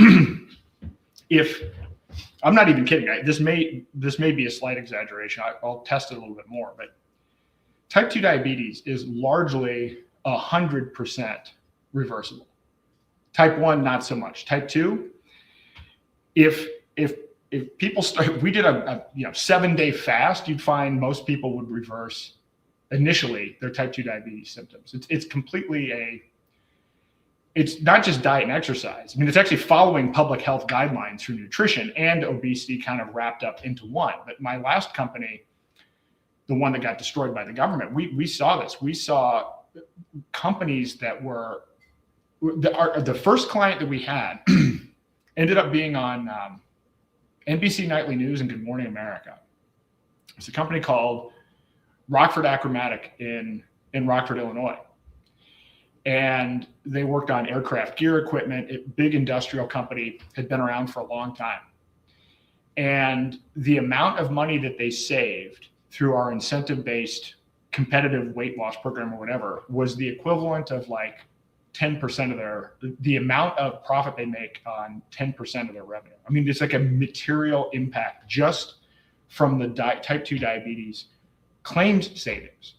If I'm not even kidding, this may be a slight exaggeration. I'll test it a little bit more, but type 2 diabetes is largely 100% reversible. Type 1, not so much. Type 2, if people start, we did a 7-day fast, you'd find most people would reverse initially their type 2 diabetes symptoms. It's completely it's not just diet and exercise. I mean, it's actually following public health guidelines for nutrition and obesity kind of wrapped up into one. But my last company, the one that got destroyed by the government, we saw this. We saw companies that were, the first client that we had ended up being on NBC Nightly News and Good Morning America. It's a company called Rockford Achromatic in Rockford, Illinois. And they worked on aircraft gear equipment. A big industrial company, had been around for a long time. And the amount of money that they saved through our incentive-based competitive weight loss program or whatever was the equivalent of like 10% of the amount of profit they make on 10% of their revenue. I mean, it's like a material impact just from the type 2 diabetes claims savings,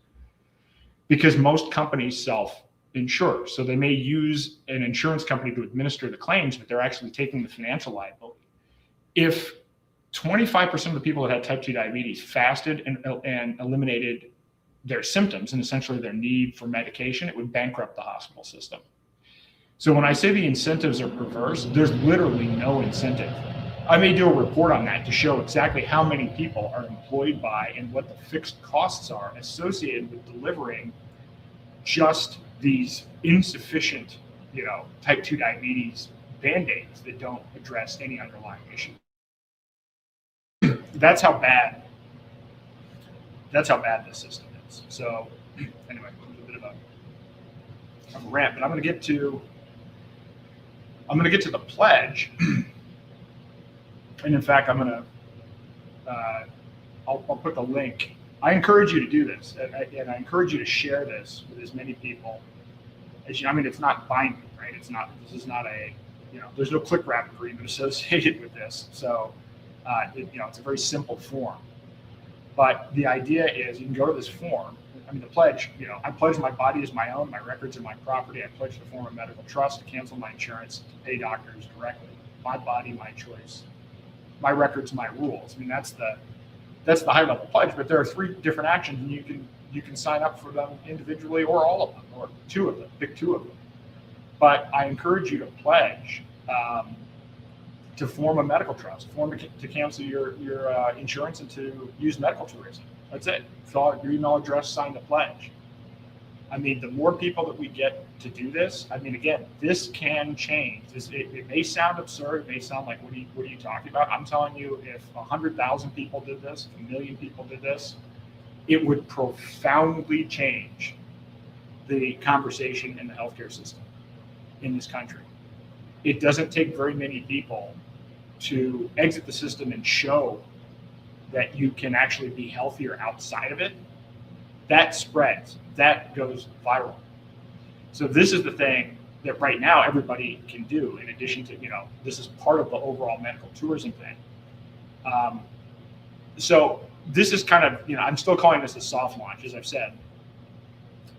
because most companies self-insure. So they may use an insurance company to administer the claims, but they're actually taking the financial liability. If 25% of the people that had type 2 diabetes fasted and eliminated their symptoms and essentially their need for medication, it would bankrupt the hospital system. So when I say the incentives are perverse, there's literally no incentive. I may do a report on that to show exactly how many people are employed by and what the fixed costs are associated with delivering just these insufficient, type 2 diabetes band-aids that don't address any underlying issue. That's how bad this system is. So anyway, it was a bit of a rant, but I'm going to get to the pledge. And in fact, I'll put the link. I encourage you to do this, and I encourage you to share this with as many people as you. I mean, it's not binding, right? This is not a, there's no click wrap agreement associated with this. So, it's a very simple form. But the idea is you can go to this form. I mean, the pledge, I pledge my body as my own, my records are my property. I pledge to form a medical trust, to cancel my insurance, to pay doctors directly. My body, my choice. My records, my rules. I mean, that's the high level pledge, but there are 3 different actions, and you can sign up for them individually or all of them, or 2 of them, pick 2 of them. But I encourage you to pledge to form a medical trust, to cancel your insurance and to use medical tourism. That's it. Fill out your email address, sign the pledge. I mean, the more people that we get to do this, I mean, again, this can change. It may sound absurd. It may sound like, what are you talking about? I'm telling you, if 100,000 people did this, if 1 million people did this, it would profoundly change the conversation in the healthcare system in this country. It doesn't take very many people to exit the system and show that you can actually be healthier outside of it. That spreads, that goes viral. So this is the thing that right now everybody can do, in addition to, this is part of the overall medical tourism thing. So this is kind of, I'm still calling this a soft launch, as I've said.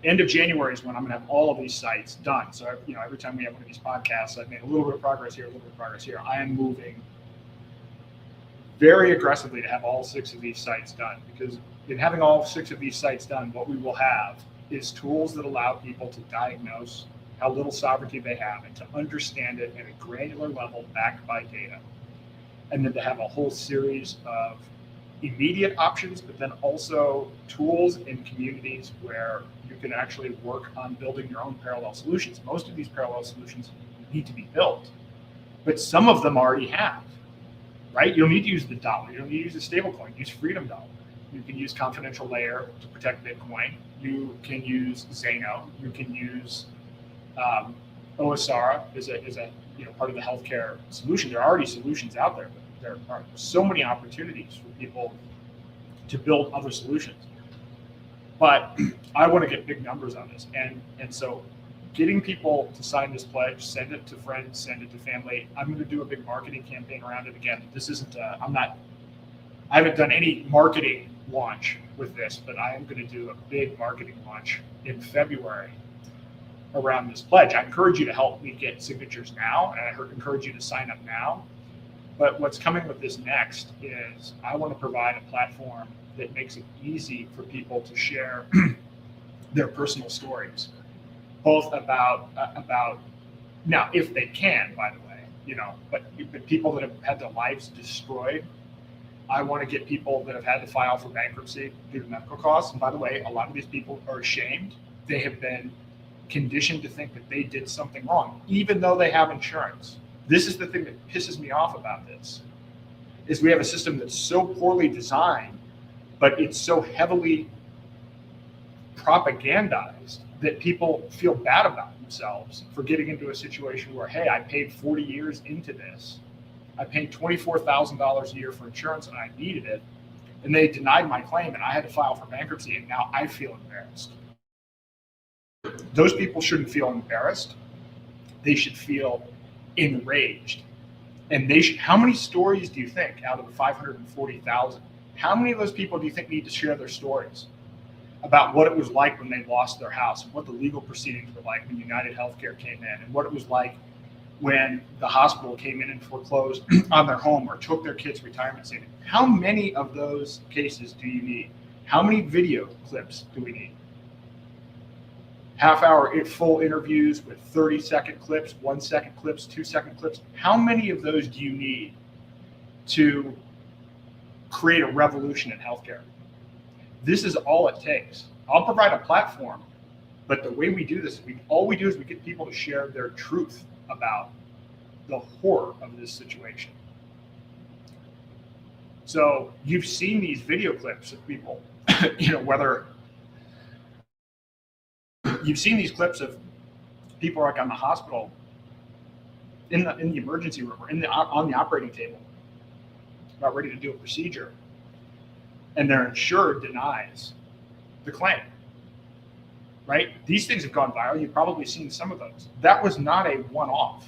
end of January is when I'm going to have all of these sites done. So, every time we have one of these podcasts, I've made a little bit of progress here, a little bit of progress here. I am moving very aggressively to have all 6 of these sites done, because in having all 6 of these sites done, what we will have is tools that allow people to diagnose how little sovereignty they have and to understand it at a granular level backed by data. And then to have a whole series of immediate options, but then also tools in communities where you can actually work on building your own parallel solutions. Most of these parallel solutions need to be built, but some of them already have, right? You don't need to use the dollar. You don't need to use the stablecoin. Use Freedom Dollar. You can use Confidential Layer to protect Bitcoin. You can use Zano. You can use OSR as a part of the healthcare solution. There are already solutions out there, but there are so many opportunities for people to build other solutions. But I want to get big numbers on this. And so getting people to sign this pledge, send it to friends, send it to family. I'm going to do a big marketing campaign around it. Again, this isn't, I haven't done any marketing launch with this, but I am going to do a big marketing launch in February around this pledge. I encourage you to help me get signatures now, and I encourage you to sign up now. But what's coming with this next is I want to provide a platform that makes it easy for people to share their personal stories, both about now, if they can, by the way, but people that have had their lives destroyed. I want to get people that have had to file for bankruptcy due to medical costs. And by the way, a lot of these people are ashamed. They have been conditioned to think that they did something wrong, even though they have insurance. This is the thing that pisses me off about this, is we have a system that's so poorly designed, but it's so heavily propagandized that people feel bad about themselves for getting into a situation where, hey, I paid 40 years into this. I paid $24,000 a year for insurance and I needed it. And they denied my claim and I had to file for bankruptcy, and now I feel embarrassed. Those people shouldn't feel embarrassed. They should feel enraged. And how many stories do you think out of the 540,000, how many of those people do you think need to share their stories about what it was like when they lost their house, and what the legal proceedings were like when United Healthcare came in, and what it was like when the hospital came in and foreclosed on their home or took their kids' retirement savings? How many of those cases do you need? How many video clips do we need? Half-hour full interviews with 30-second clips, 1-second clips, 2-second clips. How many of those do you need to create a revolution in healthcare? This is all it takes. I'll provide a platform, but the way we do this, all we do is we get people to share their truth about the horror of this situation. So you've seen these video clips of people, whether you've seen these clips of people like on the hospital, in the emergency room, or on the operating table, about ready to do a procedure, and their insurer denies the claim. Right? These things have gone viral. You've probably seen some of those. That was not a one-off.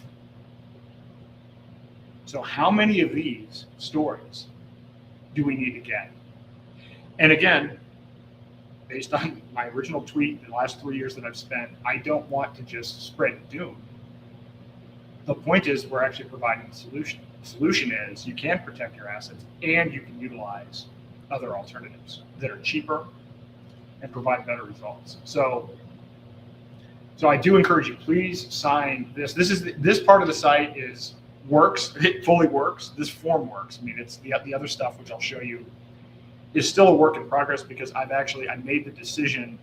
So how many of these stories do we need to get? And again, based on my original tweet, the last 3 years that I've spent, I don't want to just spread doom. The point is we're actually providing the solution. The solution is you can protect your assets and you can utilize other alternatives that are cheaper and provide better results. So I do encourage you, please sign this. This part of the site works. It fully works. This form works. I mean, it's the other stuff, which I'll show you, is still a work in progress, because I made the decision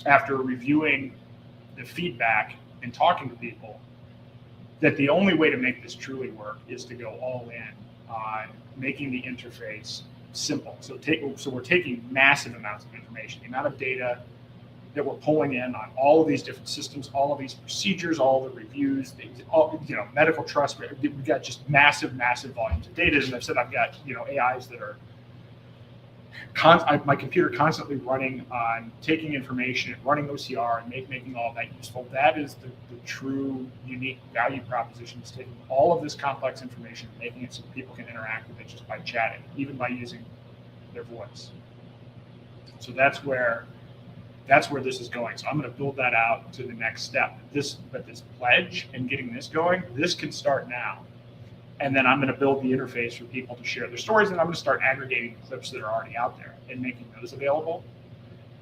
after reviewing the feedback and talking to people that the only way to make this truly work is to go all in on making the interface simple. So we're taking massive amounts of information, the amount of data that we're pulling in on all of these different systems, all of these procedures, all the reviews, medical trust. We've got just massive volumes of data. And I've said I've got AIs that are my computer constantly running on taking information and running OCR and making all of that useful. That is the true unique value proposition, is taking all of this complex information and making it so people can interact with it just by chatting, even by using their voice. So that's where That's where this is going. So I'm going to build that out to the next step. But this pledge and getting this going, this can start now. And then I'm going to build the interface for people to share their stories, and I'm going to start aggregating the clips that are already out there and making those available.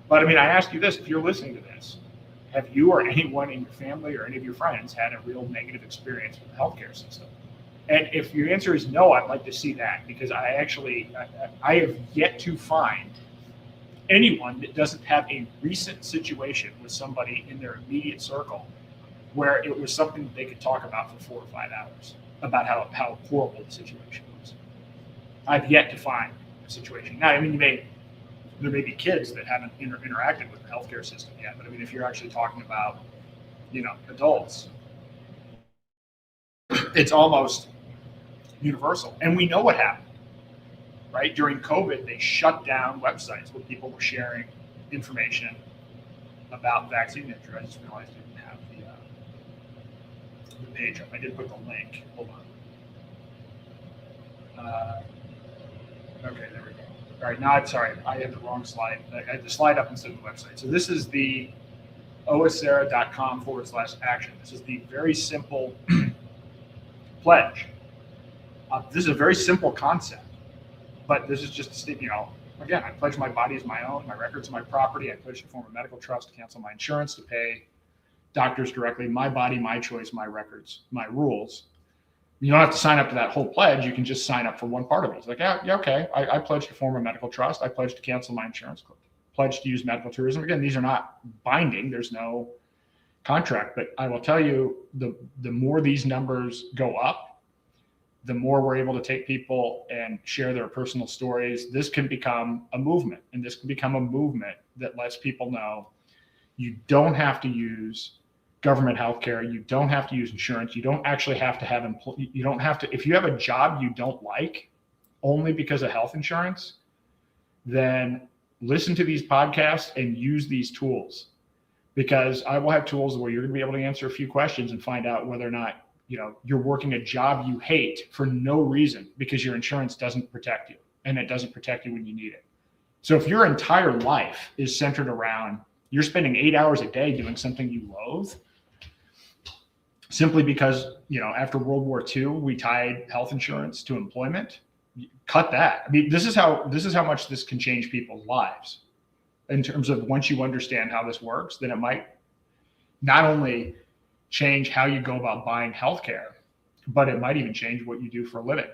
But I mean, I ask you this, if you're listening to this, have you or anyone in your family or any of your friends had a real negative experience with the healthcare system? And if your answer is no, I'd like to see that, because I have yet to find anyone that doesn't have a recent situation with somebody in their immediate circle where it was something that they could talk about for 4 or 5 hours about how horrible the situation was. I've yet to find a situation. Now, I mean, there may be kids that haven't interacted with the healthcare system yet, but I mean, if you're actually talking about, adults, it's almost universal. And we know what happened, right? During COVID, they shut down websites where people were sharing information about vaccine injury. I just realized I didn't have the page up. I did put the link. Hold on. Okay, there we go. All right, now I'm sorry, I had the wrong slide. I had the slide up instead of the website. So this is the osara.com/action. This is the very simple pledge. This is a very simple concept, but this is just, again, I pledge my body as my own, my records are my property. I pledge to form a medical trust to cancel my insurance, to pay doctors directly, my body, my choice, my records, my rules. You don't have to sign up to that whole pledge. You can just sign up for one part of it. It's like, yeah, okay. I pledge to form a medical trust. I pledge to cancel my insurance, pledge to use medical tourism. Again, these are not binding. There's no contract, but I will tell you, the more these numbers go up, the more we're able to take people and share their personal stories. This can become a movement, and this can become a movement that lets people know you don't have to use government healthcare. You don't have to use insurance. You don't actually have to have you don't have to, if you have a job you don't like only because of health insurance, then listen to these podcasts and use these tools, because I will have tools where you're going to be able to answer a few questions and find out whether or not, you're working a job you hate for no reason because your insurance doesn't protect you, and it doesn't protect you when you need it. So if your entire life is centered around you're spending 8 hours a day doing something you loathe, simply because, after World War II, we tied health insurance to employment, cut that. I mean, this is how much this can change people's lives in terms of, once you understand how this works, then it might not only change how you go about buying healthcare, but it might even change what you do for a living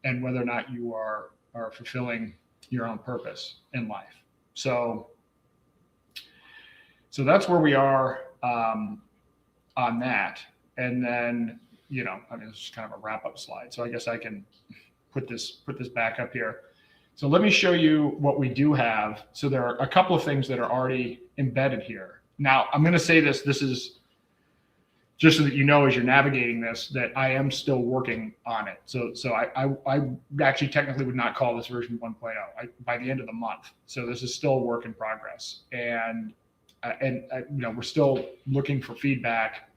and whether or not you are fulfilling your own purpose in life. So that's where we are on that. And then, this is kind of a wrap-up slide. So I guess I can put this back up here. So let me show you what we do have. So there are a couple of things that are already embedded here. Now, I'm going to say this is just so that as you're navigating this, that I am still working on it. So I actually technically would not call this version 1.0 by the end of the month. So this is still a work in progress. And we're still looking for feedback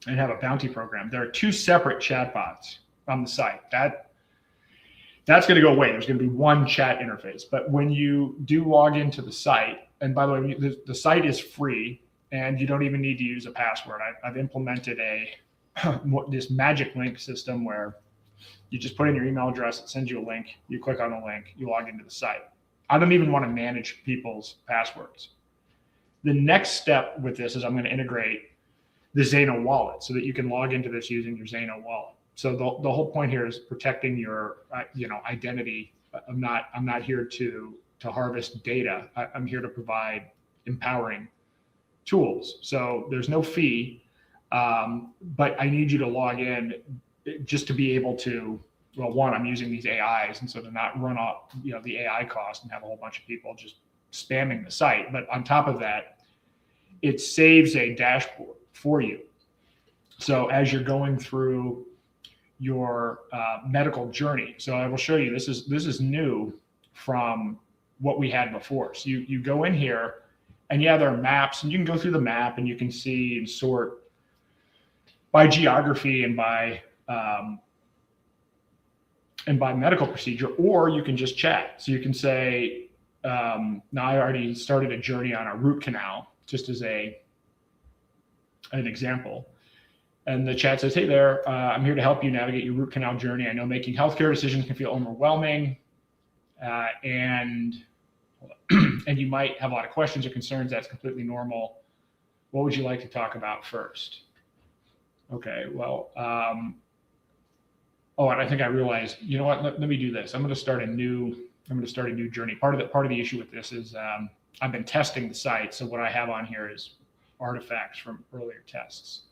and have a bounty program. There are 2 separate chatbots on the site. That's going to go away. There's going to be one chat interface. But when you do log into the site, and by the way, the site is free, and you don't even need to use a password. I've implemented this magic link system where you just put in your email address, it sends you a link, you click on the link, you log into the site. I don't even want to manage people's passwords. The next step with this is I'm going to integrate the Zano wallet so that you can log into this using your Zano wallet. So the whole point here is protecting your identity. I'm not here to harvest data. I'm here to provide empowering tools. So there's no fee, but I need you to log in just to be able to, well, one, I'm using these AIs, and so to not run off the AI cost and have a whole bunch of people just spamming the site. But on top of that, it saves a dashboard for you. So as you're going through your medical journey, so I will show you, this is new from what we had before. So you go in here, and yeah, there are maps, and you can go through the map and you can see and sort by geography and by medical procedure, or you can just chat. So you can say, now I already started a journey on a root canal, just as an example. And the chat says, hey there, I'm here to help you navigate your root canal journey. I know making healthcare decisions can feel overwhelming, and you might have a lot of questions or concerns. That's completely normal. What would you like to talk about first? Okay, well, and I think I realized, you know what, let me do this. I'm going to start a new journey. Part of the issue with this is I've been testing the site. So what I have on here is artifacts from earlier tests.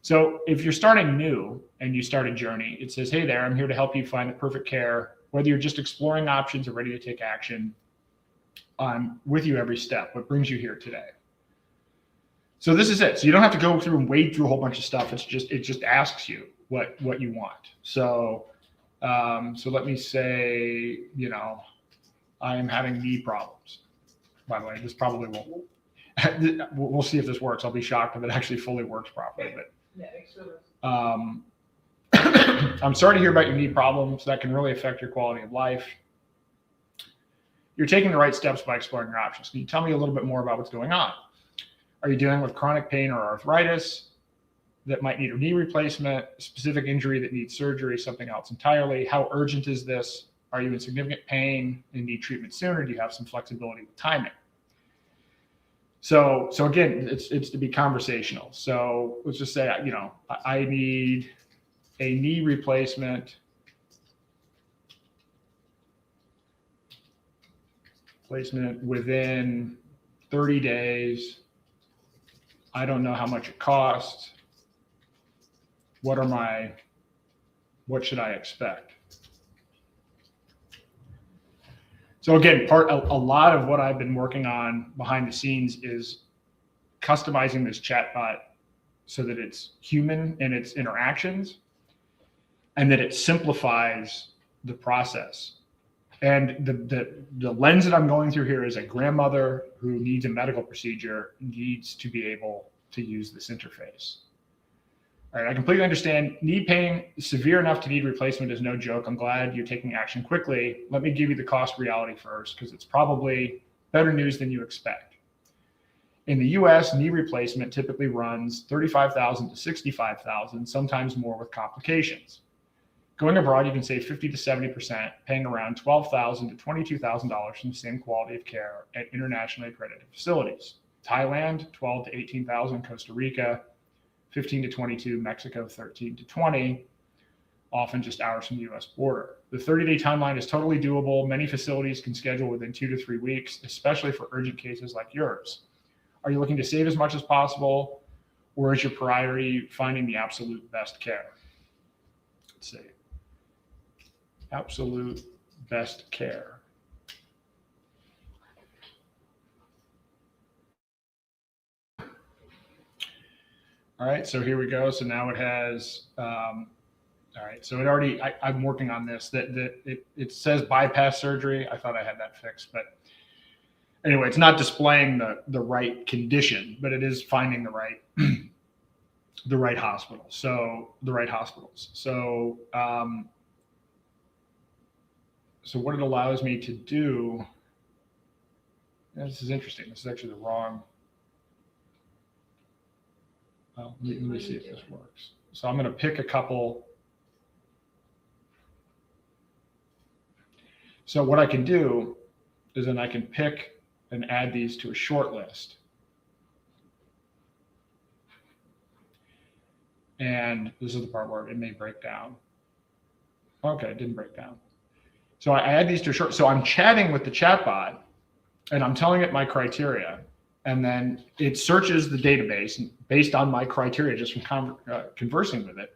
So if you're starting new and you start a journey, it says, hey there, I'm here to help you find the perfect care, whether you're just exploring options or ready to take action. I'm with you every step. What brings you here today? So this is it. So you don't have to go through and wade through a whole bunch of stuff. It just asks you what you want. So so let me say, you know, I am having knee problems. By the way, this probably won't. We'll see if this works. I'll be shocked if it actually fully works properly. But I'm sorry to hear about your knee problems. That can really affect your quality of life. You're taking the right steps by exploring your options. Can you tell me a little bit more about what's going on? Are you dealing with chronic pain or arthritis that might need a knee replacement, a specific injury that needs surgery, something else entirely? How urgent is this? Are you in significant pain and need treatment soon, or do you have some flexibility with timing? So again, it's to be conversational. So let's just say, you know, I need a knee replacement within 30 days. I don't know how much it costs. What should I expect? So again, a lot of what I've been working on behind the scenes is customizing this chatbot so that it's human in its interactions and that it simplifies the process. And the lens that I'm going through here is a grandmother who needs a medical procedure needs to be able to use this interface. All right, I completely understand. Knee pain severe enough to need replacement is no joke. I'm glad you're taking action quickly. Let me give you the cost reality first, because it's probably better news than you expect. In the US, knee replacement typically runs $35,000 to $65,000, sometimes more with complications. Going abroad, you can save 50 to 70%, paying around $12,000 to $22,000 from the same quality of care at internationally accredited facilities. Thailand, $12,000 to $18,000, Costa Rica, 15 to 22, Mexico 13 to 20, often just hours from the US border. The 30-day timeline is totally doable. Many facilities can schedule within 2 to 3 weeks, especially for urgent cases like yours. Are you looking to save as much as possible, or is your priority finding the absolute best care? Let's see. Absolute best care. All right, so here we go. So now it has, all right, so it already, I'm working on this, it says bypass surgery. I thought I had that fixed, but anyway, it's not displaying the right condition, but it is finding the right, the right hospital. So the right hospitals. So, so what it allows me to do, this is interesting. This is actually the wrong, well, let me see if this works. So I'm going to pick a couple. So what I can do is then I can pick and add these to a short list. And this is the part where it may break down. Okay, it didn't break down. So I add these to a short, so I'm chatting with the chatbot and I'm telling it my criteria. And then it searches the database and based on my criteria, just from conversing with it,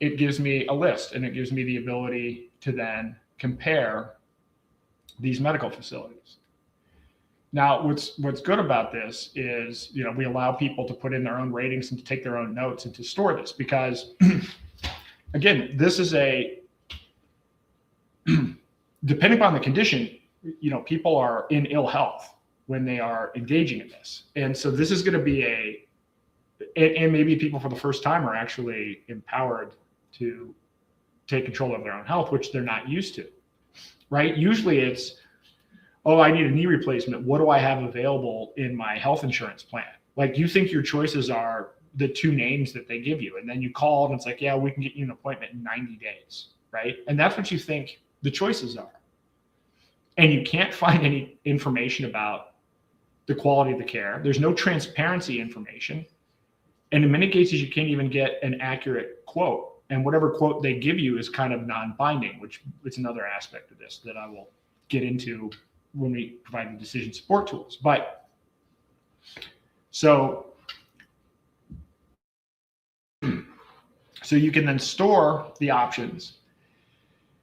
it gives me a list and it gives me the ability to then compare these medical facilities. Now, what's good about this is, you know, we allow people to put in their own ratings and to take their own notes and to store this because, again, this is a, depending upon the condition, you know, people are in ill health when they are engaging in this. And so this is going to be and maybe people for the first time are actually empowered to take control of their own health, which they're not used to, right? Usually it's, oh, I need a knee replacement. What do I have available in my health insurance plan? Like, you think your choices are the two names that they give you. And then you call and it's like, yeah, we can get you an appointment in 90 days, right? And that's what you think the choices are. And you can't find any information about the quality of the care. There's no transparency information. And in many cases, you can't even get an accurate quote. And whatever quote they give you is kind of non-binding, which is another aspect of this that I will get into when we provide the decision support tools. But so you can then store the options.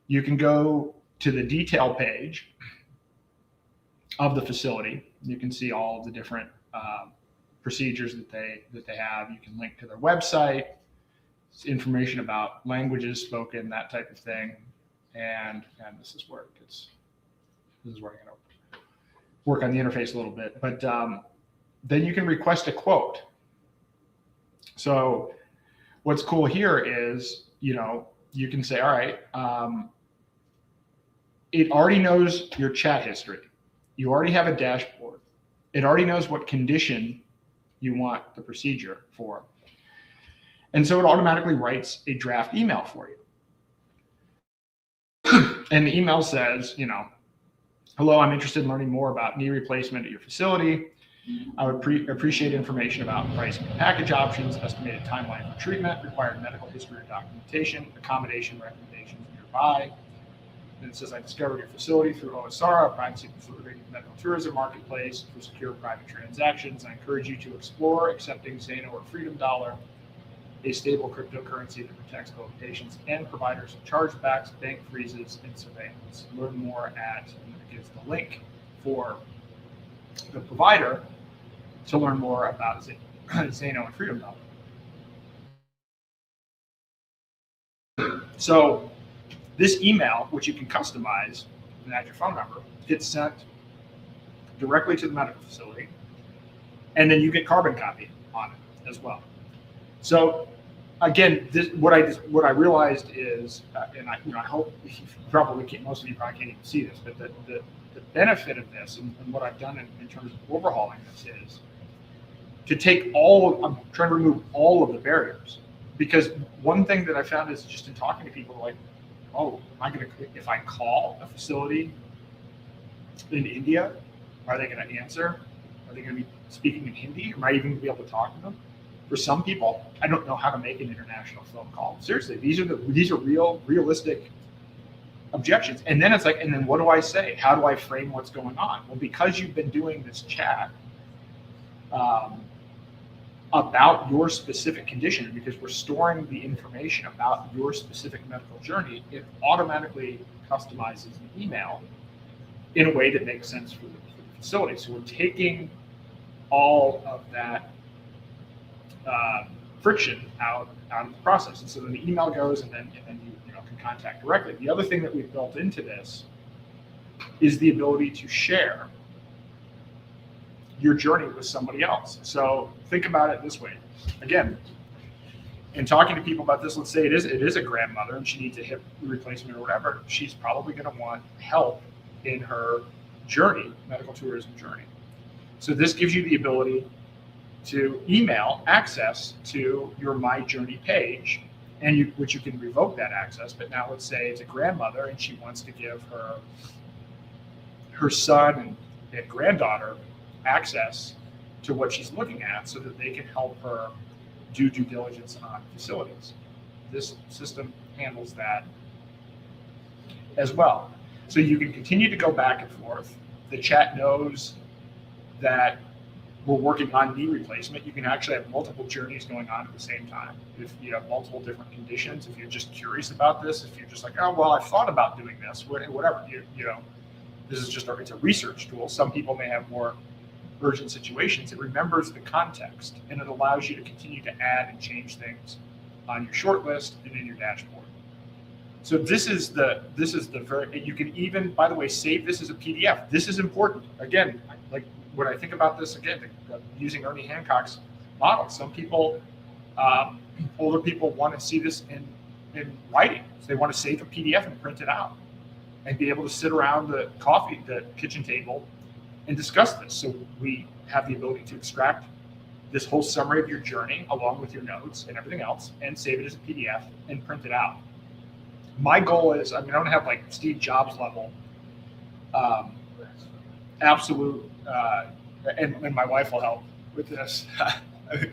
You can go to the detail page of the facility. You can see all of the different procedures that they have. You can link to their website. It's information about languages spoken, that type of thing. And this is where I'm going to work on the interface a little bit. But then you can request a quote. So what's cool here is, you can say, all right, it already knows your chat history. You already have a dashboard. It already knows what condition you want the procedure for. And so it automatically writes a draft email for you. And the email says, hello, I'm interested in learning more about knee replacement at your facility. I would appreciate information about pricing and package options, estimated timeline for treatment, required medical history or documentation, accommodation recommendations nearby. And it says, I discovered your facility through OSR, a privacy-preserving medical tourism marketplace for secure private transactions. I encourage you to explore accepting Zano or Freedom Dollar, a stable cryptocurrency that protects both patients and providers from chargebacks, bank freezes, and surveillance. Learn more and it gives the link for the provider to learn more about Zano and Freedom Dollar. So this email, which you can customize and add your phone number, gets sent directly to the medical facility, and then you get carbon copy on it as well. So again, what I realized is, and I hope most of you probably can't even see this, but the benefit of this and what I've done in terms of overhauling this is to take I'm trying to remove all of the barriers. Because one thing that I found is just in talking to people, like, oh, if I call a facility in India, are they going to answer? Are they going to be speaking in Hindi? Am I even going to be able to talk to them? For some people, I don't know how to make an international phone call. Seriously, these are realistic objections. And then it's like, and then what do I say? How do I frame what's going on? Well, because you've been doing this chat about your specific condition, because we're storing the information about your specific medical journey, it automatically customizes the email in a way that makes sense for the facility. So we're taking all of that friction out of the process. And so then the email goes, and then you can contact directly. The other thing that we've built into this is the ability to share your journey with somebody else. So think about it this way. Again, in talking to people about this, let's say it is a grandmother and she needs a hip replacement or whatever, she's probably going to want help in her journey, medical tourism journey. So this gives you the ability to email access to your My Journey page, and which you can revoke that access. But now let's say it's a grandmother and she wants to give her son and granddaughter access to what she's looking at so that they can help her do due diligence on facilities. This system handles that as well. So you can continue to go back and forth. The chat knows that we're working on knee replacement. You can actually have multiple journeys going on at the same time. If you have multiple different conditions, if you're just curious about this, if you're just like, oh, well, I've thought about doing this, whatever, this is just it's a research tool. Some people may have more urgent situations. It remembers the context, and it allows you to continue to add and change things on your short list and in your dashboard. So this is the very, you can even, by the way, save this as a PDF. This is important. Again, like when I think about this again, using Ernie Hancock's model, some people, older people want to see this in writing. So they want to save a PDF and print it out. and be able to sit around the kitchen table and discuss this. So we have the ability to extract this whole summary of your journey along with your notes and everything else and save it as a PDF and print it out. My goal is, I don't have like Steve Jobs level absolute, and my wife will help with this.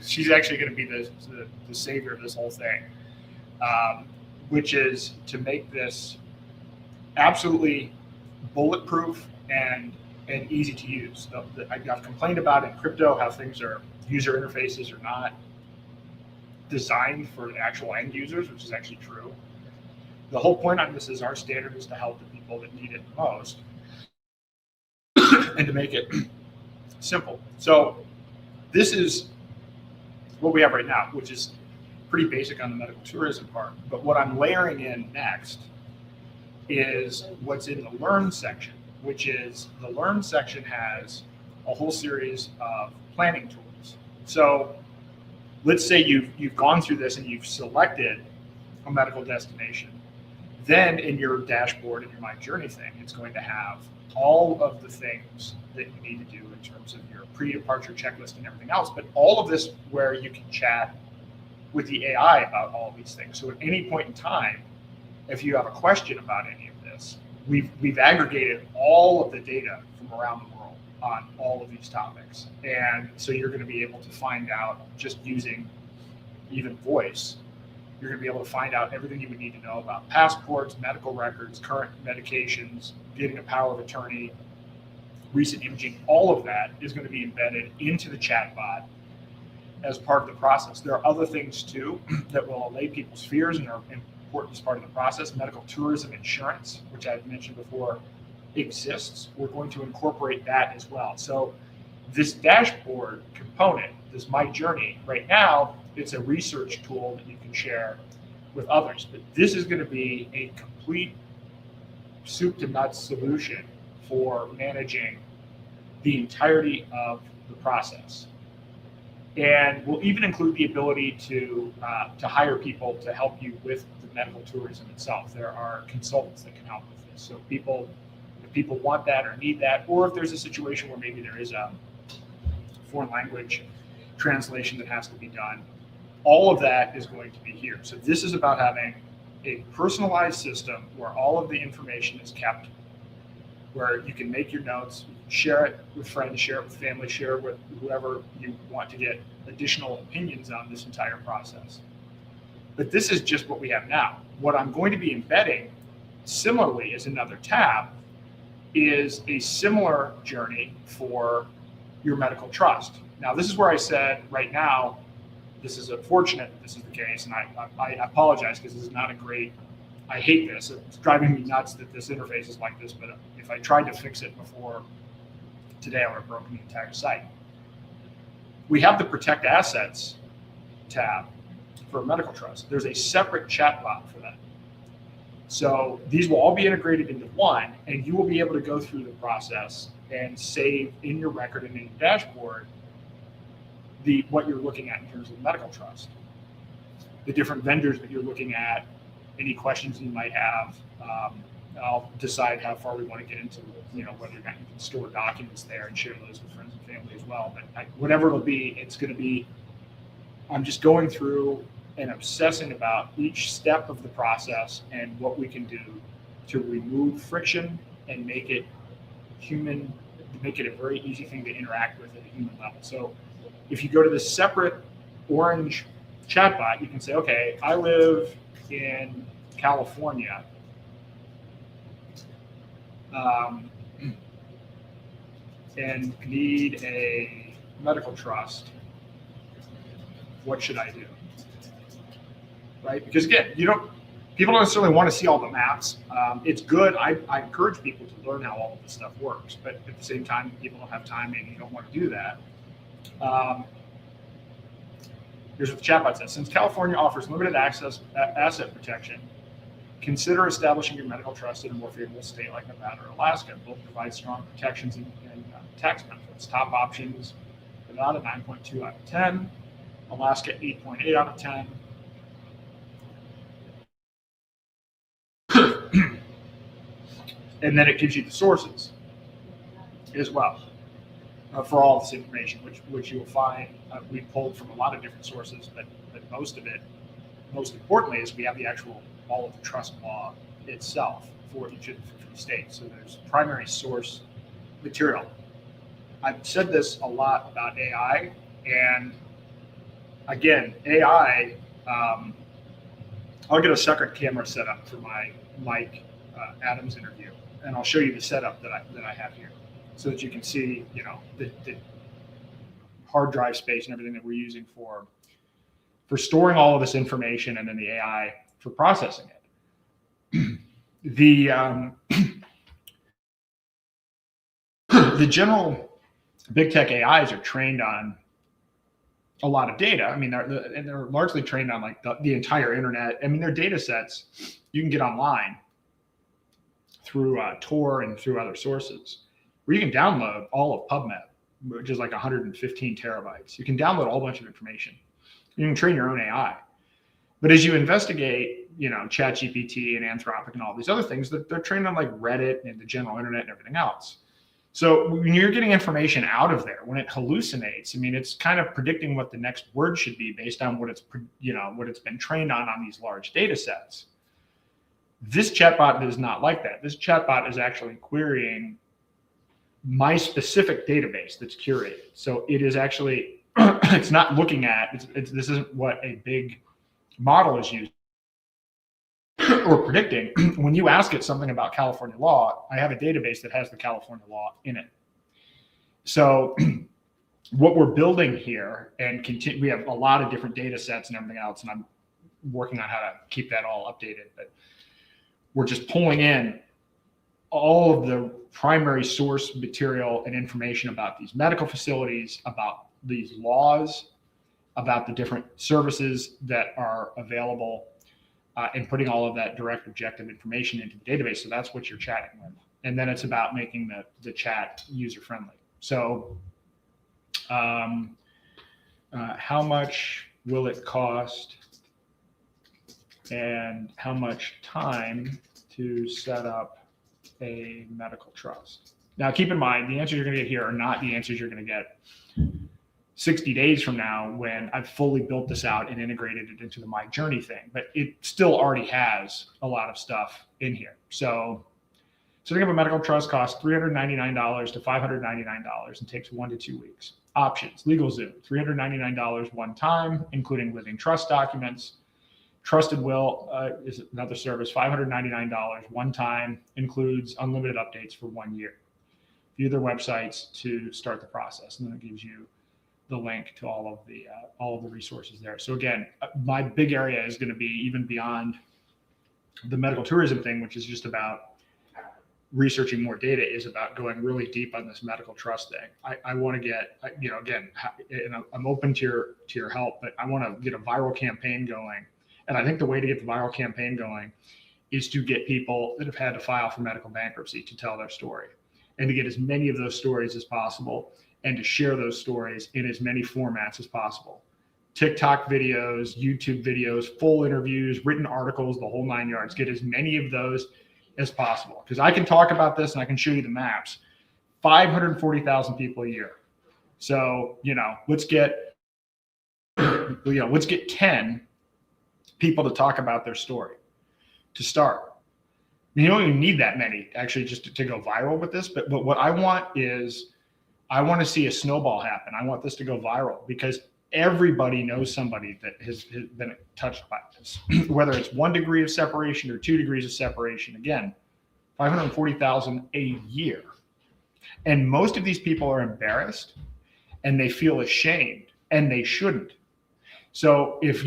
She's actually going to be the savior of this whole thing, which is to make this absolutely bulletproof and easy to use. I've complained about in crypto how things are, user interfaces are not designed for actual end users, which is actually true. The whole point on this is our standard is to help the people that need it the most and to make it simple. So this is what we have right now, which is pretty basic on the medical tourism part. But what I'm layering in next is what's in the Learn section, which is the Learn section has a whole series of planning tools. So let's say you've gone through this and you've selected a medical destination. Then in your dashboard, in your My Journey thing, it's going to have all of the things that you need to do in terms of your pre-departure checklist and everything else, but all of this where you can chat with the AI about all of these things. So at any point in time, if you have a question about any of this, we've aggregated all of the data from around the world on all of these topics. And so you're going to be able to find out, just using even voice, you're going to be able to find out everything you would need to know about passports, medical records, current medications, getting a power of attorney, recent imaging. All of that is going to be embedded into the chatbot as part of the process. There are other things too that will allay people's fears and are important as part of the process. Medical tourism insurance, which I've mentioned before, exists. We're going to incorporate that as well. So this dashboard component, this My Journey, right now, it's a research tool that you can share with others. But this is going to be a complete soup to nuts solution for managing the entirety of the process. And we'll even include the ability to hire people to help you with the medical tourism itself. There are consultants that can help with this. So if people want that or need that, or if there's a situation where maybe there is a foreign language translation that has to be done, all of that is going to be here. So this is about having a personalized system where all of the information is kept, where you can make your notes, share it with friends, share it with family, share it with whoever you want to get additional opinions on this entire process. But this is just what we have now. What I'm going to be embedding similarly as another tab is a similar journey for your medical trust. Now, this is where I said right now, this is unfortunate that this is the case, and I apologize because this is not a great, I hate this. It's driving me nuts that this interface is like this, but if I tried to fix it before today, I would have broken the entire site. We have the Protect Assets tab for a medical trust. There's a separate chatbot for that. So these will all be integrated into one, and you will be able to go through the process and save in your record and in your dashboard what you're looking at in terms of the medical trust, the different vendors that you're looking at, any questions you might have. I'll decide how far we want to get into, whether or not you can store documents there and share those with friends and family as well. But whatever it'll be, it's going to be, I'm just going through and obsessing about each step of the process and what we can do to remove friction and make it human, make it a very easy thing to interact with at a human level. So if you go to this separate orange chatbot, you can say, okay, I live in California. And need a medical trust. What should I do? Right? Because again, people don't necessarily want to see all the maps. It's good. I encourage people to learn how all of this stuff works, but at the same time, people don't have time and you don't want to do that. Here's what the chatbot says. Since California offers limited access asset protection, consider establishing your medical trust in a more favorable state like Nevada or Alaska. Both provide strong protections and tax benefits. Top options: Nevada 9.2 out of 10, Alaska 8.8 out of 10. And then it gives you the sources as well for all this information, which you'll find we pulled from a lot of different sources, but most of it, most importantly, is we have the actual all of the trust law itself for each of the states. So there's primary source material. I've said this a lot about AI, and again, AI. I'll get a second camera set up for my Mike Adams interview, and I'll show you the setup that I have here, so that you can see, the hard drive space and everything that we're using for storing all of this information, and then the AI for processing it. The general big tech AIs are trained on a lot of data. I mean, they're largely trained on like the entire internet. I mean, their data sets you can get online through Tor and through other sources, where you can download all of PubMed, which is like 115 terabytes. You can download a whole bunch of information. You can train your own AI. But as you investigate, ChatGPT and Anthropic and all these other things, they're trained on like Reddit and the general internet and everything else. So when you're getting information out of there, when it hallucinates, I mean, it's kind of predicting what the next word should be based on what it's been trained on these large data sets. This chatbot is not like that. This chatbot is actually querying my specific database that's curated. So it is actually, it's not looking at, this isn't what a big model is used or predicting. When you ask it something about California law, I have a database that has the California law in it. So what we're building here, and we have a lot of different data sets and everything else, and I'm working on how to keep that all updated, but we're just pulling in all of the primary source material and information about these medical facilities, about these laws, about the different services that are available, and putting all of that direct objective information into the database. So that's what you're chatting with. And then it's about making the chat user-friendly. So how much will it cost and how much time to set up a medical trust? Now, keep in mind, the answers you're going to get here are not the answers you're going to get 60 days from now when I've fully built this out and integrated it into the My Journey thing, but it still already has a lot of stuff in here. So setting up a medical trust costs $399 to $599 and takes 1 to 2 weeks. Options: LegalZoom, $399 one time, including living trust documents. Trusted Will is another service, $599 one time, includes unlimited updates for 1 year. View their websites to start the process, and then it gives you the link to all of the resources there. So again, my big area is going to be even beyond the medical tourism thing, which is just about researching more data, is about going really deep on this medical trust thing. I want to get, again, and I'm open to your help, but I want to get a viral campaign going. And I think the way to get the viral campaign going is to get people that have had to file for medical bankruptcy to tell their story, and to get as many of those stories as possible, and to share those stories in as many formats as possible. TikTok videos, YouTube videos, full interviews, written articles, the whole 9 yards. Get as many of those as possible. Because I can talk about this and I can show you the maps. 540,000 people a year. So, let's get 10 people to talk about their story to start. You don't even need that many actually just to go viral with this. But what I want is, I want to see a snowball happen. I want this to go viral because everybody knows somebody that has been touched by this, whether it's 1 degree of separation or 2 degrees of separation. Again, 540,000 a year. And most of these people are embarrassed and they feel ashamed, and they shouldn't. So if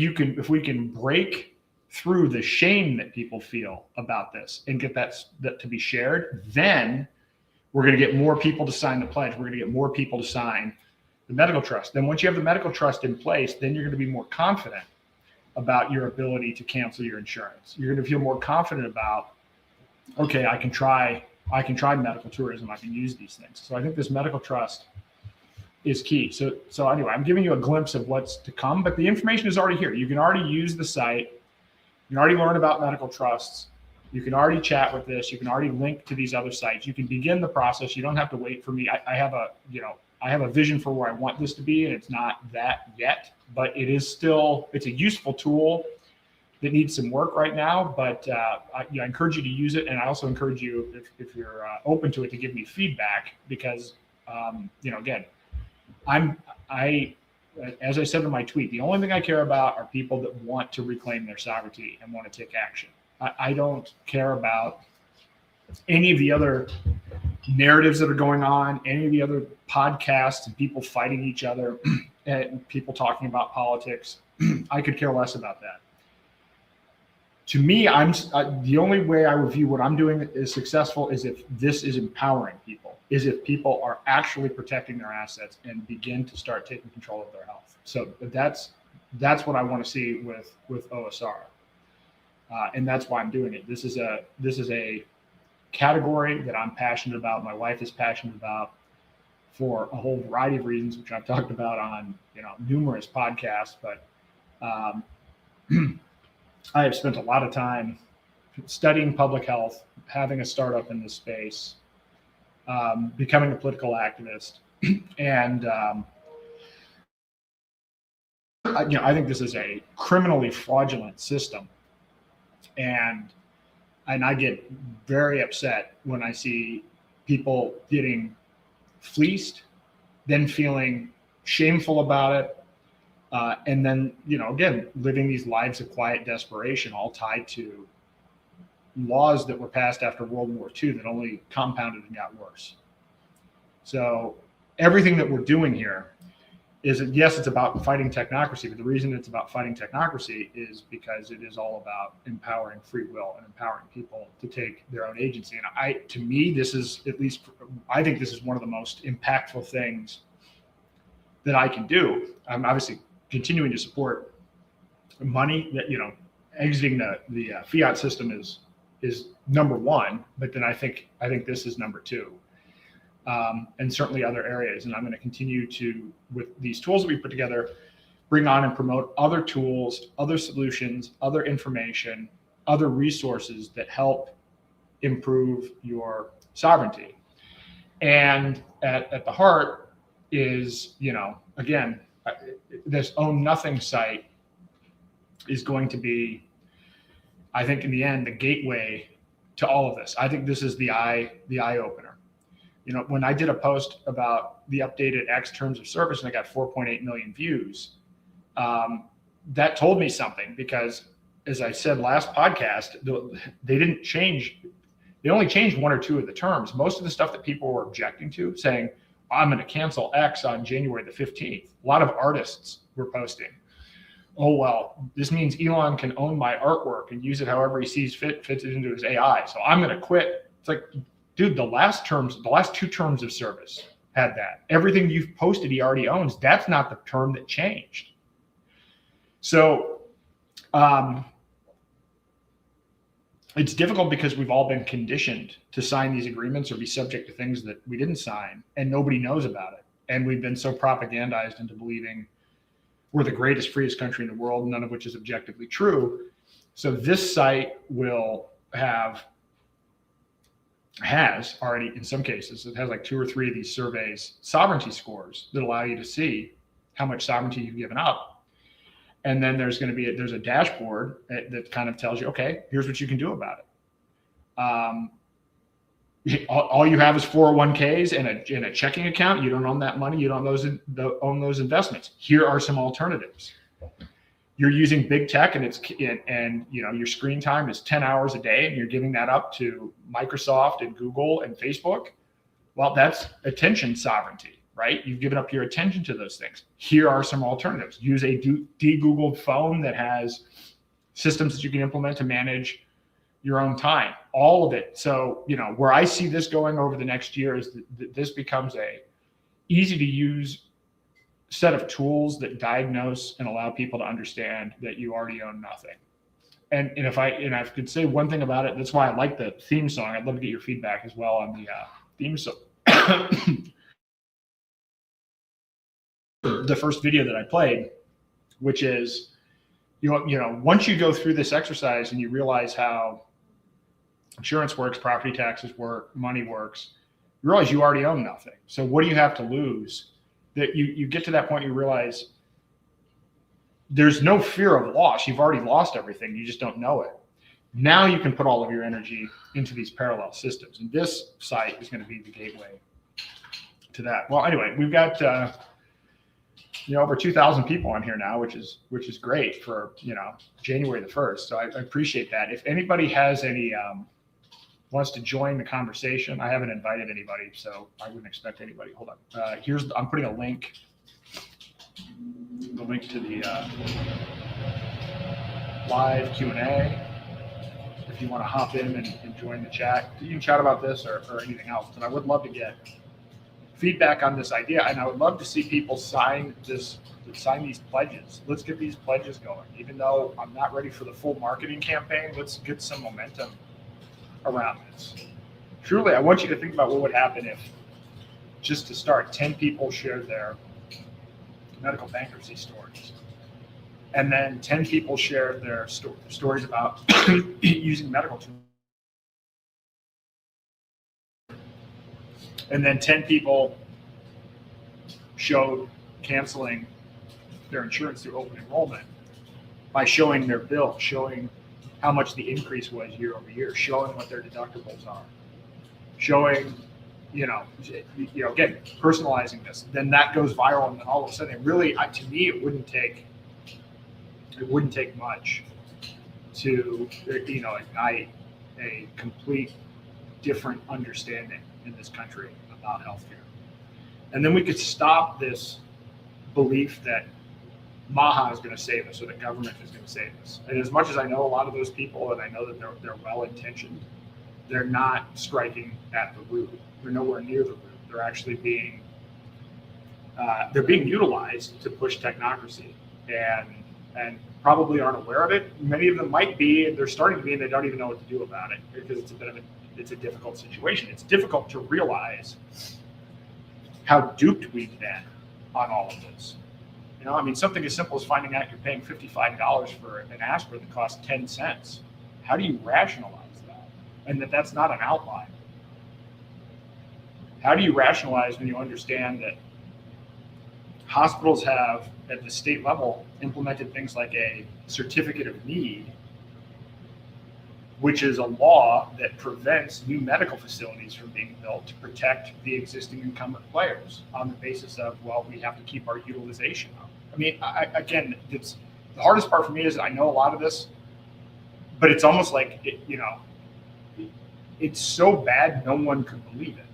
we can break through the shame that people feel about this and get that to be shared, then we're going to get more people to sign the pledge. We're going to get more people to sign the medical trust. Then once you have the medical trust in place, then you're going to be more confident about your ability to cancel your insurance. You're going to feel more confident about, okay, I can try medical tourism. I can use these things. So I think this medical trust is key. So anyway, I'm giving you a glimpse of what's to come, but the information is already here. You can already use the site. You can already learn about medical trusts. You can already chat with this. You can already link to these other sites. You can begin the process. You don't have to wait for me. I have a vision for where I want this to be, and it's not that yet, but it is still, it's a useful tool that needs some work right now, but I encourage you to use it. And I also encourage you, if you're open to it, to give me feedback, because, again, as I said in my tweet, the only thing I care about are people that want to reclaim their sovereignty and want to take action. I don't care about any of the other narratives that are going on, any of the other podcasts and people fighting each other and people talking about politics. I could care less about that. To me, the only way I would view what I'm doing is successful is if this is empowering people, is if people are actually protecting their assets and begin to start taking control of their health. So that's what I want to see with OSR, and that's why I'm doing it. This is a category that I'm passionate about. My wife is passionate about for a whole variety of reasons, which I've talked about on numerous podcasts. But I have spent a lot of time studying public health, having a startup in this space, becoming a political activist, and I think this is a criminally fraudulent system, and I get very upset when I see people getting fleeced, then feeling shameful about it. And then, again, living these lives of quiet desperation, all tied to laws that were passed after World War II that only compounded and got worse. So everything that we're doing here is, yes, it's about fighting technocracy, but the reason it's about fighting technocracy is because it is all about empowering free will and empowering people to take their own agency. And to me, this is, at least, I think this is one of the most impactful things that I can do. I'm obviously continuing to support money that, exiting the fiat system is number one, but then I think this is number two, and certainly other areas. And I'm going to continue to, with these tools that we put together, bring on and promote other tools, other solutions, other information, other resources that help improve your sovereignty. And at the heart is, again, this Own Nothing site is going to be, I think, in the end, the gateway to all of this. I think this is the eye opener. When I did a post about the updated X terms of service and I got 4.8 million views, that told me something, because, as I said last podcast, they didn't change. They only changed one or two of the terms. Most of the stuff that people were objecting to, saying, I'm going to cancel X on January the 15th. A lot of artists were posting, oh, well, this means Elon can own my artwork and use it however he sees fit, fits it into his AI. So I'm going to quit. It's like, dude, the last two terms of service had that. Everything you've posted, he already owns. That's not the term that changed. So it's difficult because we've all been conditioned to sign these agreements or be subject to things that we didn't sign, and nobody knows about it. And we've been so propagandized into believing we're the greatest, freest country in the world, none of which is objectively true. So this site has already, in some cases, it has like 2 or 3 of these surveys, sovereignty scores that allow you to see how much sovereignty you've given up. And then there's going to be there's a dashboard that kind of tells you, okay, here's what you can do about it. All you have is 401ks and a checking account. You don't own that money. You don't own those investments. Here are some alternatives. You're using big tech, and your screen time is 10 hours a day, and you're giving that up to Microsoft and Google and Facebook. Well, that's attention sovereignty. Right? You've given up your attention to those things. Here are some alternatives. Use a de-Googled phone that has systems that you can implement to manage your own time, all of it. So, where I see this going over the next year is that this becomes a easy to use set of tools that diagnose and allow people to understand that you already own nothing. And if I could say one thing about it, that's why I like the theme song. I'd love to get your feedback as well on the theme song. The first video that I played, which is, once you go through this exercise and you realize how insurance works, property taxes work, money works, you realize you already own nothing. So what do you have to lose? That you get to that point, you realize there's no fear of loss. You've already lost everything. You just don't know it. Now you can put all of your energy into these parallel systems. And this site is going to be the gateway to that. Well, anyway, we've got over 2,000 people on here now, which is great for January the 1st. So I appreciate that. If anybody has any wants to join the conversation, I haven't invited anybody, so I wouldn't expect anybody. Hold on. I'm putting a link. The link to the live Q&A. If you want to hop in and join the chat, you can chat about this or anything else. And I would love to get feedback on this idea, and I would love to see people sign these pledges. Let's get these pledges going. Even though I'm not ready for the full marketing campaign, let's get some momentum around this. Truly, I want you to think about what would happen if, just to start, 10 people shared their medical bankruptcy stories, and then 10 people shared their stories about using medical tools, and then 10 people showed canceling their insurance through open enrollment by showing their bill, showing how much the increase was year over year, showing what their deductibles are, showing, again, personalizing this. Then that goes viral, and then all of a sudden, to me, it wouldn't take much to, ignite a complete different understanding in this country about healthcare. And then we could stop this belief that Maha is going to save us or the government is going to save us. And as much as I know a lot of those people, and I know that they're well-intentioned, they're not striking at the root. They're nowhere near the root. They're actually being utilized to push technocracy, and probably aren't aware of it. Many of them might be, and they're starting to be, and they don't even know what to do about it because it's a difficult situation. It's difficult to realize how duped we've been on all of this. Something as simple as finding out you're paying $55 for an aspirin that costs 10 cents. How do you rationalize that? And that's not an outlier. How do you rationalize when you understand that hospitals have, at the state level, implemented things like a certificate of need, which is a law that prevents new medical facilities from being built to protect the existing incumbent players on the basis of, we have to keep our utilization up. Again, it's the hardest part for me is I know a lot of this, but it's almost like, it's so bad no one could believe it.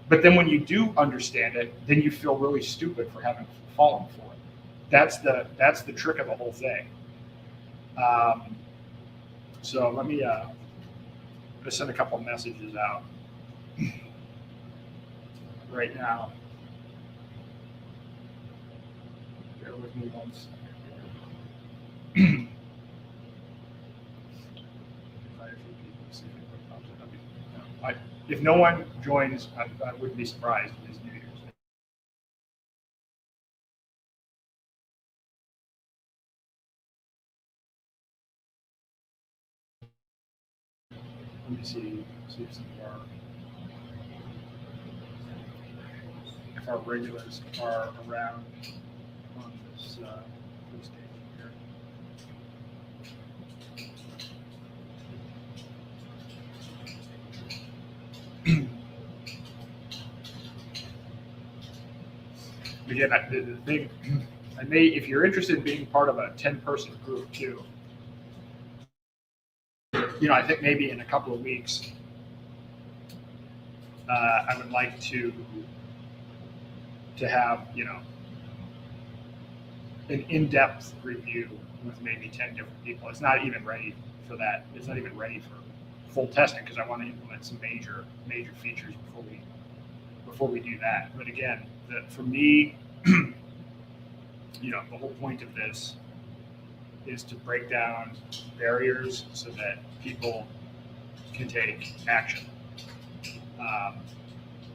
But then when you do understand it, then you feel really stupid for having fallen for it. That's the trick of the whole thing. So let me send a couple of messages out right now. Bear with me one second. If no one joins, I wouldn't be surprised if it's New Year's. Let me see if some of our regulars are around on this stage here. Again, the thing, if you're interested in being part of a 10-person group too, I think maybe in a couple of weeks, I would like to have, an in-depth review with maybe 10 different people. It's not even ready for that. It's not even ready for full testing because I want to implement some major features before we do that. But again, for me, the whole point of this is to break down barriers so that people can take action,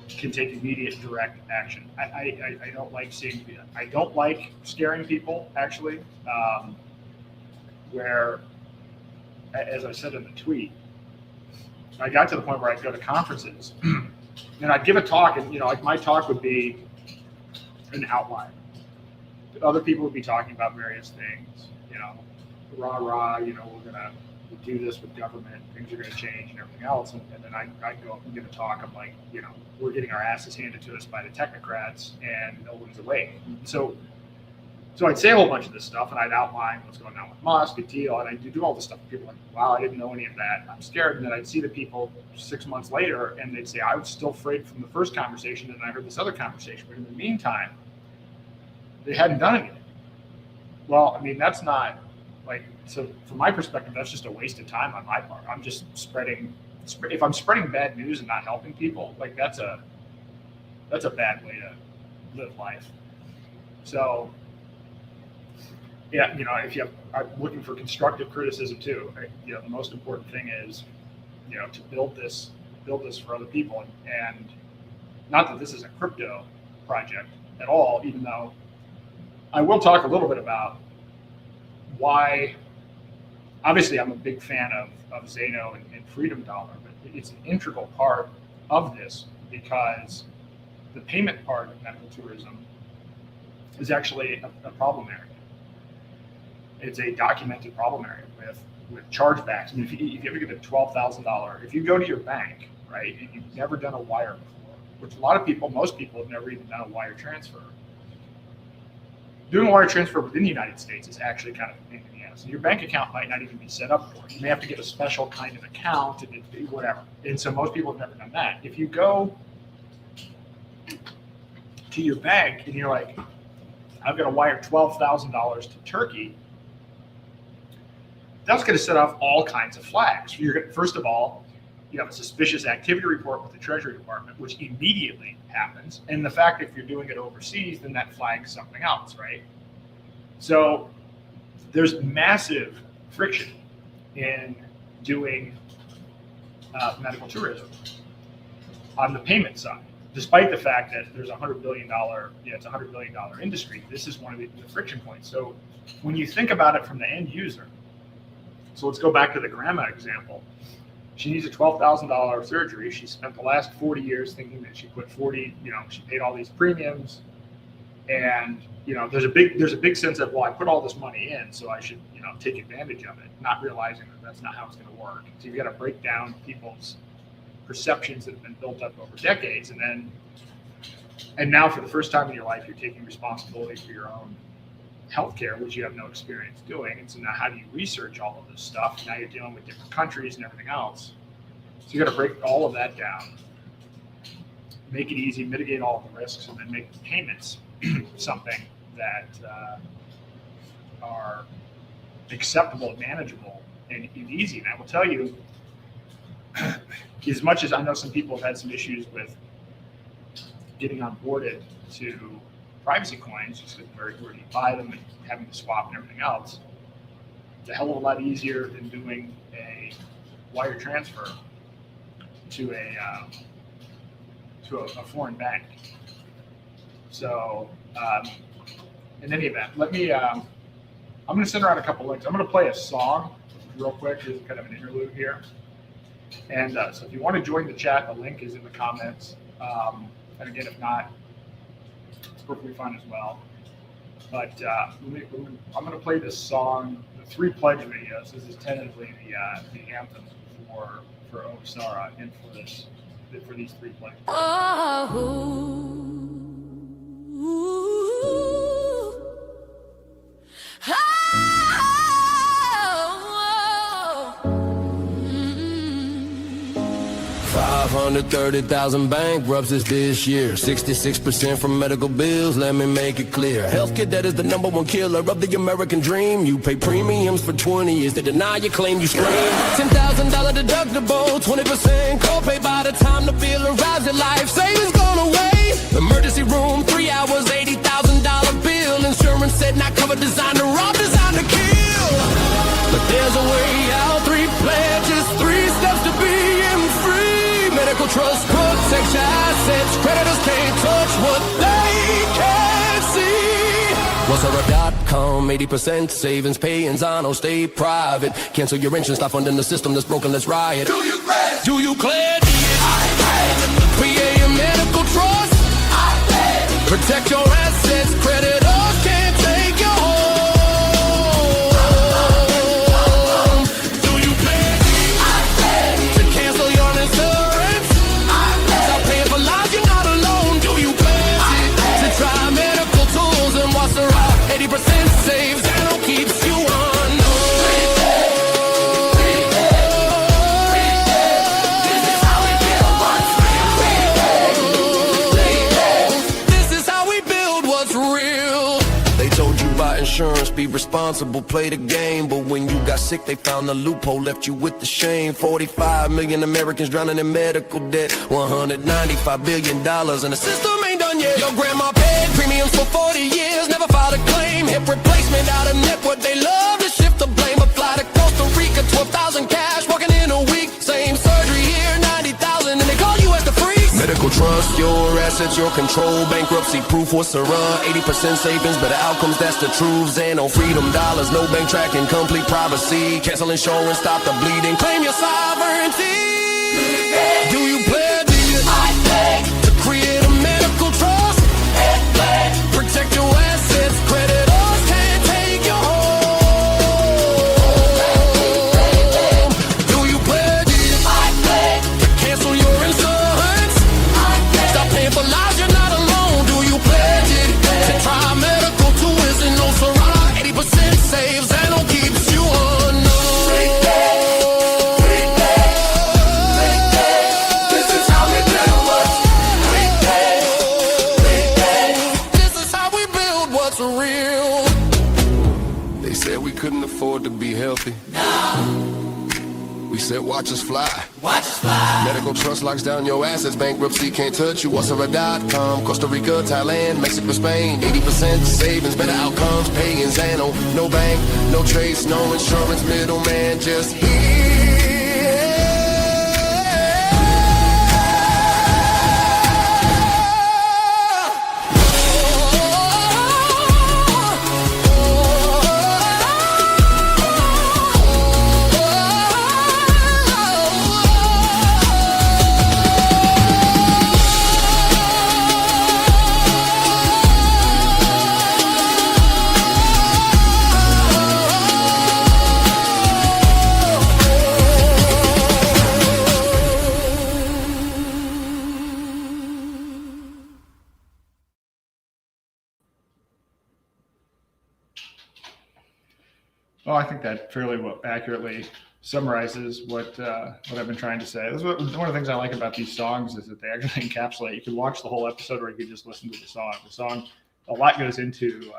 can take immediate, direct action. I don't like I don't like scaring people, actually, where, as I said in the tweet, I got to the point where I'd go to conferences and I'd give a talk, and like my talk would be an outline. Other people would be talking about various things, rah rah, we're gonna do this with government, things are gonna change and everything else, and then I'd go up and give a talk. I'm like, we're getting our asses handed to us by the technocrats, and no one's awake. So I'd say a whole bunch of this stuff, and I'd outline what's going on with Musk and Teal, and I'd do all this stuff. People are like, wow, I didn't know any of that. I'm scared. And then I'd see the people 6 months later, and they'd say, I was still afraid from the first conversation, and I heard this other conversation. But in the meantime, they hadn't done anything. Well, I mean, that's not so from my perspective, that's just a waste of time on my part. I'm just if I'm spreading bad news and not helping people, that's a bad way to live life. So, yeah, if I'm looking for constructive criticism too. The most important thing is, to build this for other people, and not that this is a crypto project at all, even though I will talk a little bit about why. Obviously, I'm a big fan of Zano and Freedom Dollar, but it's an integral part of this because the payment part of medical tourism is actually a problem area. It's a documented problem area with chargebacks. I mean, if you ever get a $12,000, if you go to your bank, right, and you've never done a wire before, which most people have never even done a wire transfer. Doing a wire transfer within the United States is actually kind of a pain in the ass. Your bank account might not even be set up for it. You may have to get a special kind of account and whatever. And so most people have never done that. If you go to your bank and you're like, I've got to wire $12,000 to Turkey, that's going to set off all kinds of flags. First of all, you have a suspicious activity report with the Treasury Department, which immediately happens. And the fact if you're doing it overseas, then that flags something else, right? So there's massive friction in doing medical tourism on the payment side. Despite the fact that there's $100 billion, it's a $100 billion industry, this is one of the friction points. So when you think about it from the end user, so let's go back to the grandma example. She needs a $12,000 surgery. She spent the last 40 years thinking that she put 40, she paid all these premiums. And, there's a big sense of, well, I put all this money in, so I should, take advantage of it, not realizing that that's not how it's going to work. So you've got to break down people's perceptions that have been built up over decades. And now for the first time in your life, you're taking responsibility for your own healthcare, which you have no experience doing. And so now how do you research all of this stuff? Now you're dealing with different countries and everything else. So you got to break all of that down, make it easy, mitigate all of the risks, and then make the payments something that are acceptable, manageable, and easy. And I will tell you, as much as I know some people have had some issues with getting onboarded to privacy coins, just where you buy them and having to swap and everything else, it's a hell of a lot easier than doing a wire transfer to a foreign bank. So, in any event, I'm going to send around a couple links. I'm going to play a song real quick. Here's kind of an interlude here. And so if you want to join the chat, the link is in the comments. And again, if not, it's perfectly fine as well. But I'm going to play this song, the 3 pledge videos. This is tentatively the anthem for Osara and for these 3 pledges. $530,000 bankruptcies this year, 66% from medical bills. Let me make it clear, healthcare debt is the #1 killer of the American dream. You pay premiums for 20 years, they deny your claim, you scream. $10,000 deductible, 20% copay. By the time the bill arrives, your life savings gone away. Emergency room, 3 hours, $80,000 bill. Insurance said not covered, designed to rob, designed to kill. But there's a way out, 3 pledges, 3 steps to being free. Medical trust protects your assets. Creditors can't touch what they can't see. What's JCI-Certified.com. 80% savings, pay Enzano, stay private. Cancel your insurance, stop funding the system that's broken, let's riot. Do you pledge? Do you pledge? I pledge. Create a medical trust. I pledge. Protect your assets, creditors can't take your home. Do you pledge? I pledge. To cancel your insurance. I pledge. Stop paying for life, you're not alone. Do you pledge? I pledge. To try medical tools and watch the rock. 80% saves, Zano keeps you on. Insurance, be responsible, play the game. But when you got sick, they found the loophole, left you with the shame. 45 million Americans drowning in medical debt. $195 billion, and the system ain't done yet. Your grandma paid premiums for 40 years, never filed a claim. Hip replacement out of network, they love to shift the blame. A fly to Costa Rica, 12,000 cash, walking in a week. Same surgery here, 90,000, and they call you at the freak. Medical trust, your assets, your control. Bankruptcy proof, what's a run? 80% savings, better outcomes, that's the truth. Zano, freedom dollars, no bank tracking, complete privacy. Cancel insurance, stop the bleeding, claim your sovereignty. Do you pledge? I pledge. To create a medical trust. Pledge. Protect your assets, creditors can't take your home. Do you pledge? I pledge. To cancel your insurance. Stop paying for lives, you're not alone. Do you pledge it? To try medical tools and no Serrano, 80% saves and don't keeps you on. This is how we build what's real. They said we couldn't afford to be healthy. We said watch us fly. Watch us fly. Medical trust locks down your assets. Bankruptcy can't touch you. Whatsoever.com. Costa Rica, Thailand, Mexico, Spain. 80% savings, better outcomes. Pay in Zano. No bank, no trace, no insurance middleman. Just here. Well, I think that fairly accurately summarizes what I've been trying to say. This is one of the things I like about these songs is that they actually encapsulate. You can watch the whole episode, or you can just listen to the song. The song, a lot goes into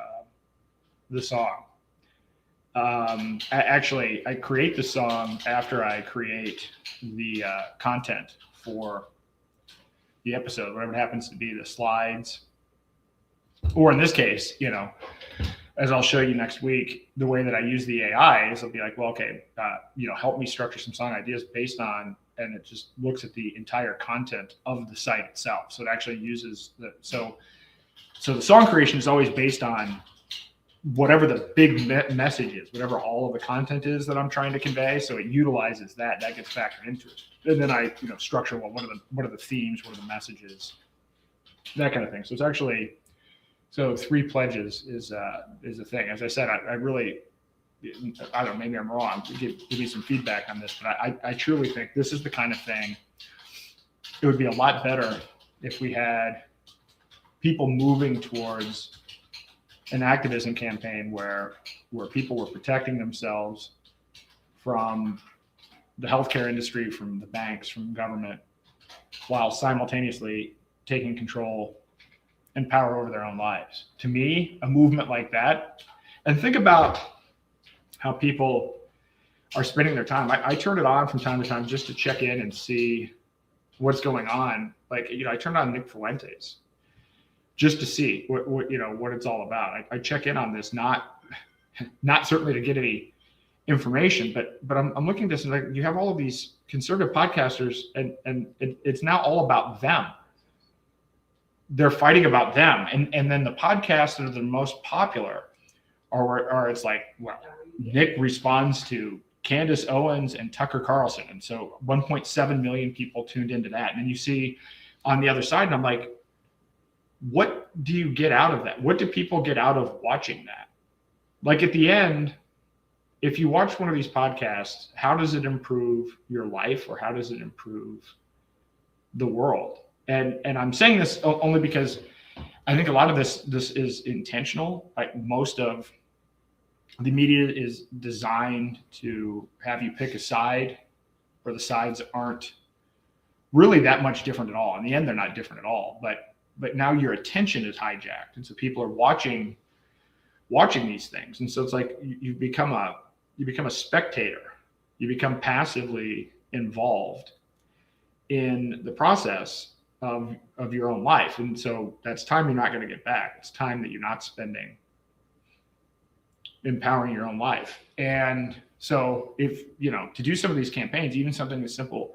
the song. I create the song after I create the content for the episode, whatever it happens to be, the slides, or in this case, as I'll show you next week, the way that I use the AI is I'll be like, well, okay, help me structure some song ideas based on, and it just looks at the entire content of the site itself. So it actually uses so the song creation is always based on whatever the big message is, whatever all of the content is that I'm trying to convey. So it utilizes that gets factored into it. And then I, structure, well, what are the themes, what are the messages, that kind of thing. So it's actually, so 3 pledges is a thing. As I said, I really, I don't know, maybe I'm wrong. Give me some feedback on this, but I truly think this is the kind of thing. It would be a lot better if we had people moving towards an activism campaign where people were protecting themselves from the healthcare industry, from the banks, from government, while simultaneously taking control and power over their own lives. To me, a movement like that, and think about how people are spending their time. I turn it on from time to time just to check in and see what's going on. Like, I turned on Nick Fuentes just to see what it's all about. I check in on this, not certainly to get any information, but I'm looking at this and like, you have all of these conservative podcasters and it's now all about them. They're fighting about them. And then the podcasts that are the most popular or it's like, well, Nick responds to Candace Owens and Tucker Carlson. And so 1.7 million people tuned into that. And then you see on the other side, and I'm like, what do you get out of that? What do people get out of watching that? Like at the end, if you watch one of these podcasts, how does it improve your life, or how does it improve the world? And I'm saying this only because I think a lot of this is intentional. Like most of the media is designed to have you pick a side, where the sides aren't really that much different at all. In the end, they're not different at all. But now your attention is hijacked, and so people are watching these things, and so it's like you become a spectator. You become passively involved in the process of your own life, and so that's time you're not going to get back. It's time that you're not spending empowering your own life. And so if, to do some of these campaigns, even something as simple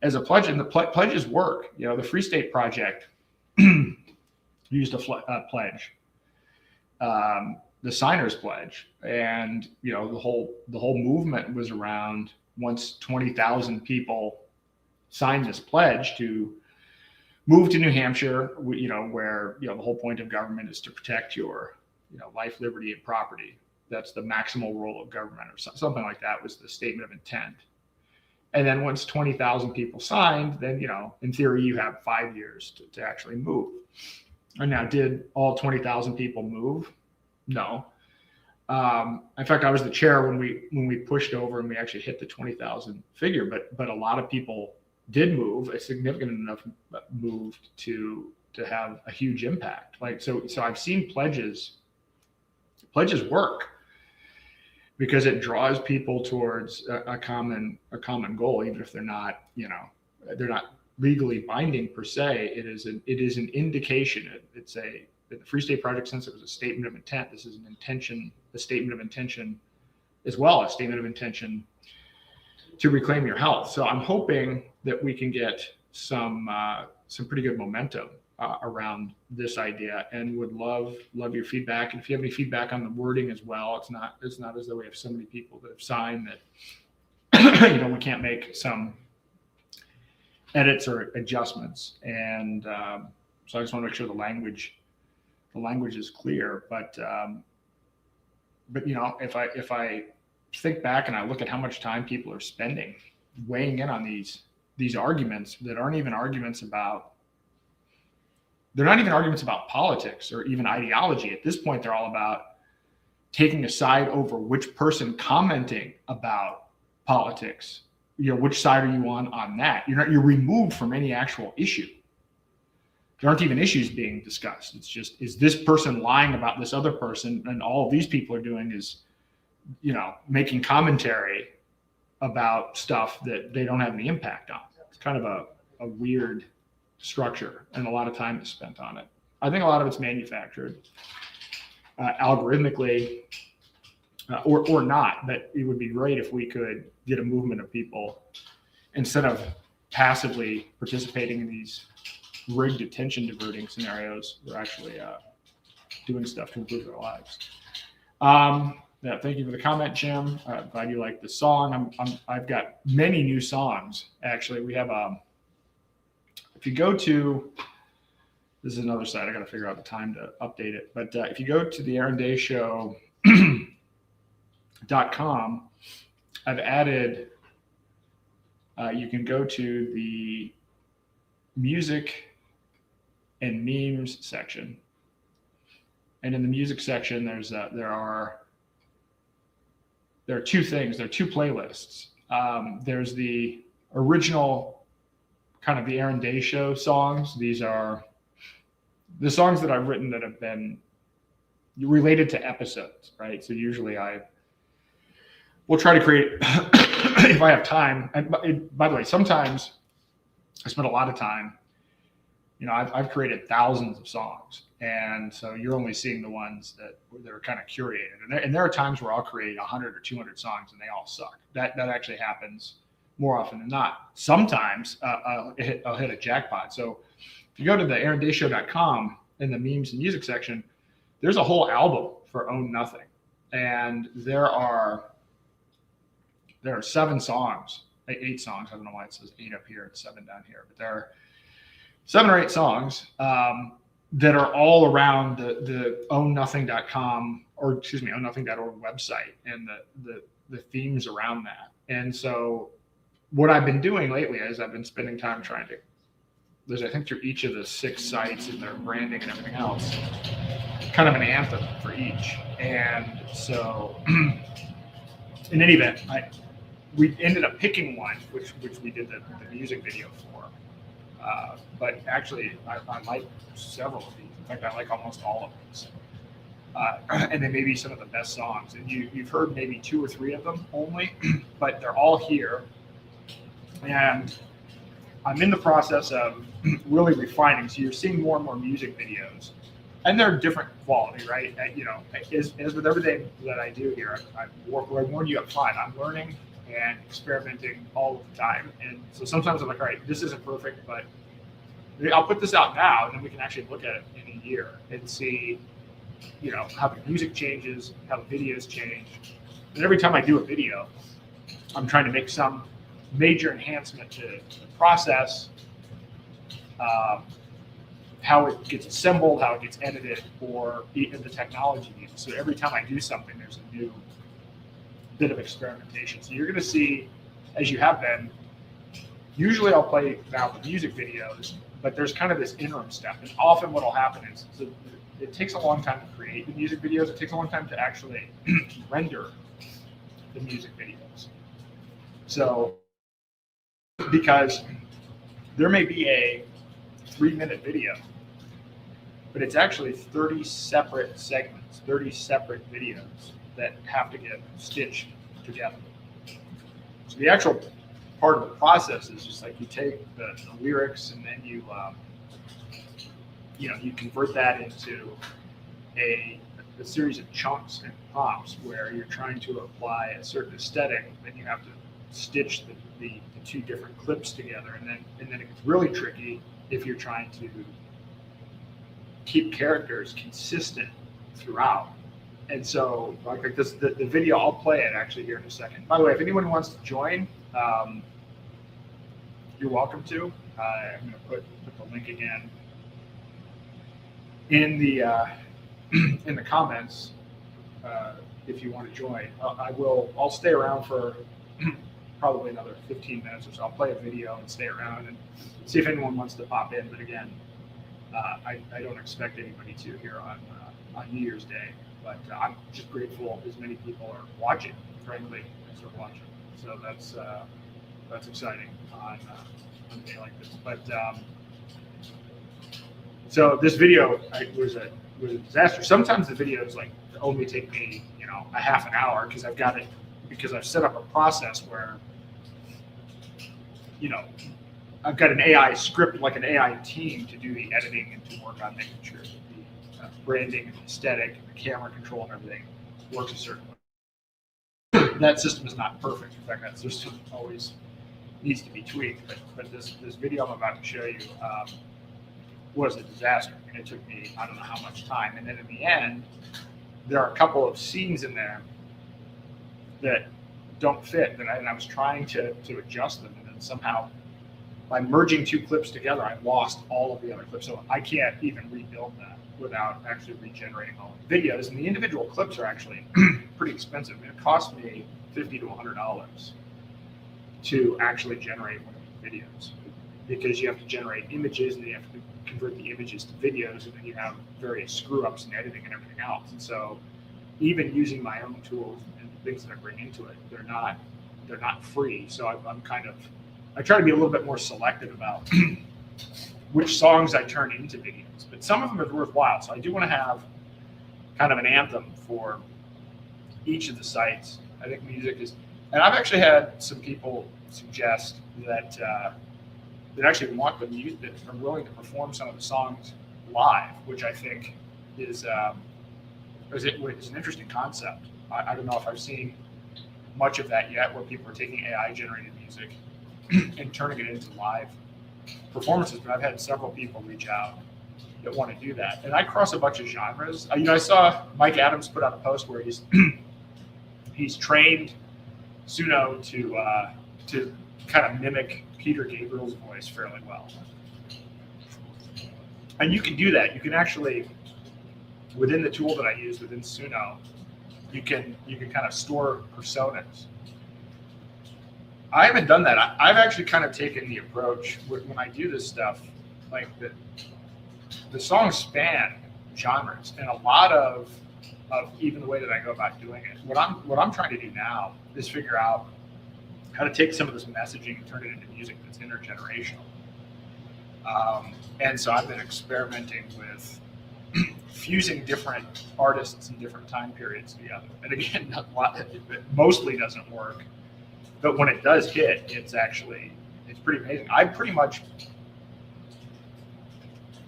as a pledge, and the pledges work. The Free State Project used a pledge, the Signers Pledge, and the whole movement was around, once 20,000 people signed this pledge to move to New Hampshire, where the whole point of government is to protect your life, liberty, and property. That's the maximal role of government, or something like that was the statement of intent. And then once 20,000 people signed, then, in theory, you have 5 years to actually move. And now, did all 20,000 people move? No. In fact, I was the chair when we pushed over and we actually hit the 20,000 figure, but a lot of people did move, a significant enough move to have a huge impact. So I've seen pledges work, because it draws people towards a common goal, even if they're not legally binding per se. It is an indication. It's the Free State Project, since it was a statement of intent, this is an intention, a statement of intention as well, a statement of intention to reclaim your health. So I'm hoping that we can get some pretty good momentum around this idea, and would love your feedback. And if you have any feedback on the wording as well, it's not as though we have so many people that have signed that we can't make some edits or adjustments. And so I just want to make sure the language is clear. But if I think back and I look at how much time people are spending weighing in on these arguments that aren't even arguments about, they're not even arguments about politics or even ideology. At this point, they're all about taking a side over which person commenting about politics. Which side are you on that? You're removed from any actual issue. There aren't even issues being discussed. It's just, is this person lying about this other person? And all of these people are doing is, making commentary about stuff that they don't have any impact on. It's kind of a weird structure, and a lot of time is spent on it. I think a lot of it's manufactured algorithmically, or not. But it would be great if we could get a movement of people, instead of passively participating in these rigged attention diverting scenarios, we're actually doing stuff to improve their lives. Thank you for the comment, Jim. Glad you like the song. I've got many new songs. Actually, we have if you go to, this is another site, I got to figure out the time to update it. But if you go to the AaronDayShow.com, I've added, you can go to the music and memes section. And in the music section, there are two things. There are two playlists. There's the original kind of the Aaron Day Show songs. These are the songs that I've written that have been related to episodes, right? So usually we'll try to create, if I have time. And by the way, sometimes I spend a lot of time, I've created thousands of songs. And so you're only seeing the ones that are kind of curated. And there are times where I'll create 100 or 200 songs and they all suck. That actually happens more often than not. Sometimes I'll hit a jackpot. So if you go to the AaronDayShow.com in the memes and music section, there's a whole album for Own Nothing. and there are 7 songs, 8 songs. I don't know why it says 8 up here, it's 7 down here, but there are 7 or 8 songs that are all around the ownnothing.com, or excuse me, ownnothing.org website, and the themes around that. And so what I've been doing lately is I've been spending time trying to, there's, I think, through each of the 6 sites and their branding and everything else, kind of an anthem for each. And so in any event, we ended up picking one, which we did the music video for. But actually, I like several of these. In fact, I like almost all of these. And they may be some of the best songs. And you've heard maybe 2 or 3 of them only, but they're all here. And I'm in the process of really refining. So you're seeing more and more music videos. And they're different quality, right? You know, as with everything that I do here, I warn you up front, I'm learning and experimenting all of the time. And so sometimes I'm like, all right, this isn't perfect, but I'll put this out now, and then we can actually look at it in a year and see, you know, how the music changes, how the videos change. And every time I do a video, I'm trying to make some major enhancement to the process, how it gets assembled, how it gets edited, or even the technology used. So every time I do something, there's a new bit of experimentation. So you're going to see, as you have been, usually I'll play now the music videos, but there's kind of this interim step. And often what will happen is, so it takes a long time to create the music videos. It takes a long time to actually render the music videos. So, because there may be a 3-minute video, but it's actually 30 separate segments, 30 separate videos that have to get stitched together. So the actual part of the process is just like you take the lyrics, and then you convert that into a series of chunks and prompts where you're trying to apply a certain aesthetic. Then you have to stitch the 2 different clips together, and then it gets really tricky if you're trying to keep characters consistent throughout. And so, like this, the video, I'll play it actually here in a second. By the way, if anyone wants to join, you're welcome to. I'm going to put the link again in the comments if you want to join. I'll stay around for probably another 15 minutes or so. I'll play a video and stay around and see if anyone wants to pop in. But again, I don't expect anybody to here on New Year's Day. But I'm just grateful as many people are watching, frankly, as they're watching. So that's exciting on a day like this. But so this video was a disaster. Sometimes the videos like only take me, a half an hour because I've set up a process where, I've got an AI script, like an AI team to do the editing and to work on making sure that the branding and the aesthetic and the camera control and everything works a certain way. That system is not perfect. In fact, that system always needs to be tweaked. But this video I'm about to show you was a disaster. And it took me, I don't know how much time. And then in the end, there are a couple of scenes in there that don't fit. And I was trying to adjust them. And then somehow, by merging 2 clips together, I lost all of the other clips. So I can't even rebuild that without actually regenerating all of the videos. And the individual clips are actually pretty expensive. I mean, it cost me $50 to $100 to actually generate one of these videos, because you have to generate images and you have to convert the images to videos, and then you have various screw ups in editing and everything else. And so even using my own tools and the things that I bring into it, they're not free. So I try to be a little bit more selective about which songs I turn into videos, but some of them are worthwhile. So I do want to have kind of an anthem for each of the sites. I think music is, and I've actually had some people suggest that actually want the music, that are willing to perform some of the songs live, which I think is an interesting concept. I don't know if I've seen much of that yet, where people are taking AI generated music and turning it into live performances, but I've had several people reach out want to do that. And I cross a bunch of genres. I saw Mike Adams put out a post where he's he's trained Suno to kind of mimic Peter Gabriel's voice fairly well. And you can do that. You can actually, within the tool that I use within Suno, you can kind of store personas. I haven't done that. I've actually kind of taken the approach when I do this stuff, like the songs span genres, and a lot of even the way that I go about doing it. What I'm trying to do now is figure out how to take some of this messaging and turn it into music that's intergenerational. And so I've been experimenting with fusing different artists in different time periods together. And again, it mostly doesn't work, but when it does hit, it's pretty amazing. I pretty much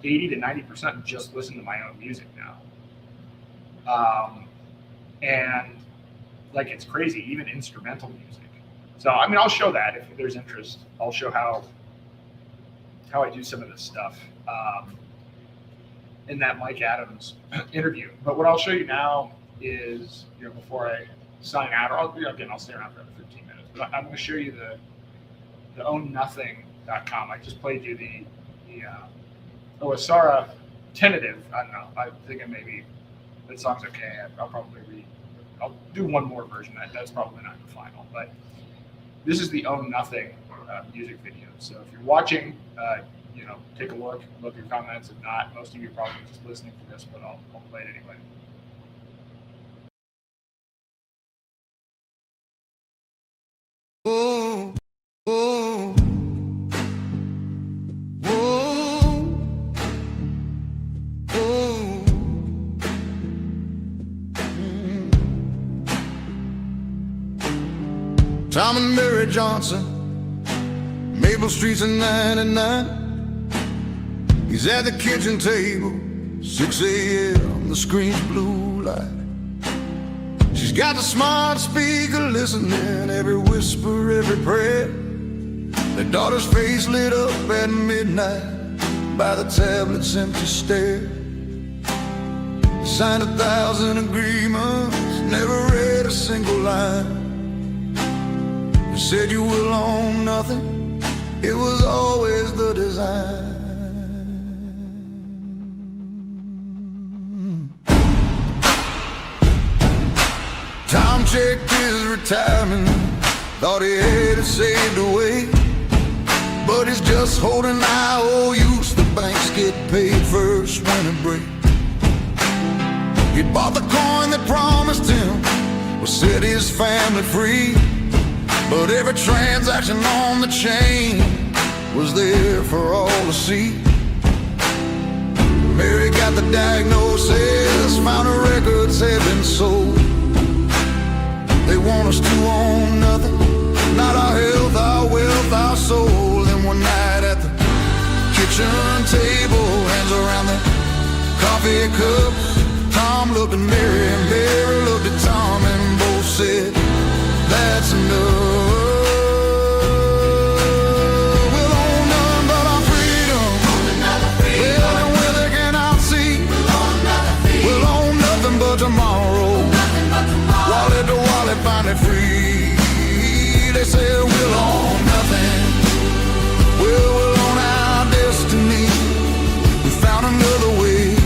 80 to 90% just listen to my own music now. And like, it's crazy, even instrumental music. So, I mean, I'll show that if there's interest. I'll show how I do some of this stuff in that Mike Adams interview. But what I'll show you now is, before I sign out, or I'll stay around for another 15 minutes, but I'm going to show you the ownnothing.com. I just played you the Asara tentative. I don't know. I think maybe that song's okay. I'll do one more version. That's probably not the final, but this is the Own Nothing music video. So if you're watching, take a look, look your comments. If not, most of you are probably just listening to this, but I'll play it anyway. Oh, oh, oh, oh. Tom and Mary Johnson, Maple Street's in 99. He's at the kitchen table, 6 a.m., the screen's blue light. She's got the smart speaker listening, every whisper, every prayer. Their daughter's face lit up at midnight by the tablet's empty stare. Signed 1,000 agreements, never read a single line. They said you will own nothing, it was always the design. Tom checked his retirement, thought he had it saved away, but he's just holding IOUs. The banks get paid first when it breaks. He bought the coin that promised him would set his family free, but every transaction on the chain was there for all to see. Mary got the diagnosis, found her records had been sold. They want us to own nothing, not our health, our wealth, our soul. And one night at the kitchen table, hands around the coffee cups, Tom looked at Mary and Mary looked at Tom, and both said, that's enough. We'll own none but our freedom. Well, and where they cannot see, we'll own nothing but tomorrow. Wallet to wallet, finally free. They said we'll own nothing. Well, we'll own our destiny. We found another way.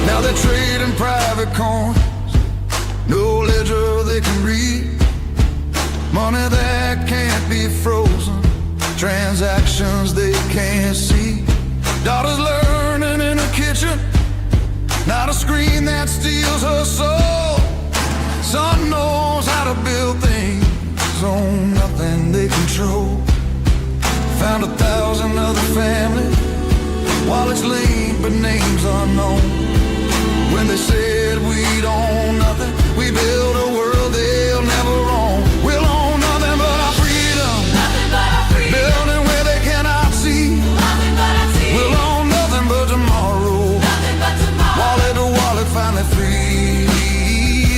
Now they're trading private coins, no ledger they can read. Money that can't be frozen, transactions they can't see. Daughters learning in the kitchen, not a screen that steals her soul. Son knows how to build things, own nothing they control. Found 1,000 other families, wallets linked but names unknown. When they said we'd own nothing, we built a world they'll never own. We'll own nothing but our freedom, building where they cannot see. We'll own nothing but tomorrow. Wallet to wallet, finally free.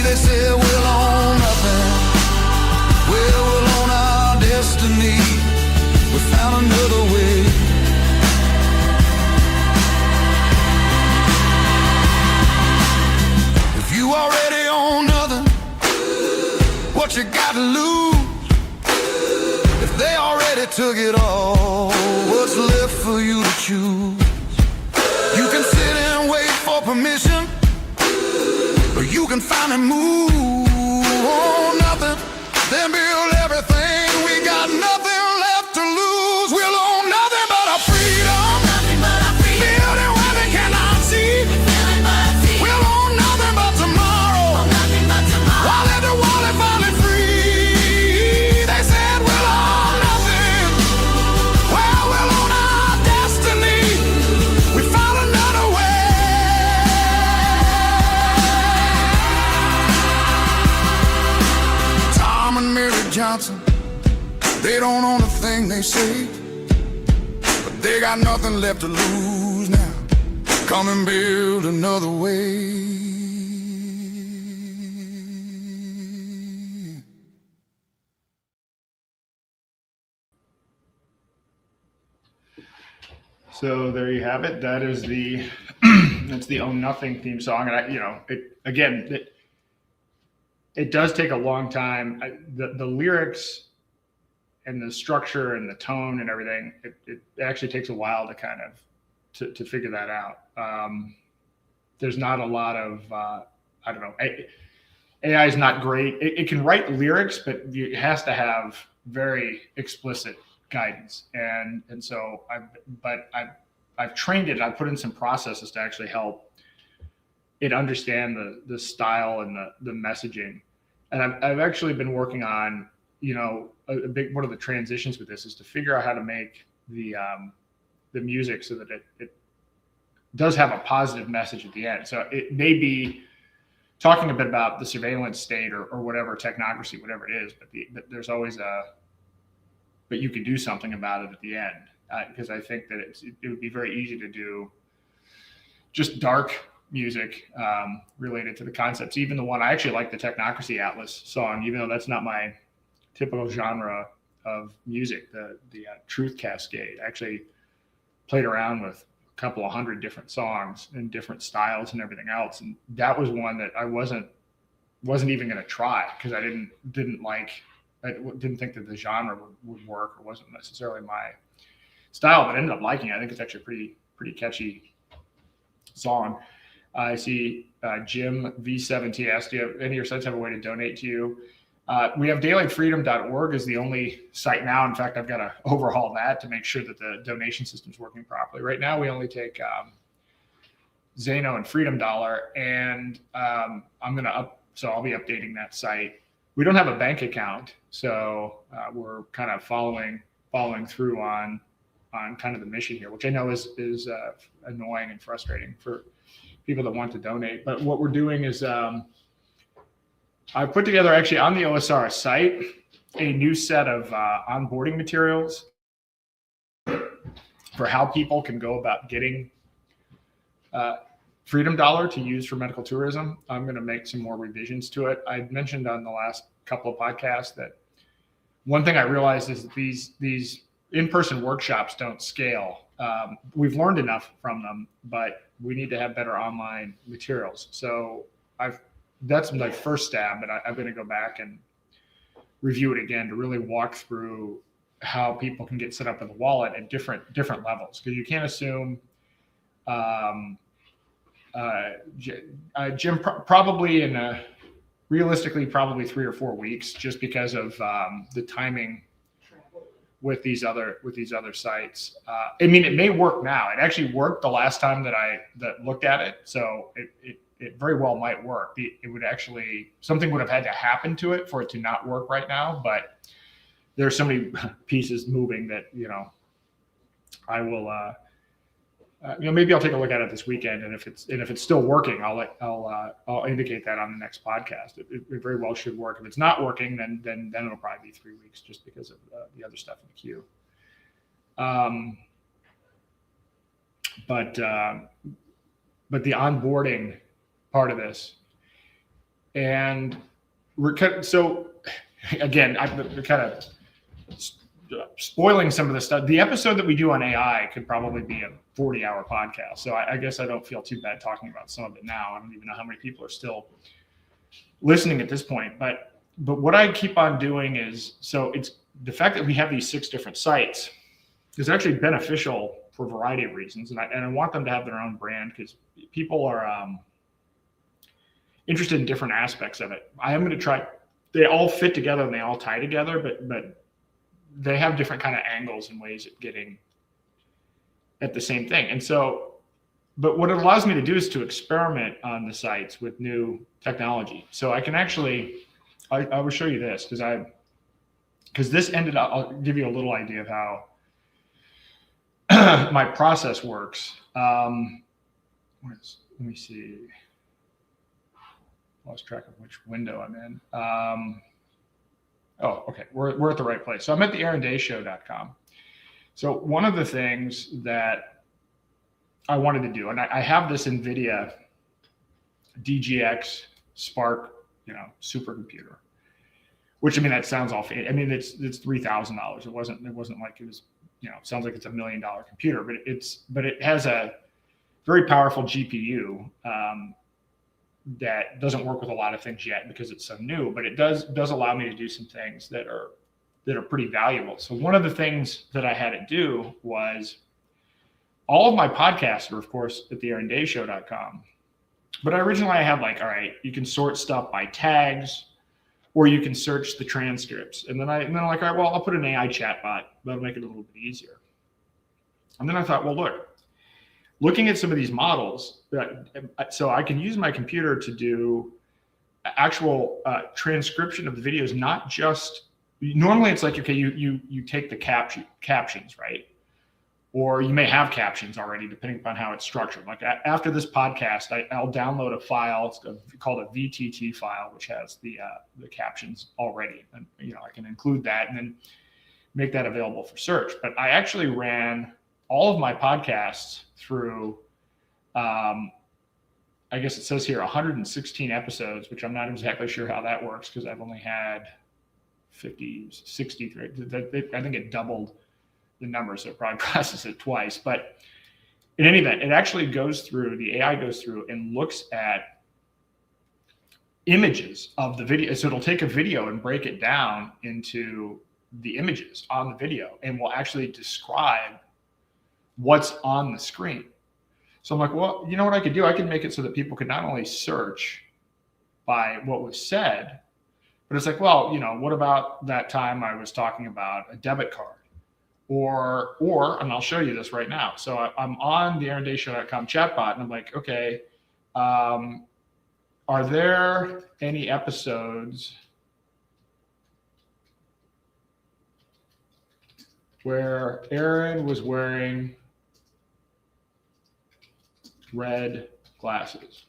They said we'll own nothing. Well, we'll own our destiny. what you got to lose? If they already took it all, what's left for you to choose? You can sit and wait for permission, or you can finally move on nothing, then build everything. We got nothing left to lose. We'll own nothing but our freedom. Building where they cannot see. We'll own nothing but tomorrow. While everyone is finally free, they said we'll own nothing. Well, we'll own our destiny. We found another way. Tom and Mary Johnson, they don't own a thing they say, but they got nothing left to lose now. Come and build another way. So there you have it. That is the that's the Own Nothing theme song, and it does take a long time. The lyrics and the structure and the tone and everything, it actually takes a while to kind of to figure that out. There's not a lot of I don't know. AI is not great. It can write lyrics, but it has to have very explicit guidance, and so I've trained it. I've put in some processes to actually help it understand the style and the messaging. And I've actually been working on, a big one of the transitions with this is to figure out how to make the music so that it does have a positive message at the end. So it may be talking a bit about the surveillance state or whatever, technocracy, whatever it is, but there's always but you can do something about it at the end, because I think that it would be very easy to do just dark music related to the concepts. Even the one, I actually like the Technocracy Atlas song, even though that's not my typical genre of music, the Truth Cascade. I actually played around with a couple of hundred different songs and different styles and everything else. And that was one that I wasn't even going to try, because I didn't think that the genre would work, or wasn't necessarily my style, but I ended up liking it. I think it's actually a pretty catchy song. I see Jim V7T asked, do you have any of your sites have a way to donate to you? We have daylightfreedom.org is the only site now. In fact, I've got to overhaul that to make sure that the donation system's working properly. Right now, we only take Zano and Freedom Dollar, and so I'll be updating that site. We don't have a bank account, so we're kind of following through on kind of the mission here, which I know is annoying and frustrating for people that want to donate. But what we're doing is I put together, actually on the OSR site, a new set of onboarding materials for how people can go about getting Freedom Dollar to use for medical tourism. I'm going to make some more revisions to it. I mentioned on the last couple of podcasts that one thing I realized is that these in-person workshops don't scale. We've learned enough from them, but we need to have better online materials. So that's my first stab, but I'm going to go back and review it again to really walk through how people can get set up with a wallet at different levels, because you can't assume Jim, probably realistically, probably 3 or 4 weeks, just because of the timing with these other sites. I mean, it may work now. It actually worked the last time that looked at it, so it very well might work. It would actually, something would have had to happen to it for it to not work right now. But there's so many pieces moving that I will. Maybe I'll take a look at it this weekend, and if it's still working, I'll indicate that on the next podcast. It very well should work. If it's not working, then it'll probably be 3 weeks, just because of the other stuff in the queue. But the onboarding part of this, and so again, I'm kind of spoiling some of the stuff. The episode that we do on AI could probably be a 40-hour podcast. So I guess I don't feel too bad talking about some of it now. I don't even know how many people are still listening at this point. But but what I keep on doing is, so it's the fact that we have these 6 different sites is actually beneficial for a variety of reasons. And I want them to have their own brand because people are interested in different aspects of it. I am going to try, they all fit together and they all tie together, but they have different kind of angles and ways of getting at the same thing. And so, but what it allows me to do is to experiment on the sites with new technology. So I can actually, I will show you this because this ended up, I'll give you a little idea of how my process works. Let me see. Lost track of which window I'm in. Oh, okay. We're at the right place. So I'm at the aarondayshow.com. So one of the things that I wanted to do, and I have this NVIDIA DGX Spark, supercomputer, which, I mean, that sounds all, I mean, it's $3,000. It wasn't like it was, sounds like it's $1 million computer, but it has a very powerful GPU that doesn't work with a lot of things yet because it's so new, but it does allow me to do some things that are pretty valuable. So one of the things that I had to do was, all of my podcasts are, of course, at the aarondayshow.com. But originally I had like, all right, you can sort stuff by tags, or you can search the transcripts. And then I'm like, all right, well, I'll put an AI chatbot. That'll make it a little bit easier. And then I thought, well, looking at some of these models, so I can use my computer to do actual transcription of the videos, not just, normally it's like, okay, you take the captions, right? Or you may have captions already, depending upon how it's structured. Like after this podcast, I'll download a file. It's called a VTT file, which has the captions already. And I can include that and then make that available for search. But I actually ran all of my podcasts through, I guess it says here 116 episodes, which I'm not exactly sure how that works because I've only had 50, 63. I think it doubled the number, so it probably processes it twice. But in any event, it actually goes through, the AI goes through and looks at images of the video. So it'll take a video and break it down into the images on the video and will actually describe what's on the screen. So I'm like, well, you know what I could do? I could make it so that people could not only search by what was said, but it's like, well, what about that time I was talking about a debit card? Or, and I'll show you this right now. So I'm on the aarondayshow.com chatbot, and I'm like, okay, are there any episodes where Aaron was wearing red glasses?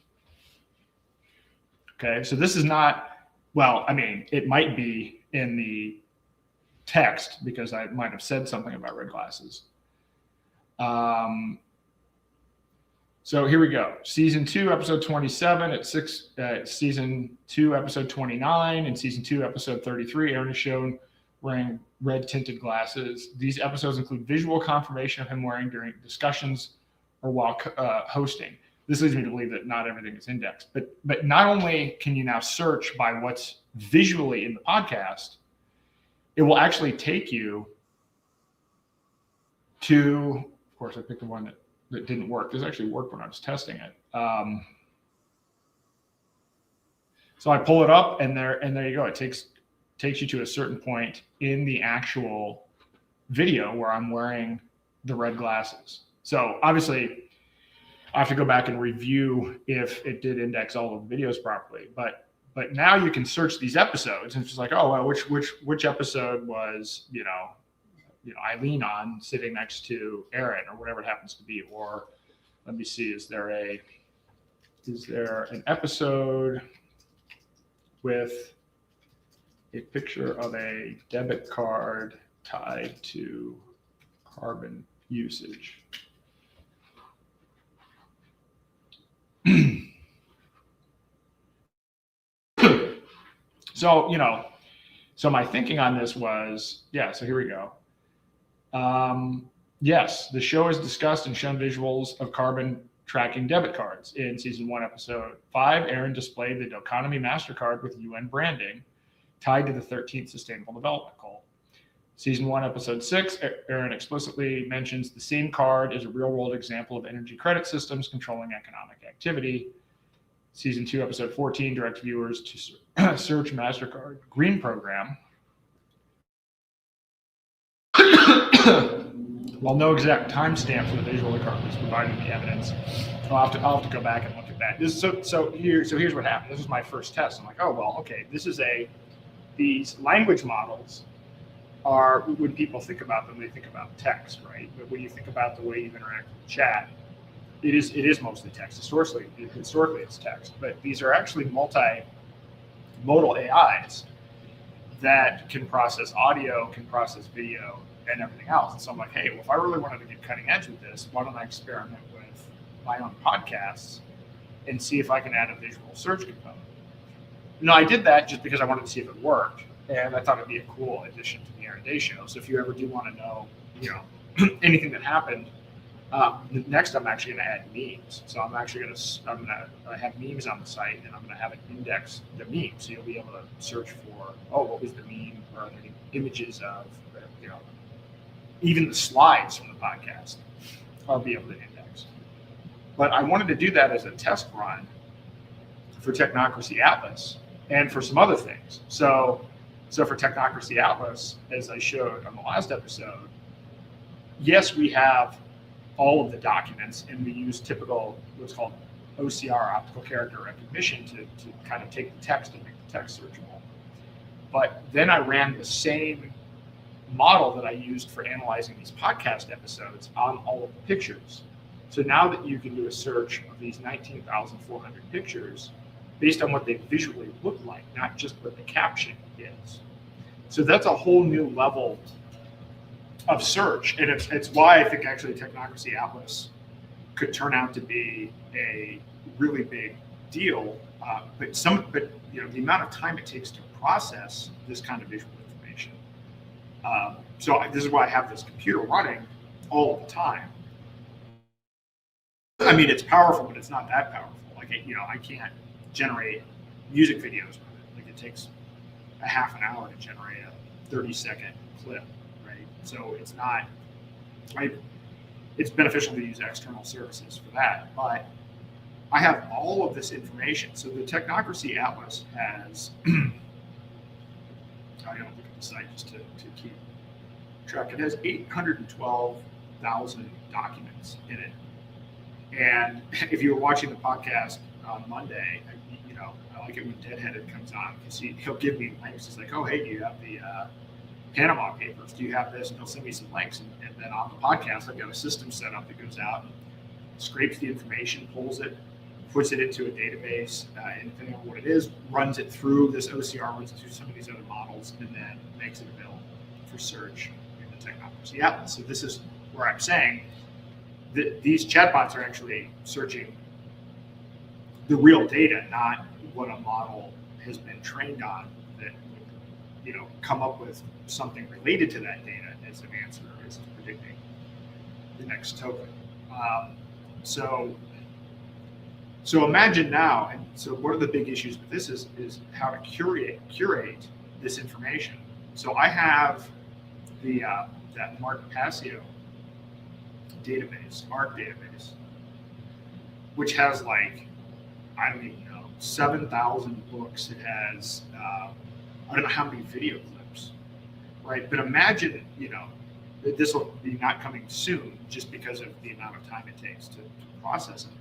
Okay, so this is not, well, I mean, it might be in the text because I might have said something about red glasses. So here we go. Season 2, episode 27 at 6, season 2, episode 29, and season 2, episode 33, Aaron is shown wearing red tinted glasses. These episodes include visual confirmation of him wearing during discussions or while hosting. This leads me to believe that not everything is indexed, but not only can you now search by what's visually in the podcast, it will actually take you to, of course, I picked the one that didn't work. This actually worked when I was testing it. So I pull it up, and there you go. It takes you to a certain point in the actual video where I'm wearing the red glasses. So obviously, I have to go back and review if it did index all of the videos properly. But now you can search these episodes, and it's just like, oh, well, which episode was Eileen on sitting next to Aaron, or whatever it happens to be. Or let me see, is there an episode with a picture of a debit card tied to carbon usage? So my thinking on this was, so here we go. Yes, the show has discussed and shown visuals of carbon tracking debit cards. In season 1, episode 5, Aaron displayed the Doconomy MasterCard with UN branding tied to the 13th Sustainable Development Goal. Season 1, Episode 6, Aaron explicitly mentions the same card as a real-world example of energy credit systems controlling economic activity. Season 2, Episode 14 directs viewers to search MasterCard Green Program. While no exact timestamp for the visual card was provided in the evidence, I'll have to go back and look at that. So here's what happened. This was my first test. I'm like, oh well, okay. These language models are, when people think about them, they think about text, right? But when you think about the way you interact with chat, it is mostly text. Historically, it's text. But these are actually multimodal AIs that can process audio, can process video, and everything else. And so I'm like, hey, well, if I really wanted to get cutting edge with this, why don't I experiment with my own podcasts and see if I can add a visual search component? No, I did that just because I wanted to see if it worked. And I thought it'd be a cool addition to the Inundation show. So if you ever do want to know, anything that happened, next I'm actually going to add memes. So I'm going to have memes on the site, and I'm going to have it index the meme. So you'll be able to search for, what was the meme, or any images of, even the slides from the podcast. I'll be able to index. But I wanted to do that as a test run for Technocracy Atlas and for some other things. So for Technocracy Atlas, as I showed on the last episode, yes, we have all of the documents, and we use typical what's called OCR, optical character recognition, to kind of take the text and make the text searchable. But then I ran the same model that I used for analyzing these podcast episodes on all of the pictures. So now that you can do a search of these 19,400 pictures based on what they visually look like, not just what the caption is. So that's a whole new level of search, and it's why I think actually Technocracy Atlas could turn out to be a really big deal. But the amount of time it takes to process this kind of visual information. So this is why I have this computer running all of the time. I mean, it's powerful, but it's not that powerful. Like, I can't generate music videos with it. Like, it takes a half an hour to generate a 30-second clip, right? So it's not, it's beneficial to use external services for that. But I have all of this information. So the Technocracy Atlas has, I don't look at the site just to keep track. It has 812,000 documents in it. And if you were watching the podcast on Monday, I like it when Deadheaded comes on, because he'll give me links. He's like, oh, hey, do you have the Panama Papers? Do you have this? And he'll send me some links. And then on the podcast, I've got a system set up that goes out and scrapes the information, pulls it, puts it into a database, and depending on what it is, runs it through this OCR, runs it through some of these other models, and then makes it available for search in the Technocracy Atlas. So this is where I'm saying that these chatbots are actually searching the real data, not what a model has been trained on that would, come up with something related to that data as an answer, as predicting the next token. So imagine now, and so one of the big issues with this is how to curate this information. So I have the that Mark Passio database, ARC database, which has I don't even know, 7,000 books. It has, I don't know how many video clips, right? But imagine, this will be not coming soon just because of the amount of time it takes to process it.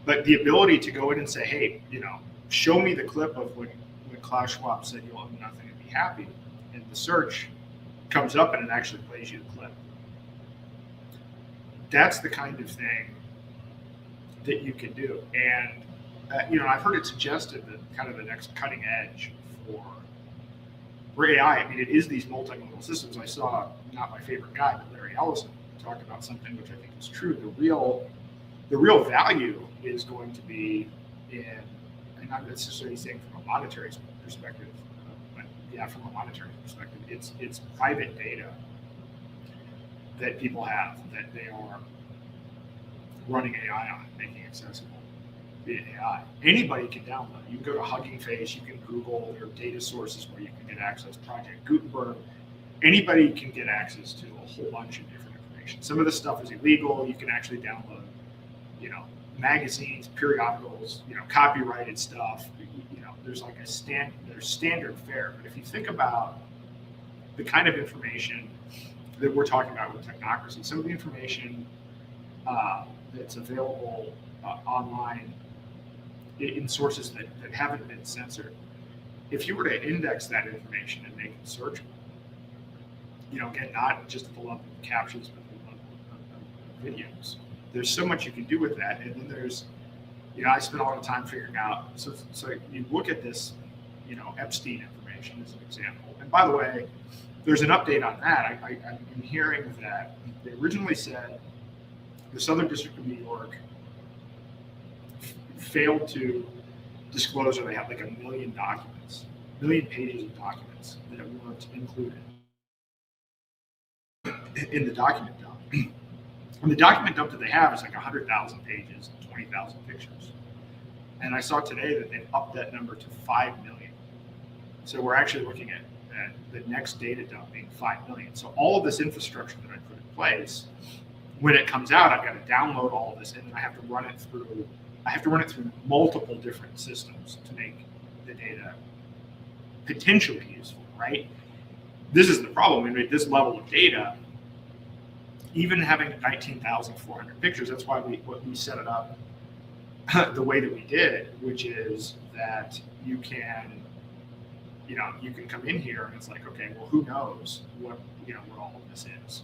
But the ability to go in and say, hey, show me the clip of when Klaus Schwab said you'll own nothing and be happy, and the search comes up and it actually plays you the clip. That's the kind of thing that you can do. And, I've heard it suggested that kind of the next cutting edge for AI, I mean, it is these multimodal systems. I saw, not my favorite guy, but Larry Ellison talk about something which I think is true. The real value is going to be in, and not necessarily saying from a monetary perspective, but yeah, from a monetary perspective, it's private data that people have, that they are running AI on it, making it accessible via AI. Anybody can download. You can go to Hugging Face, you can Google their data sources where you can get access. Project Gutenberg. Anybody can get access to a whole bunch of different information. Some of this stuff is illegal. You can actually download, magazines, periodicals, copyrighted stuff. There's like there's standard fare. But if you think about the kind of information that we're talking about with technocracy, some of the information that's available online in sources that haven't been censored, if you were to index that information and make it searchable, again, not just at the level of captions, but at the level of videos, there's so much you can do with that. And then there's, I spent a lot of time figuring out, so you look at this, Epstein information as an example. And by the way, there's an update on that. I'm hearing that they originally said the Southern District of New York failed to disclose, or they had like 1 million documents, 1 million pages of documents that weren't included in the document dump. And the document dump that they have is like 100,000 pages, 20,000 pictures. And I saw today that they've upped that number to 5 million. So we're actually looking at the next data dump being 5 million. So all of this infrastructure that I put in place, when it comes out, I've got to download all of this, and then I have to run it through. I have to run it through multiple different systems to make the data potentially useful, right? This is the problem. I mean, at this level of data, even having 19,400 pictures, that's why we set it up the way that we did, which is that you can come in here and it's like, okay, well, who knows what all of this is?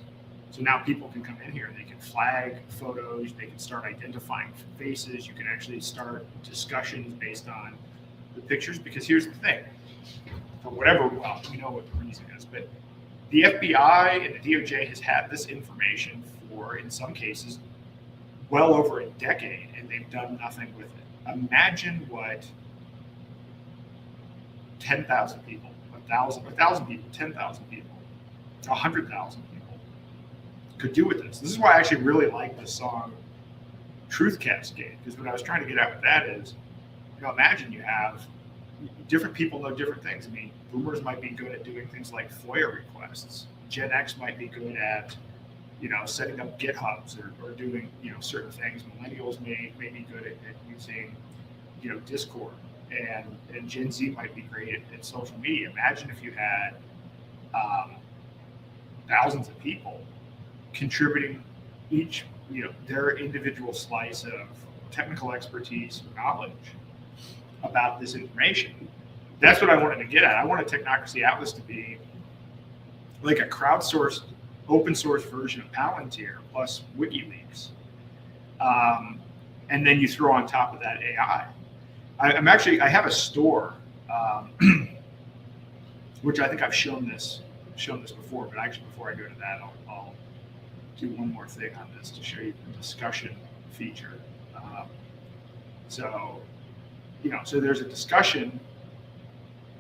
So now people can come in here and they can flag photos, they can start identifying faces, you can actually start discussions based on the pictures, because here's the thing, for whatever, well, we know what the reason is, but the FBI and the DOJ has had this information for, in some cases, well over a decade, and they've done nothing with it. Imagine what 10,000 people, 1,000 people, 10,000 people, 100,000 people could do with this. This is why I actually really like the song Truth Cascade, because what I was trying to get at with that is, imagine you have different people know different things. I mean, boomers might be good at doing things like FOIA requests. Gen X might be good at, setting up GitHubs or doing, certain things. Millennials may be good at using, Discord. And Gen Z might be great at social media. Imagine if you had thousands of people contributing each, their individual slice of technical expertise or knowledge about this information. That's what I wanted to get at. I wanted Technocracy Atlas to be like a crowdsourced, open source version of Palantir plus WikiLeaks. And then you throw on top of that AI. I have a store, which I think I've shown this before, but actually before I go to that, I'll do one more thing on this to show you the discussion feature. So there's a discussion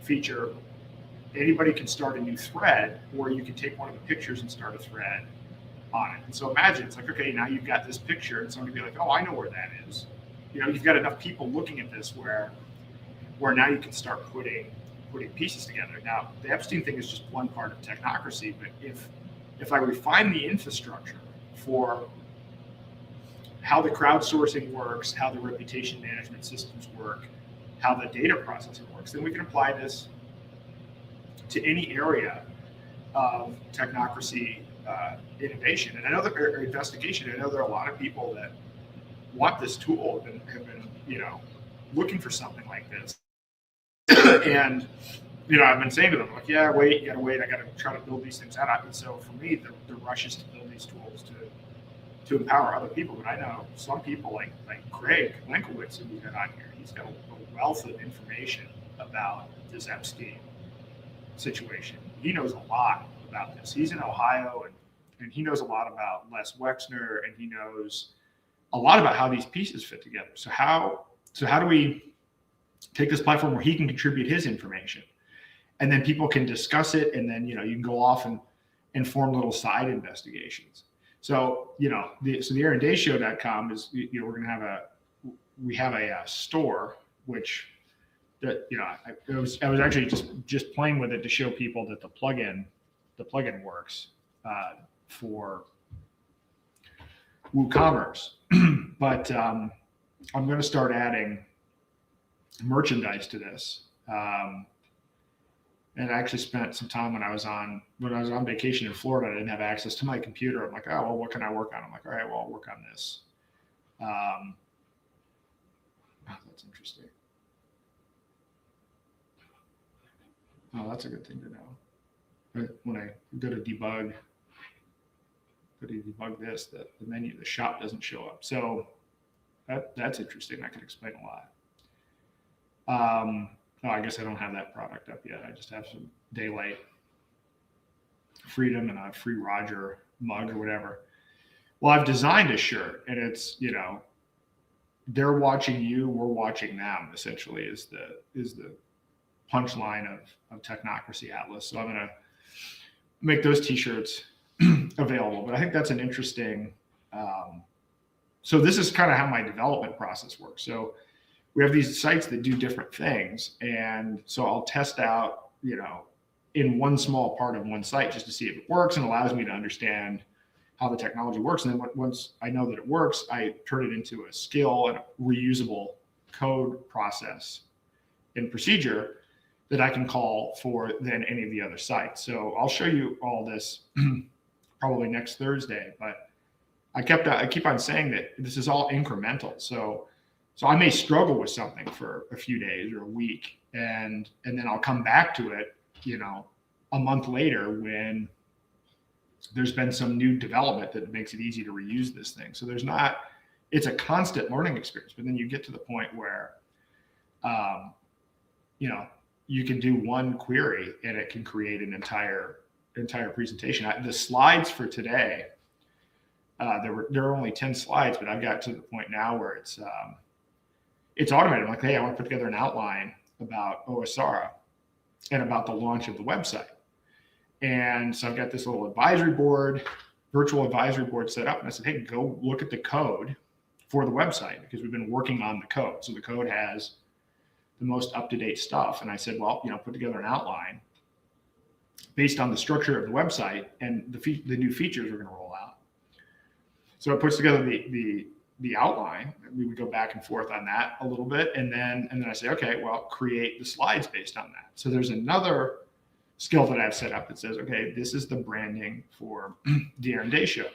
feature. Anybody can start a new thread, or you can take one of the pictures and start a thread on it. And so imagine it's like, okay, now you've got this picture, and somebody will be like, oh, I know where that is. You've got enough people looking at this where now you can start putting pieces together. Now, the Epstein thing is just one part of technocracy, but if I refine the infrastructure for how the crowdsourcing works, how the reputation management systems work, how the data processing works, then we can apply this to any area of technocracy innovation. And I know that investigation, I know there are a lot of people that want this tool and have been, looking for something like this. And, I've been saying to them, like, yeah, wait, you gotta wait. I gotta try to build these things out. And so for me, the rush is to build these tools to empower other people. But I know some people like Craig Lenkowitz, who we had on here, he's got a wealth of information about this Epstein situation. He knows a lot about this. He's in Ohio, and he knows a lot about Les Wexner, and he knows a lot about how these pieces fit together. So how do we take this platform where he can contribute his information, and then people can discuss it, and then you can go off and form little side investigations. So, the AaronDayShow.com is, we're going to have we have a store, which that, I was actually just playing with it to show people that the plugin works for WooCommerce. But I'm going to start adding merchandise to this. And I actually spent some time when I was on vacation in Florida. I didn't have access to my computer. I'm like, oh, well, what can I work on? I'm like, all right, well, I'll work on this. That's interesting. Oh, that's a good thing to know. But when I go to debug this, the menu, the shop doesn't show up. So that's interesting. That could explain a lot. Oh, I guess I don't have that product up yet. I just have some Daylight Freedom and a Free Roger mug or whatever. Well, I've designed a shirt, and it's, they're watching you, we're watching them, essentially, is the punchline of Technocracy Atlas. So I'm going to make those t-shirts available. But I think that's an interesting, so this is kind of how my development process works. So we have these sites that do different things. And so I'll test out, in one small part of one site just to see if it works, and allows me to understand how the technology works. And then once I know that it works, I turn it into a skill and a reusable code process and procedure that I can call for then any of the other sites. So I'll show you all this probably next Thursday, but I keep on saying that this is all incremental. So I may struggle with something for a few days or a week, and then I'll come back to it, a month later when there's been some new development that makes it easy to reuse this thing. So it's a constant learning experience, but then you get to the point where, you can do one query and it can create an entire presentation. The slides for today, there are only 10 slides, but I've got to the point now where it's automated. I'm like, hey, I want to put together an outline about OSR and about the launch of the website. And so I've got this little virtual advisory board set up. And I said, hey, go look at the code for the website, because we've been working on the code. So the code has the most up-to-date stuff. And I said, well, put together an outline based on the structure of the website and the new features we're going to roll out. So it puts together the outline. We would go back and forth on that a little bit. And then I say, okay, well, create the slides based on that. So there's another skill that I've set up that says, okay, this is the branding for the Aaron Day Show.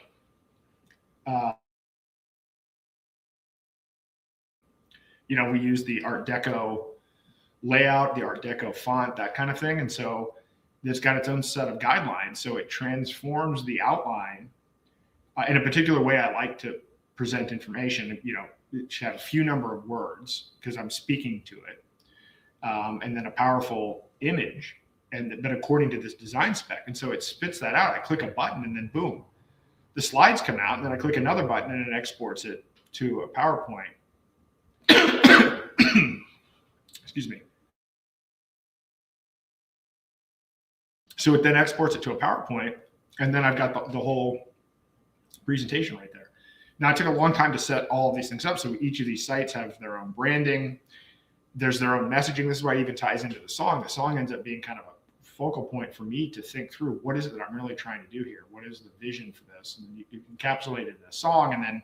We use the Art Deco layout, the Art Deco font, that kind of thing. And so it's got its own set of guidelines. So it transforms the outline in a particular way I like to present information. It should have a few number of words because I'm speaking to it, and then a powerful image, but according to this design spec. And so it spits that out. I click a button and then boom, the slides come out, and then I click another button and it exports it to a PowerPoint. Excuse me. So it then exports it to a PowerPoint, and then I've got the whole presentation right there. Now, it took a long time to set all of these things up. So each of these sites have their own branding. There's their own messaging. This is why it even ties into the song. The song ends up being kind of a focal point for me to think through, what is it that I'm really trying to do here? What is the vision for this? And you encapsulate it in a song, and then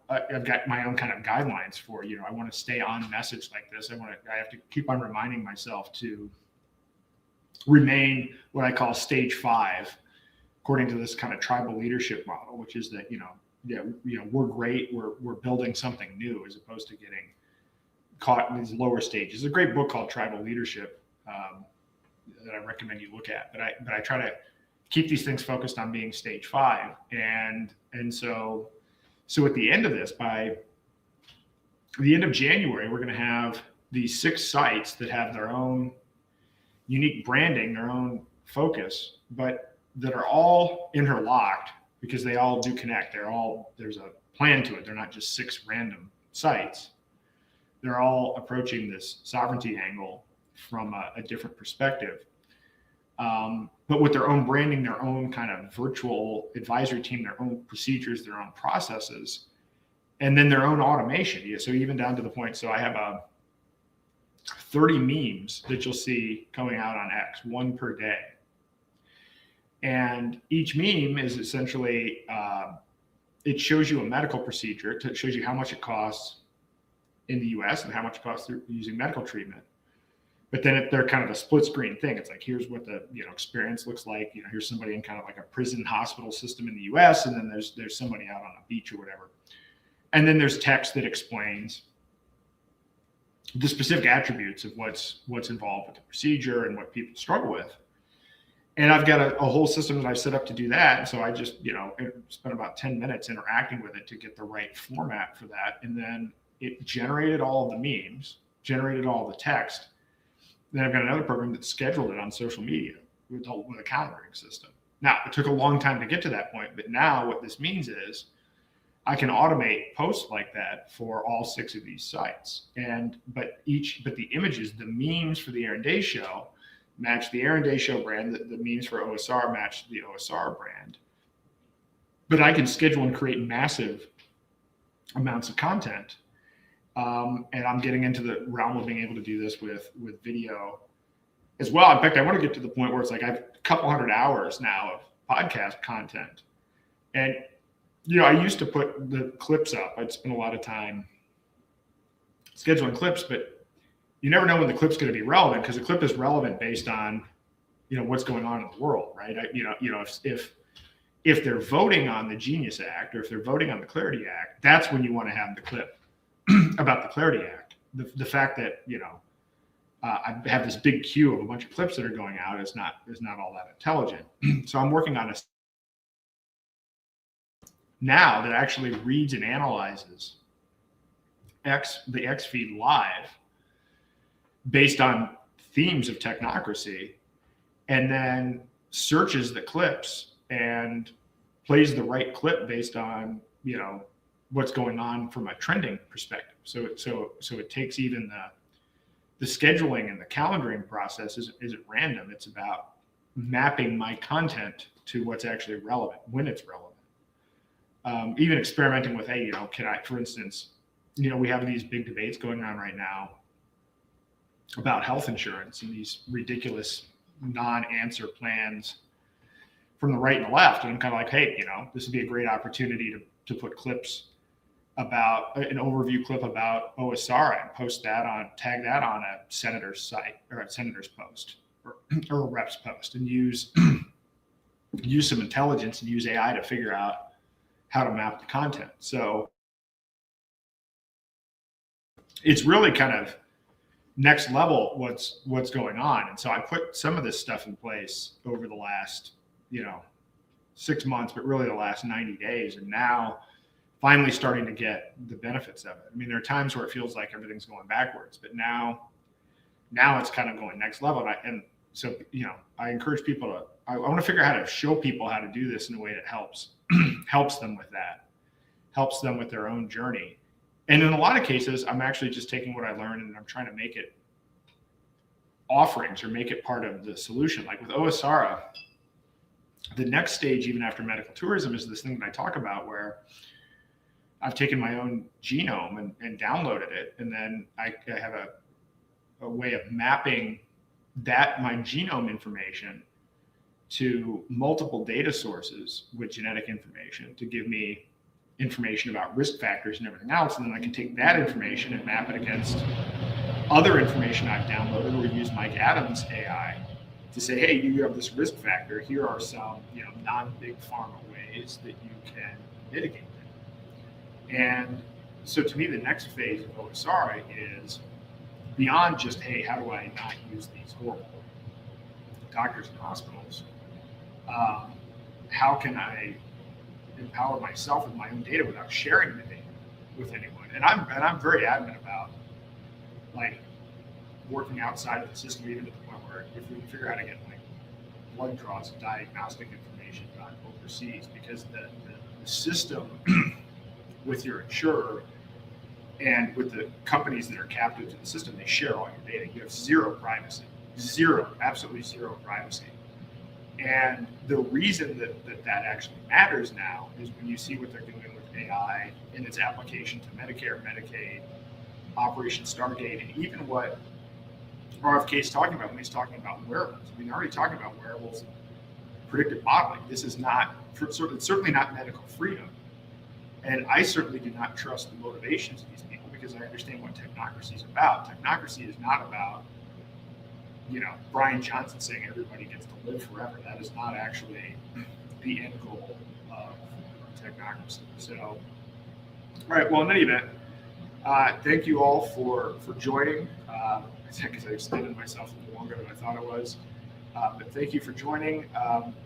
I've got my own kind of guidelines for, I want to stay on message like this. I have to keep on reminding myself to remain what I call stage 5, according to this kind of tribal leadership model, which is that, we're great. We're building something new, as opposed to getting caught in these lower stages. There's a great book called Tribal Leadership that I recommend you look at, but I try to keep these things focused on being stage 5. And so at the end of this, by the end of January, we're going to have these 6 sites that have their own unique branding, their own focus, but that are all interlocked because they all do connect. There's a plan to it. They're not just 6 random sites. They're all approaching this sovereignty angle from a different perspective. but with their own branding, their own kind of virtual advisory team, their own procedures, their own processes, and then their own automation. So even down to the point, so I have 30 memes that you'll see coming out on X, one per day. And each meme is essentially, it shows you a medical procedure. It shows you how much it costs in the US and how much it costs through using medical treatment. But then they're kind of a split screen thing. It's like, here's what the experience looks like. Here's somebody in kind of like a prison hospital system in the US, and then there's somebody out on a beach or whatever. And then there's text that explains the specific attributes of what's involved with the procedure and what people struggle with. And I've got a whole system that I've set up to do that. And so I just, spent about 10 minutes interacting with it to get the right format for that. And then it generated all of the memes, generated all the text. Then I've got another program that scheduled it on social media with a calendaring system. Now, it took a long time to get to that point, but now what this means is I can automate posts like that for all 6 of these sites. But the images, the memes for the Air and Day Show match the Air and Day Show brand. The memes for OSR match the OSR brand. But I can schedule and create massive amounts of content. And I'm getting into the realm of being able to do this with video as well. In fact, I want to get to the point where it's like I have a couple hundred hours now of podcast content. And, I used to put the clips up. I'd spend a lot of time scheduling clips, but you never know when the clip's going to be relevant, because the clip is relevant based on, what's going on in the world, right? If they're voting on the Genius Act, or if they're voting on the Clarity Act, that's when you want to have the clip about the Clarity Act. The fact that I have this big queue of a bunch of clips that are going out is not all that intelligent. So I'm working on a now that actually reads and analyzes the X feed live based on themes of technocracy, and then searches the clips and plays the right clip based on what's going on from a trending perspective. So it takes even the scheduling and the calendaring process isn't random. It's about mapping my content to what's actually relevant when it's relevant. Even experimenting with, hey, can I, for instance, we have these big debates going on right now about health insurance and these ridiculous non-answer plans from the right and the left. And I'm kind of like, hey, this would be a great opportunity to put clips about an overview clip about OSR and tag that on a senator's site or a senator's post or a rep's post, and use some intelligence and use AI to figure out how to map the content. So it's really kind of next level what's going on. And so I put some of this stuff in place over the last 6 months, but really the last 90 days, and now finally starting to get the benefits of it. I mean, there are times where it feels like everything's going backwards, but now it's kind of going next level. And so I encourage people I want to figure out how to show people how to do this in a way that helps them with that, helps them with their own journey. And in a lot of cases, I'm actually just taking what I learned and I'm trying to make it offerings or make it part of the solution. Like with OSR, the next stage, even after medical tourism, is this thing that I talk about where I've taken my own genome and downloaded it. And then I have a way of mapping my genome information to multiple data sources with genetic information to give me information about risk factors and everything else. And then I can take that information and map it against other information I've downloaded, or use Mike Adams' AI to say, hey, you have this risk factor. Here are some, non-big pharma ways that you can mitigate it. And so to me, the next phase of OSR is beyond just, hey, how do I not use these horrible doctors and hospitals? How can I empower myself with my own data without sharing the data with anyone? And I'm very adamant about working outside of the system, even to the point where if we can figure out how to get blood draws and diagnostic information done overseas, because the system with your insurer and with the companies that are captive to the system, they share all your data. You have zero privacy, absolutely zero privacy. And the reason that actually matters now is when you see what they're doing with AI in its application to Medicare, Medicaid, Operation Stargate, and even what RFK is talking about when he's talking about wearables. I mean, they're already talking about wearables, predictive modeling. This is not, it's certainly not medical freedom. And I certainly do not trust the motivations of these people because I understand what technocracy is about. Technocracy is not about, Brian Johnson saying everybody gets to live forever. That is not actually the end goal of technocracy. So, all right, well, in any event, thank you all for joining. Because I extended myself a little longer than I thought I was. But thank you for joining.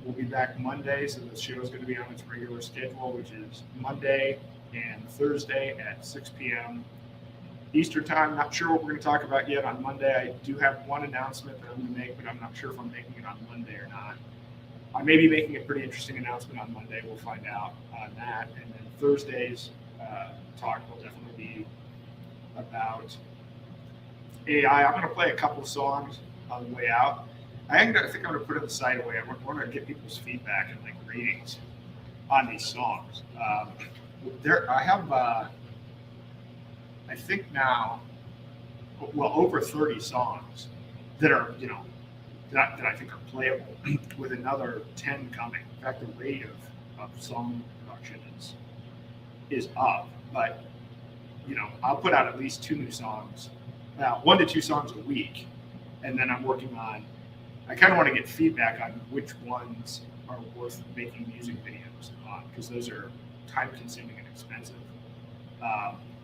We'll be back Monday, so the show is going to be on its regular schedule, which is Monday and Thursday at 6 p.m. Eastern Time. Not sure what we're going to talk about yet on Monday. I do have one announcement that I'm going to make, but I'm not sure if I'm making it on Monday or not. I may be making a pretty interesting announcement on Monday. We'll find out on that. And then Thursday's talk will definitely be about AI. I'm going to play a couple of songs on the way out. I think I'm going to put it on the site away. I want to get people's feedback and ratings on these songs. I have, I think now, over 30 songs that are, that I think are playable, with another 10 coming. In fact, the rate of song production is up. But, I'll put out at least 2 new songs. 1 to 2 songs a week, and then I'm working on. I kind of want to get feedback on which ones are worth making music videos on, because those are time-consuming and expensive.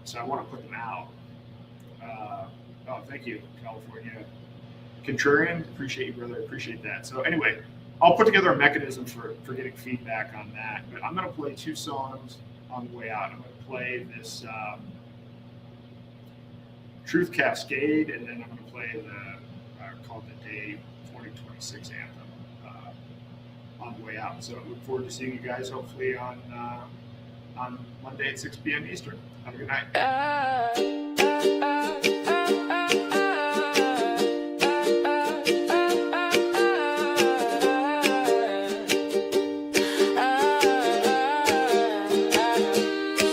So I want to put them out. Oh, thank you, California Contrarian. Appreciate you, brother. Appreciate that. So anyway, I'll put together a mechanism for getting feedback on that. But I'm going to play 2 songs on the way out. I'm going to play this. Truth Cascade, and then I'm going to play the called the Day 2026 Anthem on the way out. So I look forward to seeing you guys hopefully on Monday at 6 p.m. Eastern. Have a good night.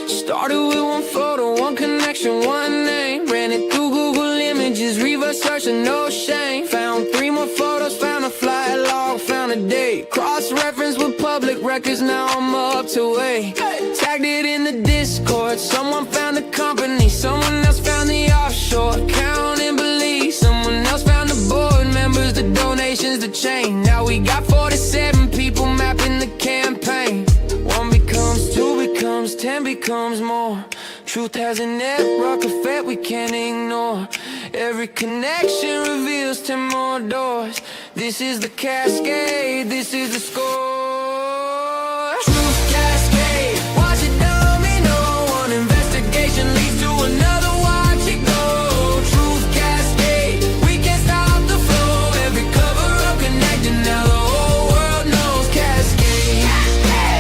Started with one photo, one connection, one name. Ran it through Google Images, reverse searching, no shame. Found 3 more photos, found a flight log, found a date. Cross-reference with public records, now I'm up to wait. Tagged it in the Discord, someone found the company, someone else found the offshore account in Belize. Someone else found the board members, the donations, the chain. Now we got 47 people mapping the campaign. 1 becomes 2 becomes 10 becomes more. Truth has a network effect we can't ignore. Every connection reveals 10 more doors. This is the cascade, this is the score. Truth cascade, watch it domino. One investigation leads to another, watch it go. Truth cascade, we can't stop the flow. Every cover up connected, now the whole world knows. Cascade,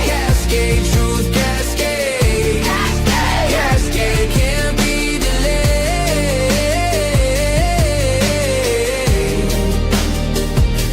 cascade, truth cascade, cascade can't be delayed.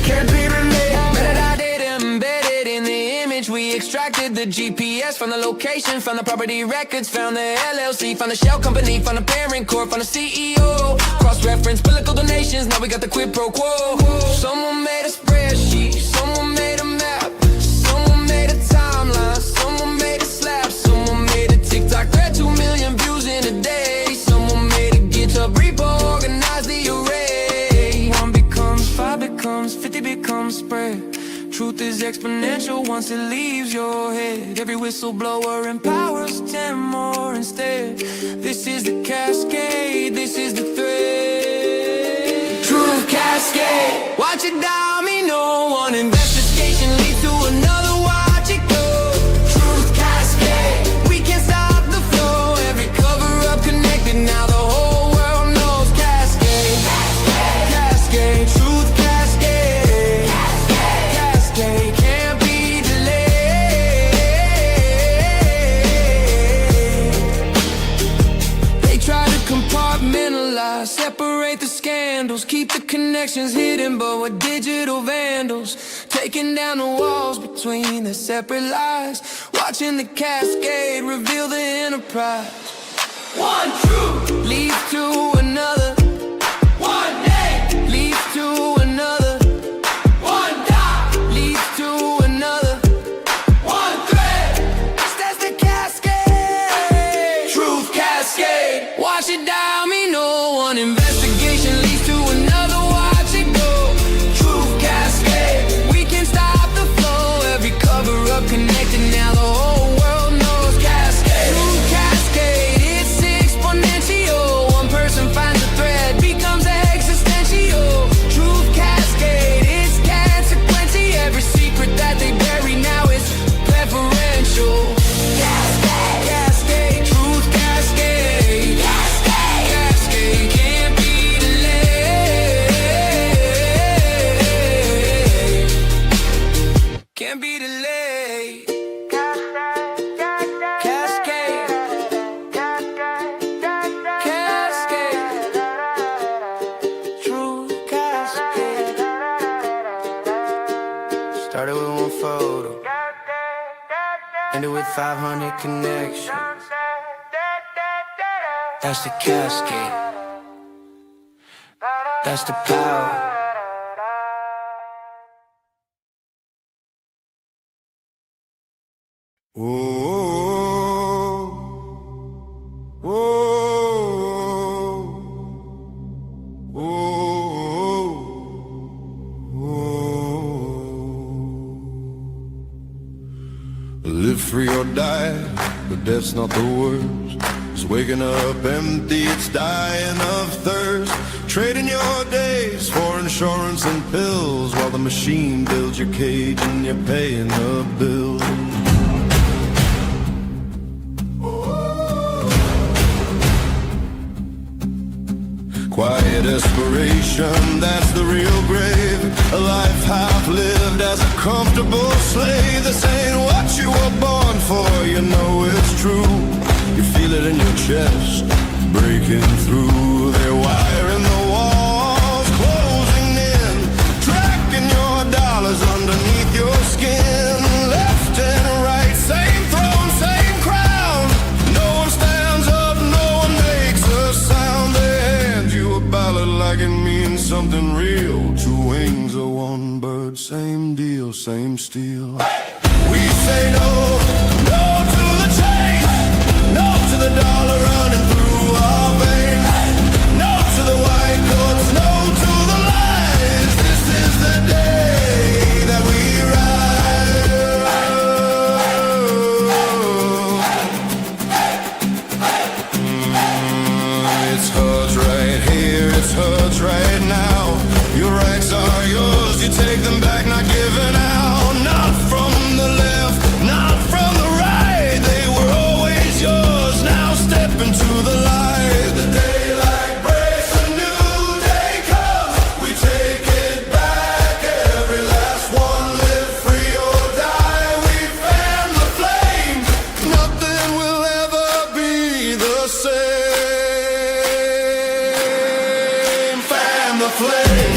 Can't be delayed. Metadata embedded in the image. We extracted the GPS from the location, found the property records, found the LLC, found the shell company, found the parent corp, found the CEO. Cross-reference political donations, now we got the quid pro quo. Someone made a spreadsheet, someone made a map, someone made a timeline, someone made a slab, someone made a TikTok thread, 2 million views in a day. Someone made a GitHub repo, organized the array. 1 becomes 5 becomes 50 becomes spread. Truth is exponential once it leaves your head. Every whistleblower empowers 10 more instead. This is the cascade, this is the thread. Truth cascade, watch it domino. 1 investigation leads to another, watch it go. Truth cascade, we can't stop the flow. Every cover up connected, now the whole world knows. Cascade, cascade, truth cascade, cascade can't be delayed. They try to compartmentalize, separate the scandals, keep the connections hidden, but we're digital vandals. taking down the walls between the separate lives, watching the cascade reveal the enterprise. One truth leads to another, one name leads to another, one dot leads to another, one thread that's the cascade. Truth cascade, wash it down, me no one investigation leads to another, watch it go. Truth cascade, we can stop the flow, every cover up connected, now the whole world knows cascade. Truth cascade, it's exponential, one person finds a thread, becomes existential. Truth cascade, it's consequential, every secret that they bury now is preferential. Cascade, cascade, truth cascade, cascade, cascade, can't be delayed, can't be delayed. Cascade, cascade, truth cascade. Started with one photo, ended with 500 connections. That's the cascade, that's the power. Live free or die, but death's not the worst. It's waking up empty, it's dying of thirst. Trading your days for insurance and pills, while the machine builds your cage and you're paying the bill. Quiet desperation, that's the real grave. A life half lived as a comfortable slave. This ain't what you were born for, you know it's true. You feel it in your chest, breaking through. They're wiring the walls, closing in, tracking your dollars underneath your skin. Left and right, same throne, same crown. No one stands up, no one makes a sound. They hand you a ballot like it means something real. Two wings of one bird, same deal, same steel. We say no, no to the change, no to the dollar running through our veins, no to the white coats, no to the lies. This is the day that we rise. It's hurts right here, it's hurts right now. Your rights are yours, you take them back, not giving out. Not from the left, not from the right. They were always yours, now step into the light. The daylight breaks, a new day comes. We take it back, every last one. Live free or die, we fan the flame. Nothing will ever be the same. Fan the flame.